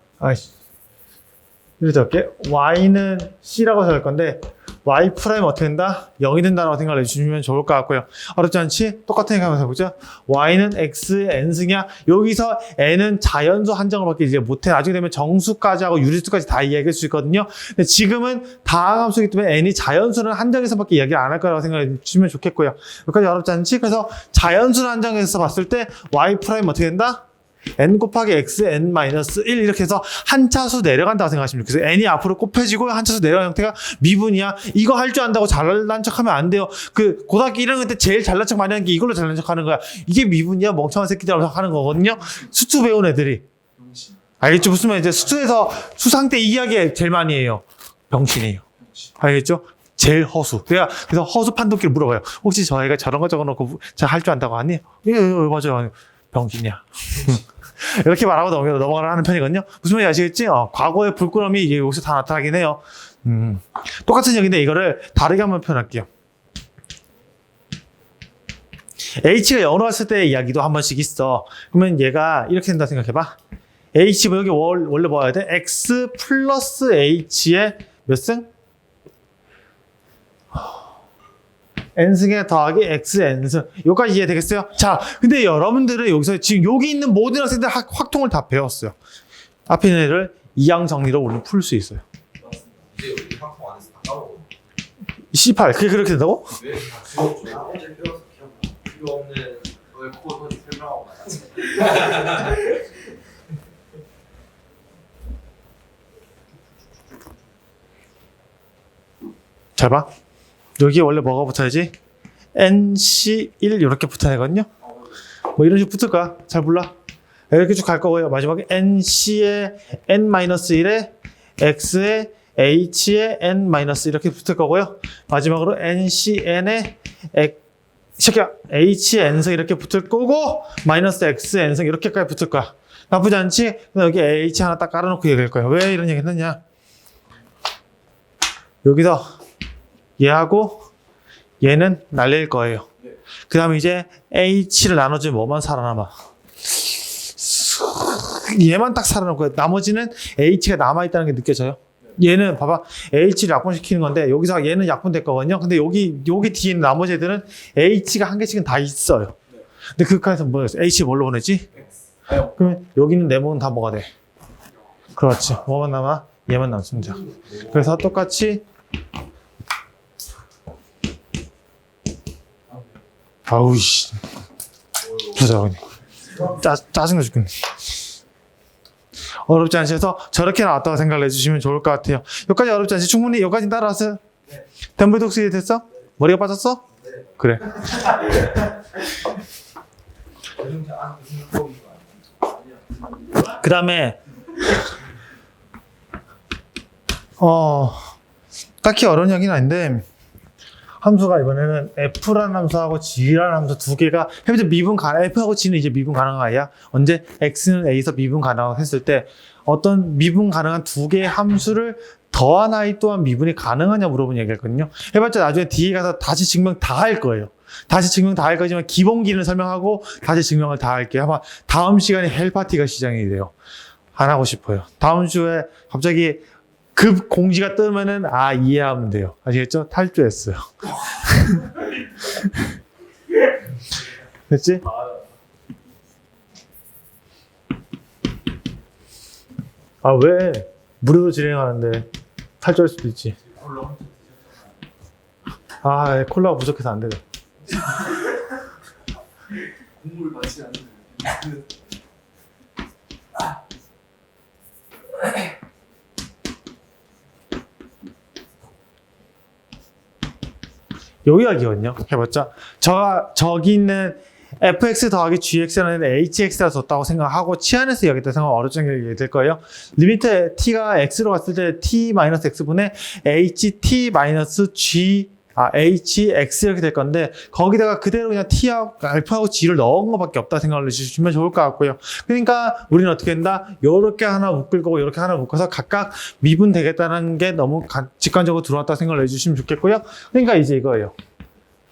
이렇게 적게 y는 c라고 할 건데, y 프라임 어떻게 된다? 0이 된다라고 생각을 해주시면 좋을 것 같고요. 어렵지 않지? 똑같은 얘기 한번 해보죠. y는 x의 n승이야. 여기서 n은 자연수 한정을밖에 이제 못해. 나중에 되면 정수까지 하고 유리수까지 다 이야기할 수 있거든요. 근데 지금은 다항함수이기 때문에 n이 자연수는 한정에서밖에 이야기를 안 할 거라고 생각해 주시면 좋겠고요. 여기까지 어렵지 않지? 그래서 자연수는 한정에서 봤을 때 y 프라임 어떻게 된다? n 곱하기 x n-1 이렇게 해서 한 차수 내려간다고 생각하시면 돼요. 그래서 n이 앞으로 곱해지고 한 차수 내려가는 형태가 미분이야. 이거 할 줄 안다고 잘난 척하면 안 돼요. 그 고등학교 1학년 때 제일 잘난 척 많이 하는 게 이걸로 잘난 척하는 거야. 이게 미분이야 멍청한 새끼들하고 하는 거거든요. 수투 배운 애들이. 알겠죠? 무슨 말인지 수투에서 수상 때 이 이야기 제일 많이 해요. 병신이에요. 알겠죠? 제일 허수. 내가 그래서 허수 판독기를 물어봐요. 혹시 저 애가 저런 거 적어놓고 잘 할 줄 안다고 하니? 예, 맞아요. 병신이야. 이렇게 말하고 넘어가라 하는 편이거든요. 무슨 말인지 아시겠지? 과거의 불끄러움이 이게 여기서 다 나타나긴 해요. 똑같은 얘기인데 이거를 다르게 한번 표현할게요. h가 0으로 갔을 때 이야기도 한 번씩 있어. 그러면 얘가 이렇게 된다 생각해봐. h 뭐 여기 원래 뭐 해야 돼? x 플러스 h의 몇 승? n승에 더하기 x n승. 여기까지 이해되겠어요? 자, 근데 여러분들은 여기서 지금 여기 있는 모든 학생들 확통을 다 배웠어요. 앞에 있는 애를 이항 정리로 우리는 풀 수 있어요. 이제 우리 학교 안에서 다 까먹어. C8 그게 그렇게 된다고? 왜? 다 지웠죠. 어제 배워서 기억나. 필요 없는 너의 코드를 설명하고 나갔어. 잘 봐. 여기 원래 뭐가 붙어야지? NC1 이렇게 붙어야 되거든요. 뭐 이런 식으로 붙을 거야. 잘 몰라. 이렇게 쭉 갈 거고요. 마지막에 NC의 N-1에 X의 H의 N-1 이렇게 붙을 거고요. 마지막으로 NCN의 H의 N승 이렇게 붙을 거고 마이너스 X N승 이렇게까지 붙을 거야. 나쁘지 않지? 그럼 여기 H 하나 딱 깔아놓고 얘기할 거야. 왜 이런 얘기 했느냐? 여기서 얘하고 얘는 날릴 거예요. 그 다음에 이제 H를 나눠주면 뭐만 살아남아? 얘만 딱 살아남고 나머지는 H가 남아있다는 게 느껴져요. 얘는 봐봐. H를 약분시키는 건데 여기서 얘는 약분될 거거든요. 근데 여기 뒤에 있는 나머지 애들은 H가 한 개씩은 다 있어요. 근데 그 칸에서 뭐였어? H 뭘로 보내지? 그러면 여기 있는 네모는 다 뭐가 돼? 그렇지. 뭐만 남아? 얘만 남습니다. 그래서 똑같이 아우씨. 보자, 그냥. 짜증나 죽겠네. 어렵지 않으셔서 저렇게 나왔다고 생각을 해주시면 좋을 것 같아요. 여기까지 어렵지 않지? 충분히 여기까지 따라왔어요? 네. 덴블 독스 됐어? 머리가 빠졌어? 네. 그래. 그 다음에 딱히 어려운 얘기는 아닌데 함수가 이번에는 f라는 함수하고 g라는 함수 두 개가 해보자 미분 가능 f하고 g는 이제 미분 가능한 아이야. 언제 x는 a에서 미분 가능하고 했을 때 어떤 미분 가능한 두 개의 함수를 더한 아이 또한 미분이 가능하냐 물어본 얘기였거든요. 해봤자 나중에 뒤에 가서 다시 증명 다 할 거예요. 다시 증명 다 할 거지만 기본기는 설명하고 다시 증명을 다 할게요. 아마 다음 시간에 헬파티가 시작이 돼요. 안 하고 싶어요. 다음 주에 갑자기 급 공지가 뜨면은 이해하면 돼요. 아시겠죠? 탈주했어요. 됐지? 왜? 무료로 진행하는데 탈주할 수도 있지. 콜라가 부족해서 안 되네. 국물 맛이 안 나요. 여기가 기거든요. 해봤자 저기 있는 fx 더하기 gx라는 hx가 줬다고 생각하고 치안에서 여기다 생각 어렵지 않게 될 거예요. 리미트 t가 x로 갔을 때 t-x분의 ht-g hx 이렇게 될 건데 거기다가 그대로 그냥 t하고 alpha하고 g를 넣은 것밖에 없다 생각을 해주시면 좋을 것 같고요. 그러니까 우리는 어떻게 된다? 요렇게 하나 묶을 거고 요렇게 하나 묶어서 각각 미분 되겠다는 게 너무 직관적으로 들어왔다 생각을 해주시면 좋겠고요. 그러니까 이제 이거예요.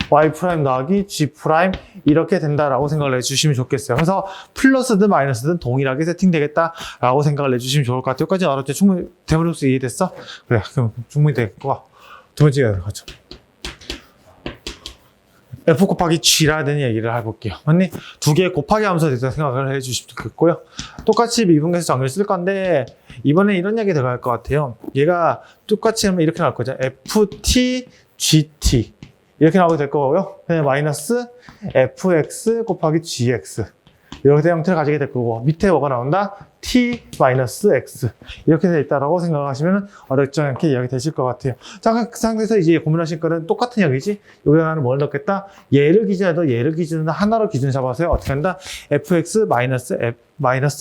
y' 더하기 g' 이렇게 된다라고 생각을 해주시면 좋겠어요. 그래서 플러스든 마이너스든 동일하게 세팅되겠다라고 생각을 해주시면 좋을 것 같아요. 여기까지 알았죠? 충분히 대문역수 이해됐어? 그래, 그럼 충분히 되겠고 두 번째 가죠. f 곱하기 g라는 얘기를 해볼게요. 맞니? 두 개 곱하기 하면서 대해서 생각을 해주시면 좋겠고요. 똑같이 미분계에서 정의를 쓸 건데 이번에 이런 얘기 들어갈 것 같아요. 얘가 똑같이 하면 이렇게 나올 거죠. ft, gt 이렇게 나오게 될 거고요. 그냥 마이너스 fx 곱하기 gx 이렇게 된 형태를 가지게 될 거고 밑에 뭐가 나온다? t 마이너스 x 이렇게 되어 있다라고 생각하시면 어렵지 않게 이야기 되실 것 같아요. 자, 그 상태에서 이제 고민하실 거는 똑같은 얘기지. 여기다가는 뭘 넣겠다? 얘를 기준으로 하나로 기준 잡아서요. 어떻게 한다? fx 마이너스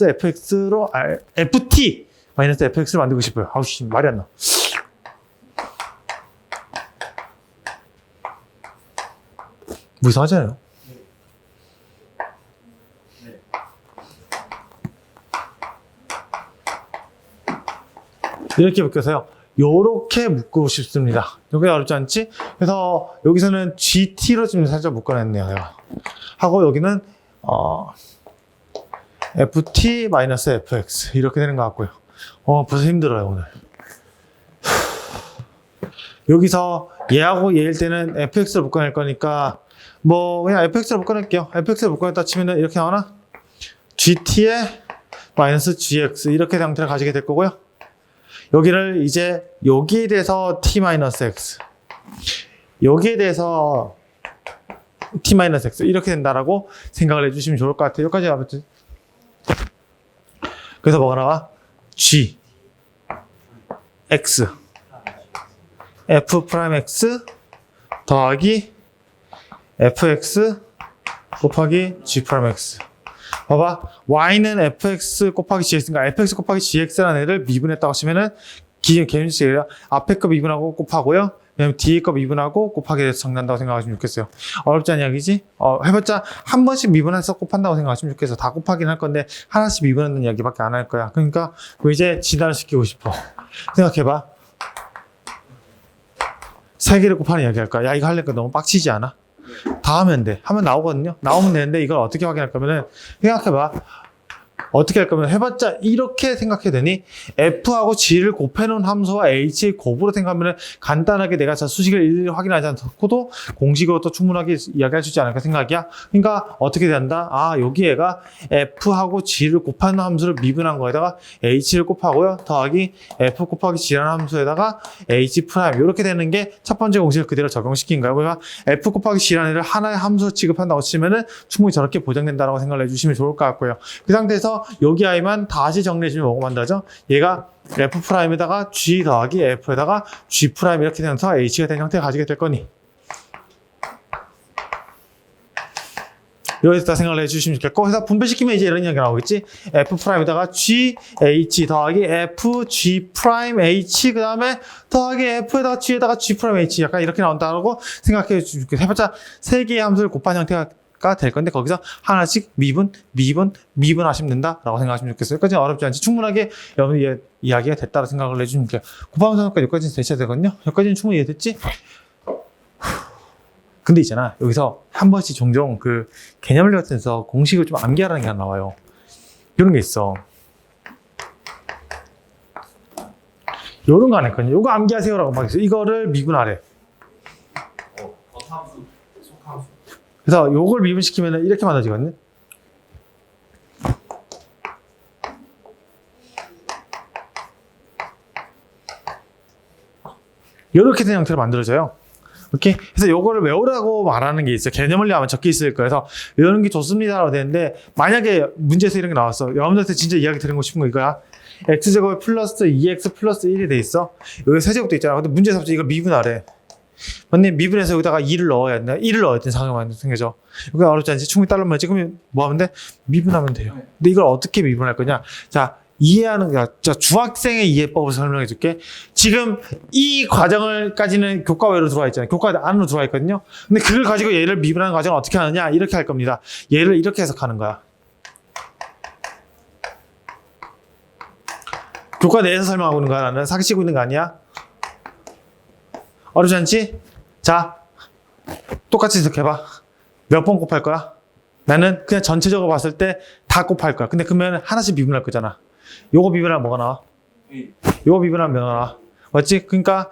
fx로 ft 마이너스 fx를 만들고 싶어요. 아우씨 말이 안 나. 뭐 이상하잖아요. 이렇게 묶여서요. 요렇게 묶고 싶습니다. 여기 어렵지 않지? 그래서 여기서는 GT로 좀 살짝 묶어냈네요. 내가. 하고 여기는 FT-FX 이렇게 되는 것 같고요. 벌써 힘들어요 오늘. 여기서 얘하고 얘일 때는 FX를 묶어낼 거니까 뭐 그냥 FX를 묶어낼게요. FX를 묶어냈다 치면은 이렇게 나오나? GT에 마이너스 GX 이렇게 형태를 가지게 될 거고요. 여기를 이제 여기에 대해서 t-x 여기에 대해서 t-x 이렇게 된다라고 생각을 해주시면 좋을 것 같아요. 여기까지 아무튼 그래서 뭐가 나와? g x f'(x) 더하기 fx 곱하기 g'x 봐봐. y는 fx 곱하기 gx인가 fx 곱하기 gx라는 애를 미분했다고 하시면은 개념식이에요. 앞에 거 미분하고 곱하고요. 그다음에 뒤에 거 미분하고 곱하기 해서 정리한다고 생각하시면 좋겠어요. 어렵지 않은 이야기지? 해봤자 한 번씩 미분해서 곱한다고 생각하시면 좋겠어. 다 곱하긴 할 건데 하나씩 미분하는 이야기밖에 안 할 거야. 그러니까 이제 진화를 시키고 싶어. 생각해봐. 세 개를 곱하는 이야기 할 거야. 야 이거 하려니까 너무 빡치지 않아? 다 하면 돼. 하면 나오거든요. 나오면 되는데 이걸 어떻게 확인할 거면은 생각해봐. 어떻게 할 거면 해봤자 이렇게 생각해야 되니 F하고 G를 곱해놓은 함수와 H의 곱으로 생각하면 간단하게 내가 수식을 일일이 확인하지 않고도 공식으로도 충분하게 이야기할 수 있지 않을까 생각이야. 그러니까 어떻게 된다? 여기 얘가 F하고 G를 곱하는 함수를 미분한 거에다가 H를 곱하고요. 더하기 F 곱하기 G라는 함수에다가 H 프라임 이렇게 되는 게 첫 번째 공식을 그대로 적용시킨 거예요. 그러니까 F 곱하기 G라는 애를 하나의 함수 취급한다고 치면은 충분히 저렇게 보정된다고 생각을 해주시면 좋을 것 같고요. 그 상태에서 여기 아이만 다시 정리해주면 뭐가 만들어져? 얘가 F'에다가 G 더하기 F에다가 G' 이렇게 되면서 H가 된 형태를 가지게 될 거니 여기서 다 생각을 해주시면 좋겠고 그래서 분배시키면 이제 이런 이야기가 나오겠지? F'에다가 G, H 더하기 F, G' H 그 다음에 더하기 F에다가 G에다가 G' H 약간 이렇게 나온다고 생각해 주시면 좋겠어요. 해봤자 세 개의 함수를 곱한 형태가 될 건데 거기서 하나씩 미분하시면 된다라고 생각하시면 좋겠어요. 여기까지 어렵지 않지? 충분하게 여러분 이야기가 됐다고 생각을 해주시면 돼요. 곱하면서 여기까지는 되셔야 되거든요. 여기까지는 충분히 이해됐지? 근데 있잖아 여기서 한 번씩 종종 그 개념을 같은 데서 공식을 좀 암기하라는 게 나와요. 이런 게 있어. 요런 거 안 했거든요. 요거 암기하세요라고 막 있어요. 이거를 미분하래. 겉함수, 속함수. 그래서 요걸 미분시키면 이렇게 만들어지거든요. 이렇게 된 형태로 만들어져요. 오케이? 그래서 요거를 외우라고 말하는 게 있어요. 개념을 아마 적혀 있을 거예요. 그래서 외우는 게 좋습니다라고 되는데, 만약에 문제에서 이런 게 나왔어. 여러분들한테 진짜 이야기 드리고 싶은 거 이거야. x제곱 플러스 2x 플러스 1이 돼 있어. 여기 세제곱도 있잖아. 근데 문제에서 갑자기 이걸 미분하래. 맞니? 미분해서 여기다가 2를 넣어야 된다. 1을 넣어야 되는 상황이 생겨져. 이거 어렵지 않지? 충분히 따르면 지금 뭐 하면 돼? 미분하면 돼요. 근데 이걸 어떻게 미분할 거냐? 자, 이해하는 거, 자, 중학생의 이해법을 설명해 줄게. 지금 이 과정을까지는 교과 외로 들어와 있잖아요. 교과 안으로 들어와 있거든요. 근데 그걸 가지고 얘를 미분하는 과정을 어떻게 하느냐? 이렇게 할 겁니다. 얘를 이렇게 해석하는 거야. 교과 내에서 설명하고 있는 거야. 나는 사기치고 있는 거 아니야? 어렵지 않지? 자, 똑같이 해석해봐. 몇 번 곱할 거야? 나는 그냥 전체적으로 봤을 때 다 곱할 거야. 근데 그러면 하나씩 미분할 거잖아. 요거 비교하면 뭐가 나와? 요거 비교하면 뭐가 나와? 맞지? 그러니까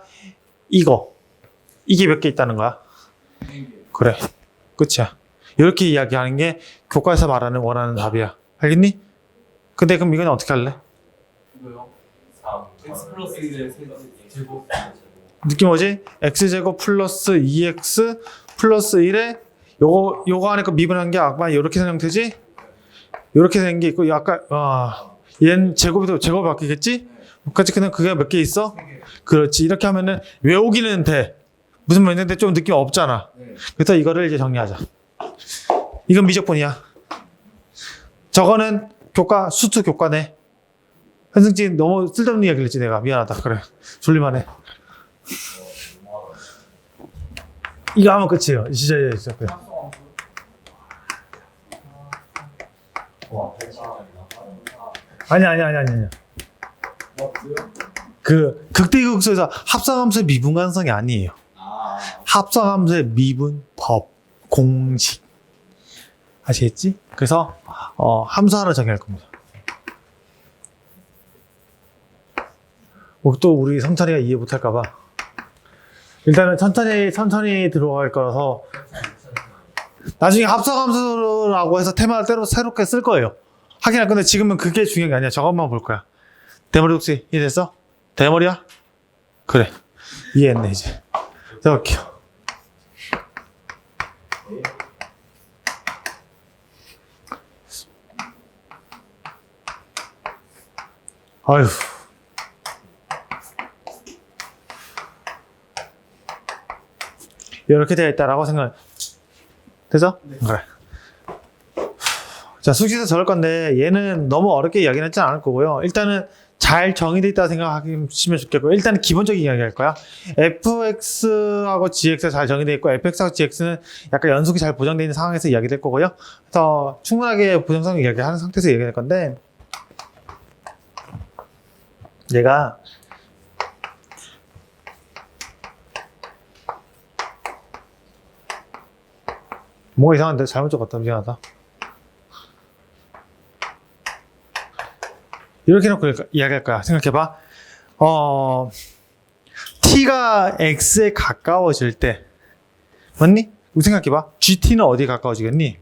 이게 몇 개 있다는 거야? 그래, 끝이야. 이렇게 이야기하는 게 교과에서 말하는 원하는 답이야. 알겠니? 근데 그럼 이건 어떻게 할래? 이거요? x 플러스 1의 제곱. 느낌 뭐지? x제곱 플러스 2x 플러스 1에 요거 안에 거 미분한 게 아까 이렇게 된 형태지? 이렇게 된 게 있고 아까 얘는 제곱이 바뀌겠지? 똑같이 그냥 그게 몇 개 있어? 그렇지. 이렇게 하면은 외우기는 돼. 무슨 말인데 좀 느낌 없잖아. 그래서 이거를 이제 정리하자. 이건 미적분이야. 저거는 수투 교과네. 현승진 너무 쓸데없는 이야기를 했지 내가. 미안하다. 그래. 졸릴만해. 이거 하면 끝이에요. 진짜 그래. 아니야. 그 극대극소에서 합성함수의 미분 가능성이 아니에요. 합성함수의 미분 법 공식 아시겠지? 그래서 함수 하나 정의할 겁니다. 또 우리 성찬이가 이해 못할까봐 일단은 천천히 들어갈 거라서 나중에 합성함수라고 해서 테마를 때로 새롭게 쓸 거예요. 하긴 할 건데 지금은 그게 중요한 게 아니야. 저것만 볼 거야. 대머리 혹시 이해됐어? 대머리야? 그래. 이해했네 이제. 해볼게요. 아휴. 이렇게 되어 있다라고 생각. 됐어? 네. 그래. 자, 수식에서 저럴 건데 얘는 너무 어렵게 이야기는 하지 않을 거고요. 일단은 잘 정의되어 있다고 생각하시면 좋겠고, 일단은 기본적인 이야기 할 거야. fx하고 gx가 잘 정의되어 있고 fx하고 gx는 약간 연속이 잘 보정되어 있는 상황에서 이야기될 거고요. 그래서 충분하게 보정성 이야기하는 상태에서 이야기할 건데, 얘가 뭐가 이상한데 잘못 적었다. 미안하다. 이렇게 놓고 이야기할 거야. 생각해봐. t가 x에 가까워질 때, 맞니? 생각해봐. gt는 어디에 가까워지겠니?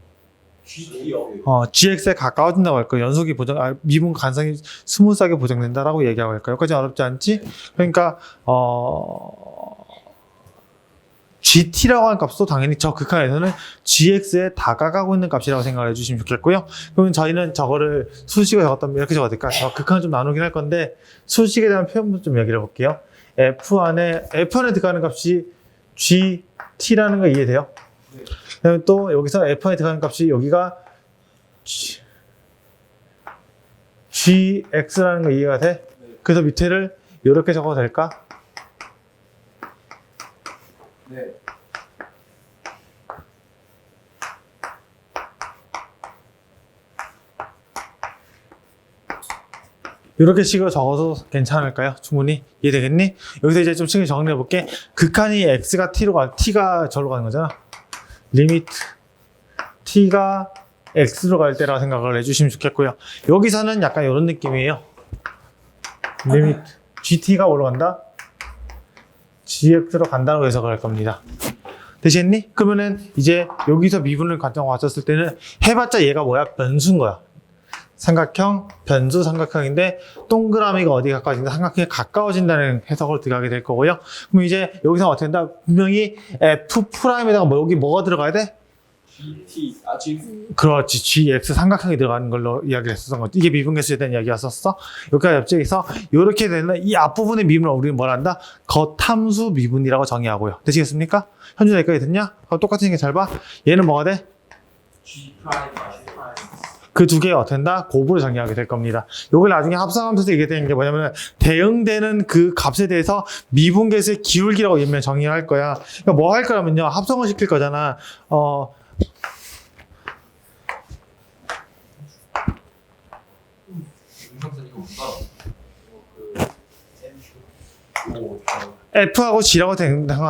gx에 가까워진다고 할 거야. 연속이 미분 가능성이 스무스하게 보정된다라고 얘기하고 할 거야. 여기까지 어렵지 않지? 그러니까 gt라고 하는 값도 당연히 저 극한에서는 gx에 다가가고 있는 값이라고 생각을 해주시면 좋겠고요. 그러면 저희는 저거를 수식을 적었다면 이렇게 적어야 될까? 저 극한을 좀 나누긴 할 건데 수식에 대한 표현부터 좀 얘기를 해볼게요. f 안에 들어가는 값이 gt라는 거 이해돼요? 네. 그다음에 또 여기서 f 안에 들어가는 값이 여기가 gx라는 거 이해가 돼? 네. 그래서 밑에를 이렇게 적어도 될까? 네. 이렇게 식으로 적어도 괜찮을까요? 충분히 이해되겠니? 여기서 이제 좀 식을 정리해 볼게. 극한이 x가 t가 절로 가는 거잖아. 리미트 t가 x로 갈 때라고 생각을 해주시면 좋겠고요. 여기서는 약간 이런 느낌이에요. 리미트 GT가 올라간다? GX로 간다고 해석을 할 겁니다. 되시겠니? 그러면은 이제 여기서 미분을 가정하고 왔었을 때는 해봤자 얘가 뭐야? 변수인 거야. 삼각형, 변수 삼각형인데 동그라미가 어디 가까워진다? 삼각형에 가까워진다는 해석으로 들어가게 될 거고요. 그럼 이제 여기서 어떻게 된다? 분명히 F'에다가 뭐 여기 뭐가 들어가야 돼? GT G 그렇지. GX 삼각형이 들어가는 걸로 이야기를 했었던 거지. 이게 미분계수에 대한 이야기였었어. 여기까지 옆쪽에서 이렇게 되는 이 앞부분의 미분을 우리는 뭐라 한다? 겉함수 미분이라고 정의하고요. 되시겠습니까? 현준아 여기까지 됐냐? 똑같은 게 잘 봐. 얘는 뭐가 돼? G 프라임 그 두 개가 어떻게 된다? 곱으로 정의하게 될 겁니다. 요걸 나중에 합성하면서 얘기해 되는 게 뭐냐면 대응되는 그 값에 대해서 미분계수의 기울기라고 일명 정의할 거야. 그러니까 뭐 할 거라면요. 합성을 시킬 거잖아. 윤성선 이거 F하고 G라고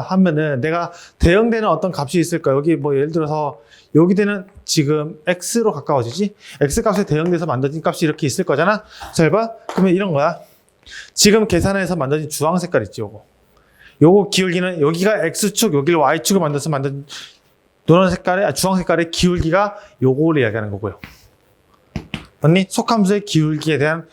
하면은 내가 대응되는 어떤 값이 있을 거야. 여기 뭐 예를 들어서 여기 되는 지금 X로 가까워지지? X 값에 대응돼서 만들어진 값이 이렇게 있을 거잖아? 잘 봐. 그러면 이런 거야. 지금 계산해서 만들어진 주황 색깔 있지, 요거 기울기는 여기가 X축, 여기를 Y축을 만들어서 만든 노란 색깔의, 주황 색깔의 기울기가 요거를 이야기하는 거고요. 맞니? 속함수의 기울기에 대한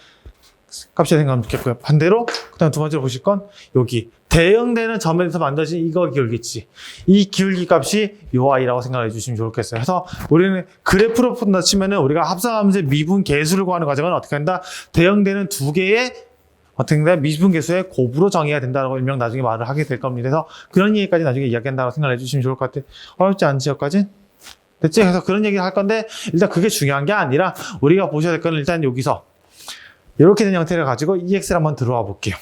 값이 생각하면 좋겠고요. 반대로 그 다음 두 번째로 보실 건 여기 대응되는 점에 대해서 만들어진 이거 기울기지. 이 기울기 값이 요 i라고 생각해 주시면 좋겠어요. 그래서 우리는 그래프로 푼다 치면은 우리가 합성함수의 미분 계수를 구하는 과정은 어떻게 한다? 대응되는 두 개의 어떻게 된다? 미분 계수의 곱으로 정의해야 된다고 일명 나중에 말을 하게 될 겁니다. 그래서 그런 얘기까지 나중에 이야기한다고 생각해 주시면 좋을 것 같아요. 어렵지 않지 여기까지? 됐지? 그래서 그런 얘기를 할 건데 일단 그게 중요한 게 아니라 우리가 보셔야 될 거는 일단 여기서 이렇게 된 형태를 가지고 EX를 한번 들어와 볼게요.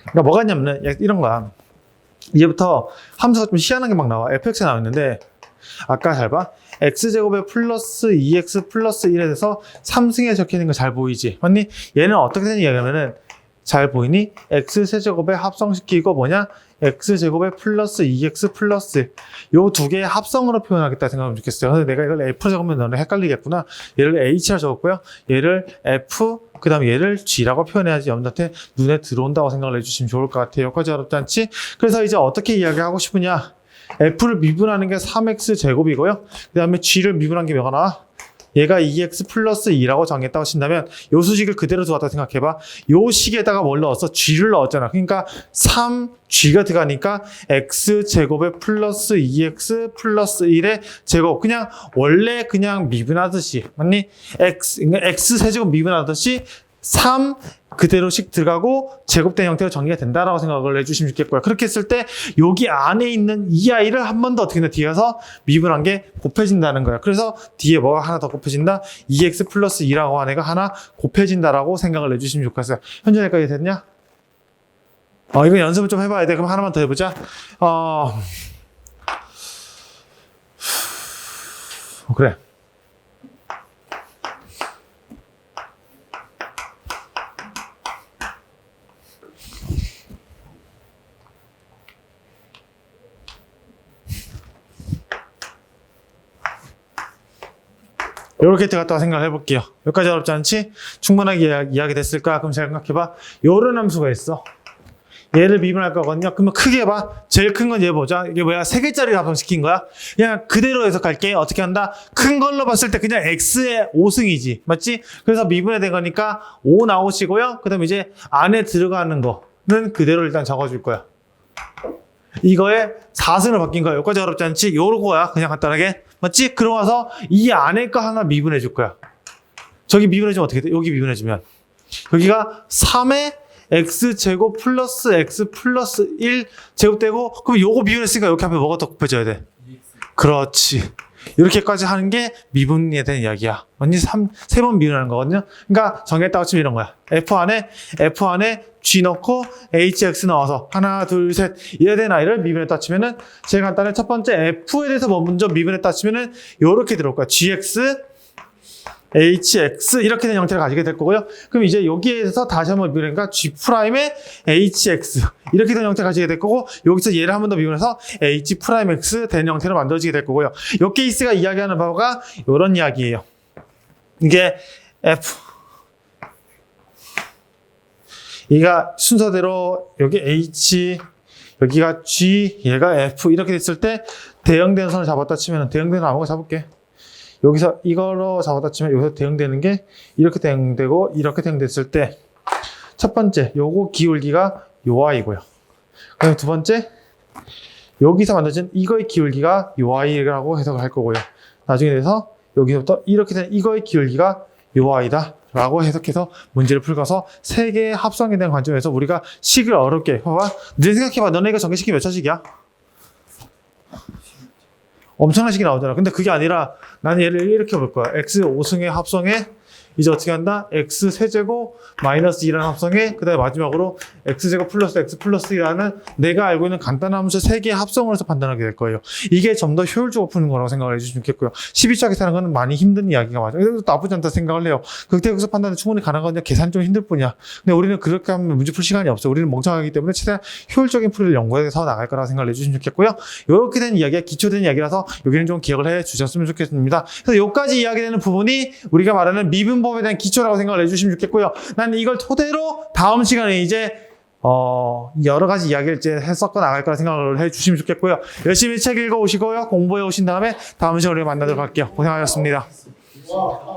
그러니까 뭐가 있냐면은 이런 거야. 이제부터 함수가 좀 희한한 게 막 나와. fx가 나왔는데 아까 잘 봐. x제곱에 플러스 2x 플러스 1에 대해서 3승에 적혀있는 거 잘 보이지? 맞니? 얘는 어떻게 되는 이야기냐면은 잘 보이니? x세제곱에 합성시키고 뭐냐? x제곱에 플러스 2x 플러스 요 두 개의 합성으로 표현하겠다 생각하면 좋겠어요. 그래서 내가 이걸 f로 적으면 너는 헷갈리겠구나. 얘를 h라 적었고요. 얘를 f 그 다음에 얘를 g라고 표현해야지 여러분한테 눈에 들어온다고 생각을 해주시면 좋을 것 같아요. 여기까지 어렵지 않지? 그래서 이제 어떻게 이야기하고 싶으냐? f를 미분하는 게 3x 제곱이고요. 그 다음에 g를 미분한 게 뭐가 나와? 얘가 2x 플러스 2라고 정했다고 하신다면 요 수식을 그대로 두었다 생각해봐. 요 식에다가 뭘 넣었어? g를 넣었잖아. 그러니까 3g가 들어가니까 x제곱에 플러스 2x 플러스 1의 제곱. 그냥 원래 그냥 미분하듯이 맞니? 그러니까 x 세제곱 미분하듯이 3 그대로씩 들어가고 제곱된 형태로 정리가 된다라고 생각을 해주시면 좋겠고요. 그렇게 했을 때 여기 안에 있는 이 아이를 한 번 더 어떻게 뒤에서 미분한 게 곱해진다는 거야. 그래서 뒤에 뭐가 하나 더 곱해진다? 2x 플러스 2라고 한 애가 하나 곱해진다라고 생각을 해주시면 좋겠어요. 현재 여기까지 됐냐? 이거 연습을 좀 해봐야 돼. 그럼 하나만 더 해보자. 그래. 이렇게 들어갔다고 생각을 해볼게요. 여기까지 어렵지 않지? 충분하게 이야기 됐을까? 그럼 잘 생각해봐. 요런 함수가 있어. 얘를 미분할 거거든요. 그러면 크게 봐. 제일 큰 건 얘 보자. 이게 뭐야? 3개짜리 합성시킨 거야? 그냥 그대로 해석할게. 어떻게 한다? 큰 걸로 봤을 때 그냥 x의 5승이지. 맞지? 그래서 미분해 된 거니까 5 나오시고요. 그 다음에 이제 안에 들어가는 거는 그대로 일단 적어줄 거야. 이거에 4승을 바뀐 거야. 여기까지 어렵지 않지? 요거야. 그냥 간단하게. 맞지? 그러고서 이 안에 거 하나 미분해 줄 거야. 저기 미분해주면 어떻게 돼? 여기 미분해주면 여기가 3의 x제곱 플러스 x 플러스 1 제곱되고 그럼 요거 미분했으니까 여기 앞에 뭐가 더 곱해져야 돼? 그렇지. 이렇게까지 하는 게 미분에 대한 이야기야. 언니 3번 미분하는 거거든요. 그러니까 정했다고 치면 이런 거야. F 안에 G 넣고 HX 넣어서 하나, 둘, 셋 이래야 되는 아이를 미분했다 치면은 제일 간단해. 첫 번째 F에 대해서 먼저 미분했다 치면은 요렇게 들어올 거야. GX, HX 이렇게 된 형태를 가지게 될 거고요. 그럼 이제 여기에서 다시 한번 미분하니까 G'의 HX 이렇게 된 형태를 가지게 될 거고 여기서 얘를 한 번 더 미분해서 H'X 된 형태로 만들어지게 될 거고요. 요 케이스가 이야기하는 바가 이런 이야기예요. 이게 얘가 순서대로 여기 H, 여기가 G, 얘가 F 이렇게 됐을 때 대응되는 선을 잡았다 치면 대응되는 아무거나 잡을게. 여기서 이거로 잡았다 치면 여기서 대응되는 게 이렇게 대응되고 이렇게 대응됐을 때 첫 번째 요거 기울기가 요 I고요. 그다음에 두 번째 여기서 만들어진 이거의 기울기가 요 I라고 해석을 할 거고요. 나중에 돼서 여기서부터 이렇게 된 이거의 기울기가 요 I다 라고 해석해서 문제를 풀어서 세 개의 합성에 대한 관점에서 우리가 식을 어렵게 봐봐. 너네 생각해봐. 너네 이거 전개식이 몇 차식이야? 엄청난 식이 나오잖아. 근데 그게 아니라 나는 얘를 이렇게 볼 거야. x 5승의 합성에 이제 어떻게 한다? x 세제곱 마이너스 2라는 합성에 그 다음에 마지막으로 x제곱 플러스 x 플러스 2라는 내가 알고 있는 간단한 함수 3개의 합성을 해서 판단하게 될 거예요. 이게 좀 더 효율적으로 푸는 거라고 생각을 해주시면 좋겠고요. 12차기 사는 건 많이 힘든 이야기가 맞아요. 그래도 나쁘지 않다 생각을 해요. 극대극소 판단은 충분히 가능한 건데 계산이 좀 힘들 뿐이야. 근데 우리는 그렇게 하면 문제 풀 시간이 없어요. 우리는 멍청하기 때문에 최대한 효율적인 풀이를 연구해서 나갈 거라고 생각을 해주시면 좋겠고요. 이렇게 된 이야기가 기초된 이야기라서 여기는 좀 기억을 해 주셨으면 좋겠습니다. 그래서 여기까지 이야기되는 부분이 우리가 말하는 미분법에 대한 기초라고 생각을 해주시면 좋겠고요. 나는 이걸 토대로 다음 시간에 이제 여러 가지 이야기를 이제 섞어 나갈 거라 생각을 해 주시면 좋겠고요. 열심히 책 읽어 오시고요. 공부해 오신 다음에 다음 시간에 우리가 만나도록 할게요. 고생하셨습니다. 와.